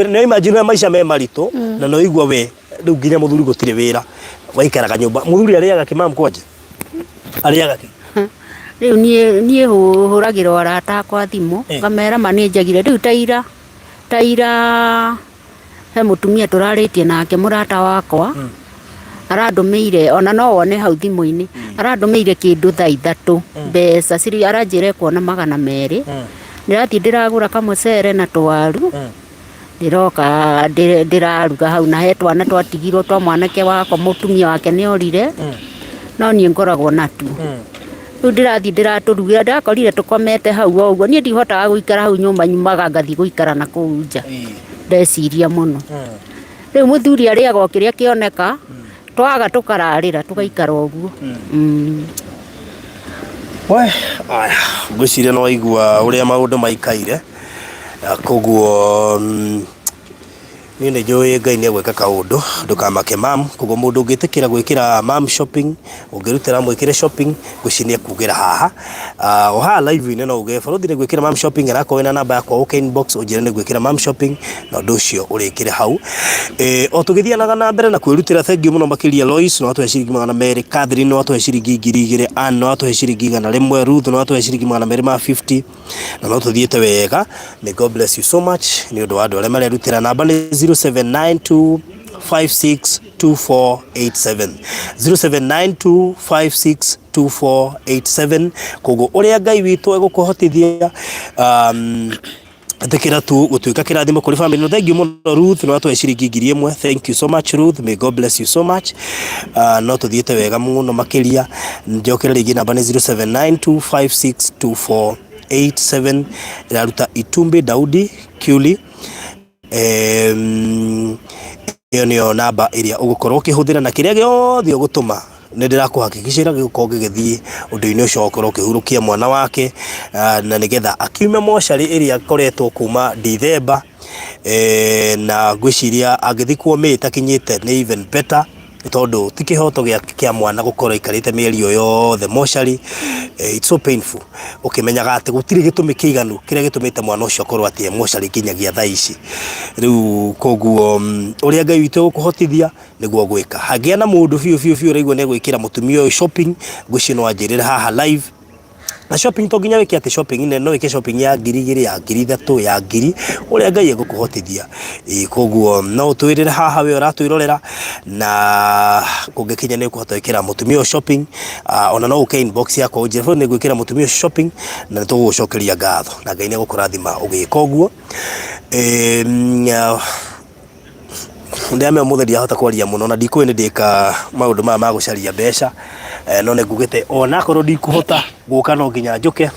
no imagine maisha me marito na no igwa we riu nginya muthuri gutire wira waikaraga nyumba muthuri ariaga ki mam kwanje ariaga ki riu nie huragira arata kwa thimu ngamera manenjagire riu taira he mutumia turaritie nake murata wakwa arandumeire ona no wone hau thimu-ini arandumeire kindu thaa 3 mbeca ciri aranjire kuona 200 ndirathie ndiragura kamucere na twaru ndiroka ndiraruga hau na he twana twatigirwo twa mwanake wakwa mutumia wake ni orire no nie ngoragwo natu riu ndirathie ndiraturugira ndakorire tukomete hau oguo nie ndihotaga guikara hau nyumba nyumaga ngathie guikara na kuu nja ndeciria muno riu muthuri ariaga kiria kioneka twaga tukararira tugaikara oguo we aya ngwiciria no igua uria maundu maikaire koguo ni ne joye ngai ni gweka kaundu ndukamake mam koguo mundu ngitikira gwikira mam shopping ungirutira mwikire shopping gucinia kugira haha oha live ine no uge baruthi ni gwikira mam shopping arako ina namba yakwa okay inbox ujire ni gwikira mam shopping na nducio urikire hau o tugithianaga na mbere na kwirutira thank you muno makiria Lois no atu ciringi 200 Catherine no atu ciringi 200 Ann no atu ciringi 100 Ruth no atu ciringi 250 na no tuthiete wega may God bless you so much ni undu wa andu aria marerutira namba ni 0792562487 0792562487 koguo uria ngai witu egukuhotithia tekera tu gutuika kirathimo kuri family no thank you muno Ruth no atu ciringi 1000 thank you so much Ruth may God bless you so much no tuthiete wega muno makiria njokera ringi namba ni 0792562487 iraruta Itumbi Daudi Kiuli iyo niyo namba iria ugukorwo ukihuthira na kiria giothe ugutuma ni ndirakuhakikishira gigukorwo gigithie undu-ini ucio ukorwo ukihurukia mwana wake na nigetha akiume moshari iria koretwo kuma December na gwiciria agithikwo mita kinyite ni even better tondu tikihoto gia mwana gukorwo ikarite mieri yothe moshari it's so painful ukimenyaga ati gutiri gitumi kiiganu kiria gitumite mwana ucio korwo ati moshari kinyagia thaa ici riu koguo uria ngai witu gukuhotithia niguo gwika hagia na mundu fiu raigwo ne gwikira mutumia uyu shopping gucino anjirira haha live na shopping to ginya wiki ati shopping ine no wiki shopping ya 2,000 ya 3,000 ya 1,000 uria ngai egukuhotithia koguo no twirire haha we uratwirorera na kungikinya ni kuhota wikira mutumia uyu shopping ona no uke inbox yako ujire ni gwikira mutumia uyu shopping na tugucokeria ngatho na ngai ni egukurathima ugika uguo ndame mutheri ahota kwaria muno na ndikwe ni ndika maundu ma magucaria mbeca no ne ngugite ona korwo ndikuhota guka no nginya njuke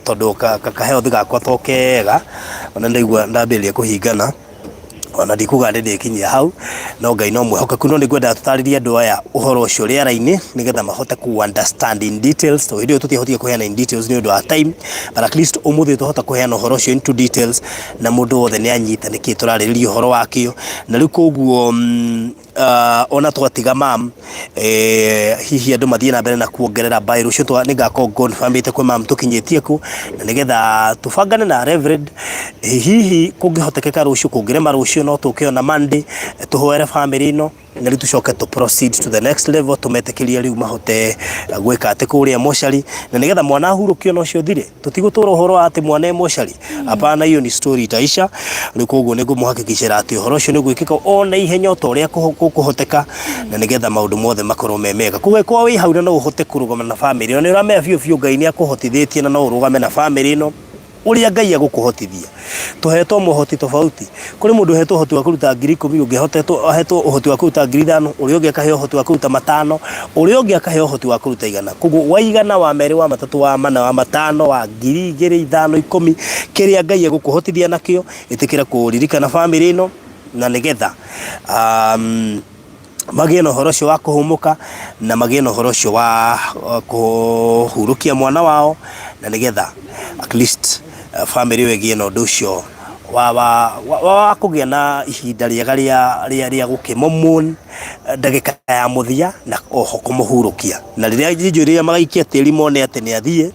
tondu kaheo thigakwa tokega ona ndaigua ndambiria kuhingana ona ndikuga ndikinyia hau no ngai no mwehokeku no nigwenda tutaririe andu aya uhoro ucio riera-ini nigetha mahote ku understand in details to video tutihotie kuheana in details ni undu wa time but at least umuthi tuhota kuheana uhoro ucio into details na mundu wothe ni anyita niki turariria uhoro wakio na riu koguo ona twatiga mam hihi andu mathie na mbere na kuongerera bairo ucio nigako confirmite kwa mam tukinyitie ku na nigetha tubangane na reverend hihi kungihotekeka rucio kungirema rucio no tukiona Monday tuhoere family no na tucoke to proceed to the next level tumetekiria riu mahote gwika ati kuria moshari na nigetha mwana hurukio no cio thire tutigutura uhoro ati mwana moshari apana hiyo ni story taisha riu koguo ni ngumuhakikishira ati uhoro ucio ni gwikika ona ihenya utoria kuhoteka na nigetha maundu mothe makorwo memega kugekwa wi hau na no uhote kurugama na family no ni uramea fiu ngai ni akuhotithĩtie na no urugame na family no uria Ngai agukuhotithia tuhetwo mohoti tofauti kuri mundu hetwo uhoti wa kuruta 10,000 ungehetwo uhoti wa kuruta 5,000 uria ungi akaheo uhoti wa kuruta 5 uria ungi akaheo uhoti wa kuruta 100 koguo wa 100 wa meri wa 3 wa 4 wa 5 wa 2,000 5 10 kiria Ngai agukuhotithia nakio itikira kuririkana family ino na nigetha magie na uhoro ucio wa kuhumuka na magie na uhoro ucio wa kuhurukia mwana wao na nigetha at least family wegie na undu ucio wa kugia na ihinda ria gukimomon ndagika ya muthia na oho kumuhurukia na riria njuri magaikia tiri mone ate ni athie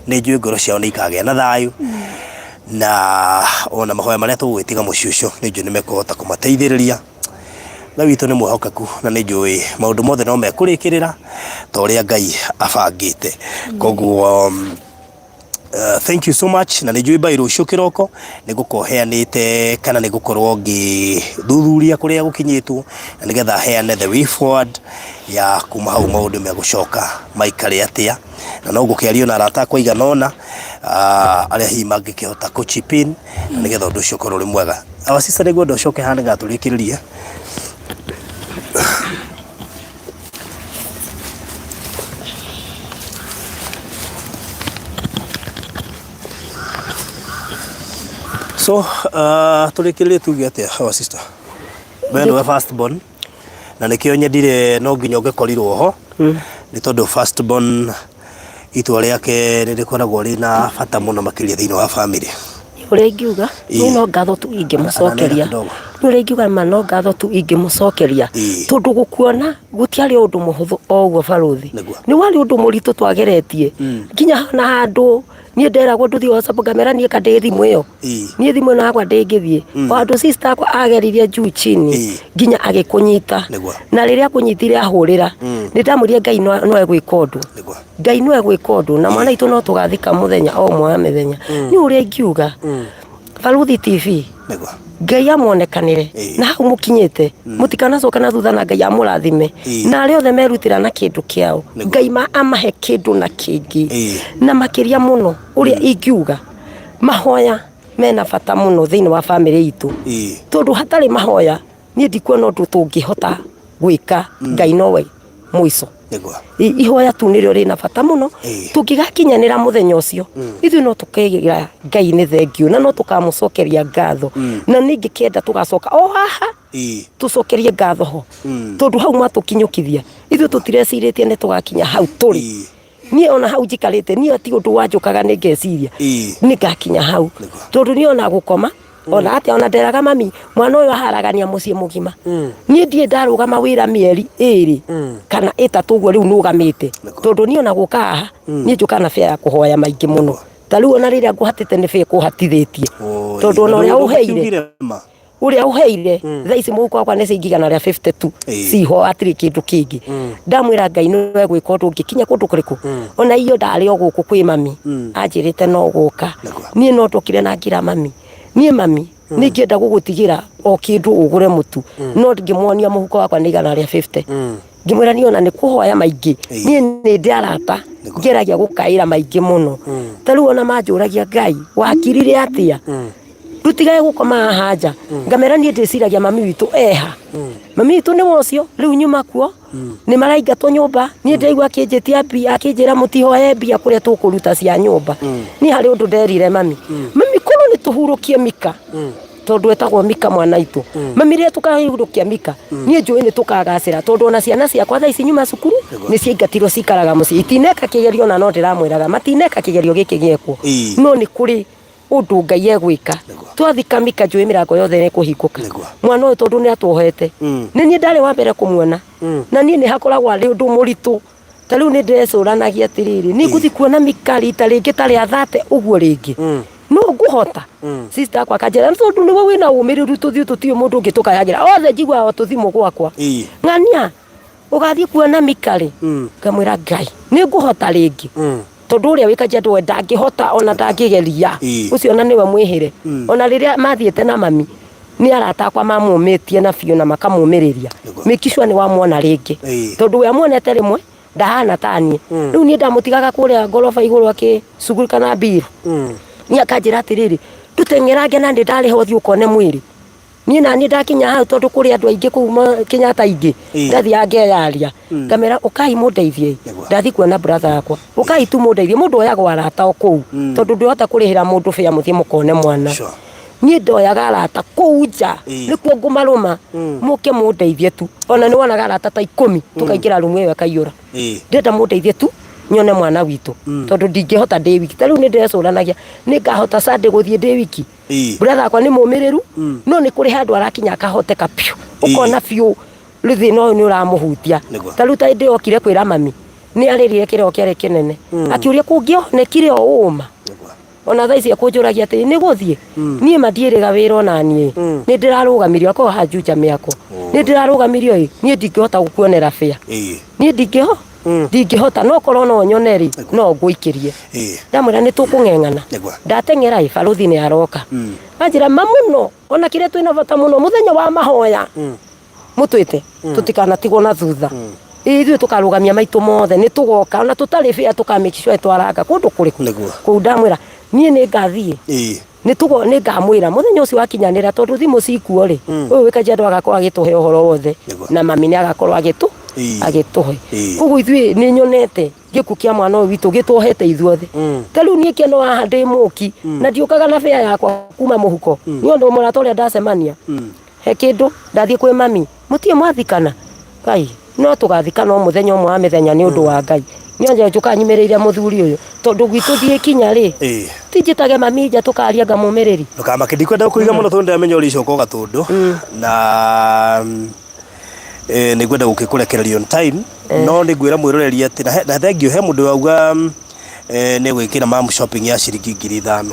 ni njui ngoro ciao ni ikagea na thayu na ona mahoya maria tugwitiga muciucio ni njui nimekuhota kumateithiriria na wito ni muhokaku na ni njui maundu mothe no mekurikirira ta uria Ngai abangite koguo thank you so much na nijui bairo shukiroko nigukoheanite kana nigukorwo ngithuthuria kuria gukinyitwo na nigetha heane the way forward ya kuma hau maundu me gucoka maikare atia na no gukiario na arata kwa iganona aria hi mangikihota kuchipin na nigetha undu ucio korwo ri mwega awasisa niguo ndocoke hana gaturikiriria so tulikiririe tuge atia our sister bendo wa first born na nikio nyendire no nginya ungekorirwo ho ni tondu first born itwa riake ririkoragwo rina bata muno makiria thiini wa family uria ingiuga no ngatho tu ingimucokeria uria ingiuga no ngatho tu ingimucokeria tondu gukuona gutiari undu muhuthu ogwo baruthi ni wali undu muritu twageretie nginya na handu nie nderagwo nduthi WhatsApp kamera nie kande thimu iyo nie thimu na akwa ndingithie wandu sister akwa ageririe juu chini nginya agikunyita na riria kunyitire ahurira nindamuria Ngai no egwika undu Ngai no egwika undu na mwana itu no tugathika muthenya o mwa methenya ni uria ingiuga Baruthi TV Ngai amonekanire na hau mukinyite mutikana coka na thutha na Ngai amurathime na ari othe merutira na kindu kiao Ngai amahe kindu na kingi na makiria muno uria ingiuga mahoya mena bata muno thiini wa family itu tondu hatari mahoya nie ndikuona undu tungihota gwika Ngai nowe muico ihoya tu nirio rina bata muno tungigakinyanira muthenya ucio ithu no tukigira Ngai ni thengiu na no tukamucokeria ngatho na ningi kenda tugacoka o haha tucokerie ngatho ho tondu hau matukinyukithia ithu tutireciritie ni tugakinya hau turi nie ona hau jikarite nie ti undu wanjukaga ni ngeciria ni ngakinya hau tondu ni ona gukoma ona ati ona nderaga mami mwana uyu aharagania mucii mugima nie ndie ndarugama wira mieri 2 kana 3 uguo riu nugamite tondu ni ona guka haha nie njukana fea ya kuhoya maingi muno tariu ona riria nguhatite ni fea kuhatithitie tondu ona uria uheire thaici muko akwa ni cingigana ria 52 siho atiri kindu kingi ndamwira Ngai no egwika undu ngikinya kundu kuriku ona iyo ndari o guku kwi mami anjirite no guka nie no ndokire na ngira mami nie mami ni ngenda gugutigira o kindu ugure mutu no ngimwonia muhuko wakwa ni igana ria 50 ngimwira ni ona ni kuhoya maingi nie ni ndarata ngeragia gukaira maingi muno tariu ona manjuragia Ngai wakirire atia rutigae gukoma haja ngamera nie ndiciragia mami witu eha mami witu ni wocio riu nyuma kuo ni maraingatwo nyumba nie ndaigua akinjitia mbia akinjira mutihoe mbia kuria tukuruta cia nyumba ni hari undu nderire mami kono ni tuhurukie Mika tondu etagwo Mika mwana itu mami ria tukahurukia Mika nie njui ni tukagacira tondu ona ciana ciakwa thaa ici nyuma cukuru ni ciingatirwo cikaraga mucii itineka kigerio na no ndiramwiraga matineka kigerio giki giekwo no ni kuri undu Ngai egwika twathika Mika njui mirango yothe ni kuhinguka mwana uyu tondu ni atuhete ni nie ndari wa mbere kumuona na nie ni hakoragwo ari undu muritu tariu ni ndecuranagia atiriri ni nguthi kuona Mika rita ringi tari athate uguo ringi no nguhota sister akwa kanjera tondu niwe wina umiriru tuthiu tutio mundu ungi tukayagira othe njigwa o tuthimu gwakwa ng'ania ugathii kuona Mika ri ngamwira Ngai ni nguhota ringi tondu uria wikaje ndu ndangihota ona ndangigeria ucio na niwe mwihire ona riria mathiete na mami ni arata akwa mamumitie na biu na makamumiriria mikishwa ni wamwona ringi tondu we amwonete rimwe ndahana tanie riu ni ndamutigaga kuria gorofa iguru akicugurika na biru ni akanjira atiriri ndutengerange na ndi ndari ho thiu kone mwiri ni na ni ndakinya hau tondu kuri andu aingi kuma Kenyatta ingi ndathi angeyaria kamera ukai mundeithie ndathi kuona brother yakwa ukai tu mundeithie mundu oyagwo arata oku tondu ndihota kurihira mundu fia muthie mukone mwana ni ndoyaga arata kuu nja nikuo ngumaruma muke mundeithie tu ona ni wonaga arata ta 10 tukaingira rumu iyo akaiyura ndenda mundeithie tu nyone mwana witu tondu ndingihota ndi wiki tariu ni ndirecuranagia ni ngahota Sunday guthie ndi wiki brother akwa ni mumiriru no ni kuri handu arakinya akahoteka piu ukona piu ruthi no ni uramuhutia tariu ta ndi okire kwira mami ni aririe kire okire kinene akiuria kungionekire o uma ona thaici akunjuragia ati ni guthie nie mandiiriga wira ona nie ni ndirarugamirio ako hajuja miako ni ndirarugamirio nie ndingihota gukuonera fia nie ndingihota no korwo no nyoneri no nguikirie ndamwira ni tukung'eng'ana ndateng'era ibaruthi ni aroka anjira mamuno ona kire twina bata muno muthenya wa mahoya mutwite tutikanatigwo na thutha ithuĩ tukarugamia maitu mothe ni tugoka ona tutari fia tukamake sure twaranga kundu kuriku ku ndamwira nie ni ngathie ni ngamwira muthenya ucio wakinyanira tondu thimu cikuo ri uyu wikaje andu agakorwo agituhe uhoro wothe na mami ni agakorwo agituhe koguo ithuĩ ni nyonete giku kia mwana uyu witu gituhete ithuothe tariu nie kieno haha ndi muki na ndiukaga na fea yakwa kuma muhuko ni undu murata uria ndacemania he kindu ndathie kwi mami mutie mwathikana Ngai no tugathikana muthenya umwe wa mithenya ni undu wa Ngai nyanja njuka nyimereire muthuri uyu tondu gwitu thie kinya ri tijitage mami nja tukaria ngamumereri ndukamake ndikwenda kuiga muno tondu ndamenya uri icoka gatundu na ni gwenda gukikurekereria on time no ni gwira mwiroreri ati na thengio he mundu auga ni gwikira mam shopping ya ciringi 5,000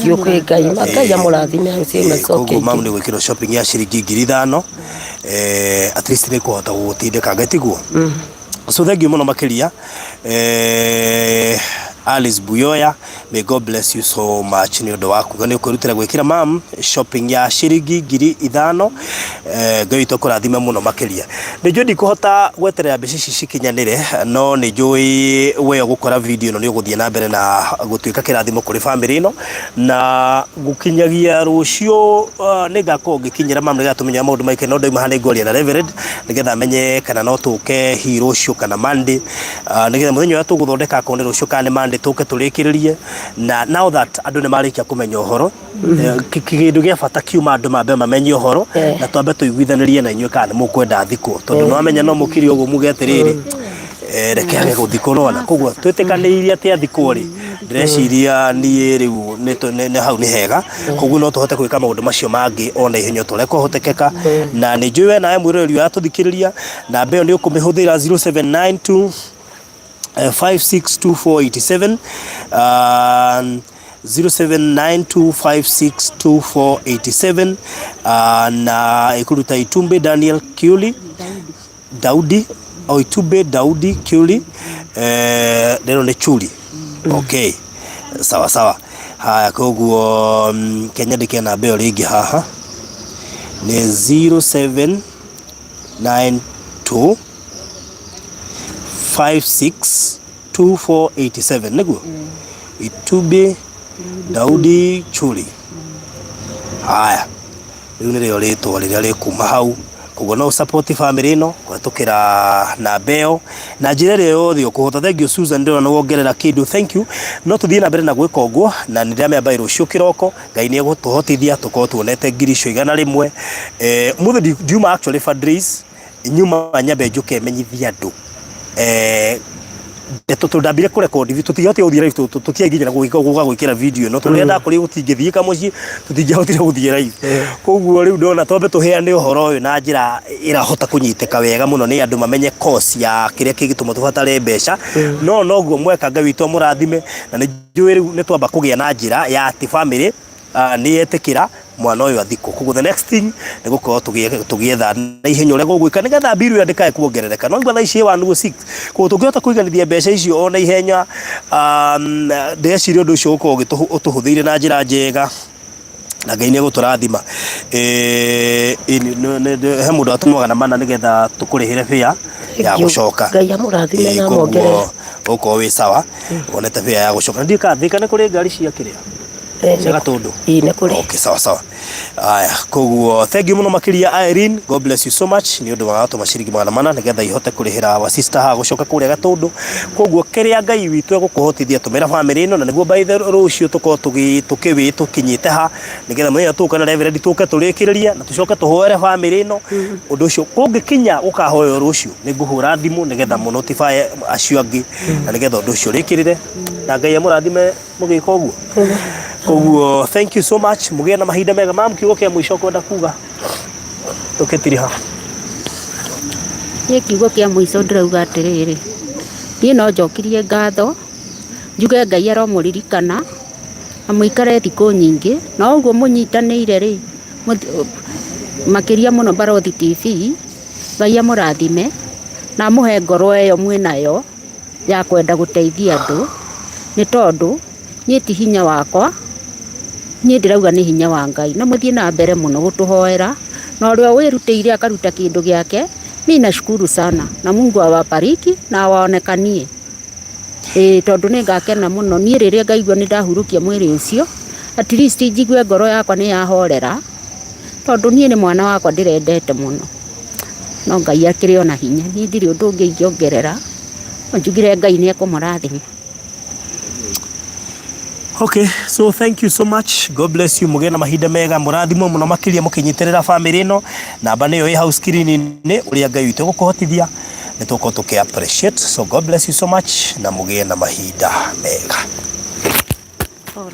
kio kwe Ngai makai amurathime haucie macoke koguo mam ni gwikira shopping ya ciringi 5,000 at least ni kuhota gutindika ngatiguo so thengio muno makiria Alice Buyoya, may God bless you so much ni undu waku gani ukurutira gwikira mam shopping ya ciringi 5,000 Ngai tukurathime muno makiria ni njui ndikuhota gweterera mbeca ici cikinyanire no ni njui we gukora video no ni uguthie na mbere na gutuika kirathimo kuri family ino na gukinyagia rucio ni ngakorwo ngikinyira mam niga tumenya maundu maike no ndaima hana igoria na Reverend nigetha menye kana no tuke hi rucio kana Monday nigetha muthenya wa tuguthondeka akone rucio kana Monday tuke turikiririe na now that andu ni marikia kumenya uhoro kigindu gia bata kiuma andu mambe mamenye uhoro na twambe tuiguithanirie na inyuĩ kana mukwenda thiko tondu no amenya no mukiri uguo muge atiriri rekeage guthiko rona koguo twitikanĩirie ati athiko ri ndĩreciria niĩ riu nĩ hau nĩ hega koguo no tuhote gwĩka maũndũ macio mangĩ ona ihenya ũrĩa kwahotekeka na nĩ njũĩ we nawe mwĩroreri ũratũthikĩrĩria na mbeyo nĩ ũkũmĩhũthĩra 0792 562487 0792562487 na ikuruta Itumbe Daniel Kiuli Daudi au Itumbe Daudi Kiuli neno ni Chuli okay sawa sawa haya koguo Kenya ndike na mbeyo ringi haha ni 0792 562487 niguo Itumbe Daudi Chuli haya riu ni rio ritwa riria rikuma hau koguo no support family ino kwatukira na mbeyo na njira ria yothe ukuhota thengio Susan ndiro no wongerera kindu thank you no tuthie na mbere na gwika uguo na ndiramya mbairo cio kiroko Ngai ni egutuhotithia tukorwo tuonete ngirisho 100 muthe ndiuma actually fundraise nyuma nyambe njuke menyithia andu tutambire kurekondi vitu tutihote uthira live tutiaginya na gwikira video no turenda kuri gutingithie kamuci tutingihotire guthie live koguo riu ndona twambe tuheane uhoro uyu na njira irahota kunyiteka wega muno ni andu mamenye course ya kiria kigituma tubatare mbeca no noguo mweka Ngai witu murathime na ni njui riu ni twamba kugia na njira ya ati family ni etikira mwana uyu athiko koguo the next thing ni gukorwo tugietha na ihenya uria gugwika nigetha biru ya ndikae kuongerereka no ngwa ici 106 koguo tungihota kuiganithia mbeca icio ona ihenya ndeciria undu ucio ukorwo utuhuthiire na njira njega na Ngai nĩ gũtũrathima he mũndũ atũmwaga na mana nĩgetha tũkũrĩhĩre fare ya gũcoka. Ngai amũrathime na mongerere ũko wĩ sawa wonete fare ya gũcoka. Ndikathika nĩ kũrĩ ngari cia kĩrĩa cia Gatũndũ. Nĩ kũrĩ. Okay, sawa sawa. Aya, koguo thank you muno makiria Irene, God bless you so much. Ni ũndũ wa gũtũma ciringi magana mana nĩgetha ihote kũrĩhĩra wa sister ha gũcoka kũrĩa Gatũndũ. Koguo kĩrĩa Ngai witũ egũkũhotithia tũmĩra family ĩno, na nĩguo by the rũciũ tũkorwo tũkinyĩte ha nĩgetha mũthenya tũka na reverend tũke tũrĩkĩrĩria na tũcoke tũhoere family ĩno. Ũndũ ũcio kũngĩkinya ũkahoyo rũciũ nĩngũhũra thimũ nĩgetha mũ notify acio angĩ na nĩgetha ũndũ ũcio rĩkĩrĩre na Ngai amũrathime mũgĩka ũguo. Koguo thank you so much, mugĩe na mahinda mega. Mama, kiugo kĩa mũico kwenda kuga tũkĩtiriha? Niĩ kiugo kĩa mũico ndĩrauga atĩrĩrĩ, niĩ no njokirie ngatho njuge Ngai aromũririkana amũikare thikũ nyingĩ, na ũguo mũnyitanĩire rĩ makĩria mũno Barothi TV, Ngai amũrathime na amũhe ngoro ĩyo mwĩnayo ya kwenda gũteithia andũ, nĩ tondũ niĩ ti hinya wakwa, niĩ ndĩrauga nĩ hinya wa Ngai, na mũthiĩ na mbere mũno gũtũhoera, na ũrĩa wĩrutĩire akaruta kĩndũ gĩake. Mimi nashukuru sana na Mungu awabariki na awaonekanie. Tondũ nĩ ngakena mũno niĩ rĩrĩa ngaigua nĩ ndahurukia mwĩrĩ ũcio, at least njigue ngoro yakwa nĩ yahorera, tondũ niĩ nĩ mwana wakwa ndĩrendete mũno, no Ngai akĩrĩ ona hinya. Niĩ ndirĩ ũndũ ũngĩ ingĩongerera, njugire Ngai nĩ ekũmũrathima. Okay, so thank you so much. God bless you. Mugena mahinda mega, mũrathimo mũno makiria mũkinyitirira family ĩno. Namba nĩyo ĩ hau screen-inĩ ũrĩa Ngai witũ gũkũhotithia nĩ tũkorwo tũkĩ appreciate. So God bless you so much na mugena mahinda mega. Oh.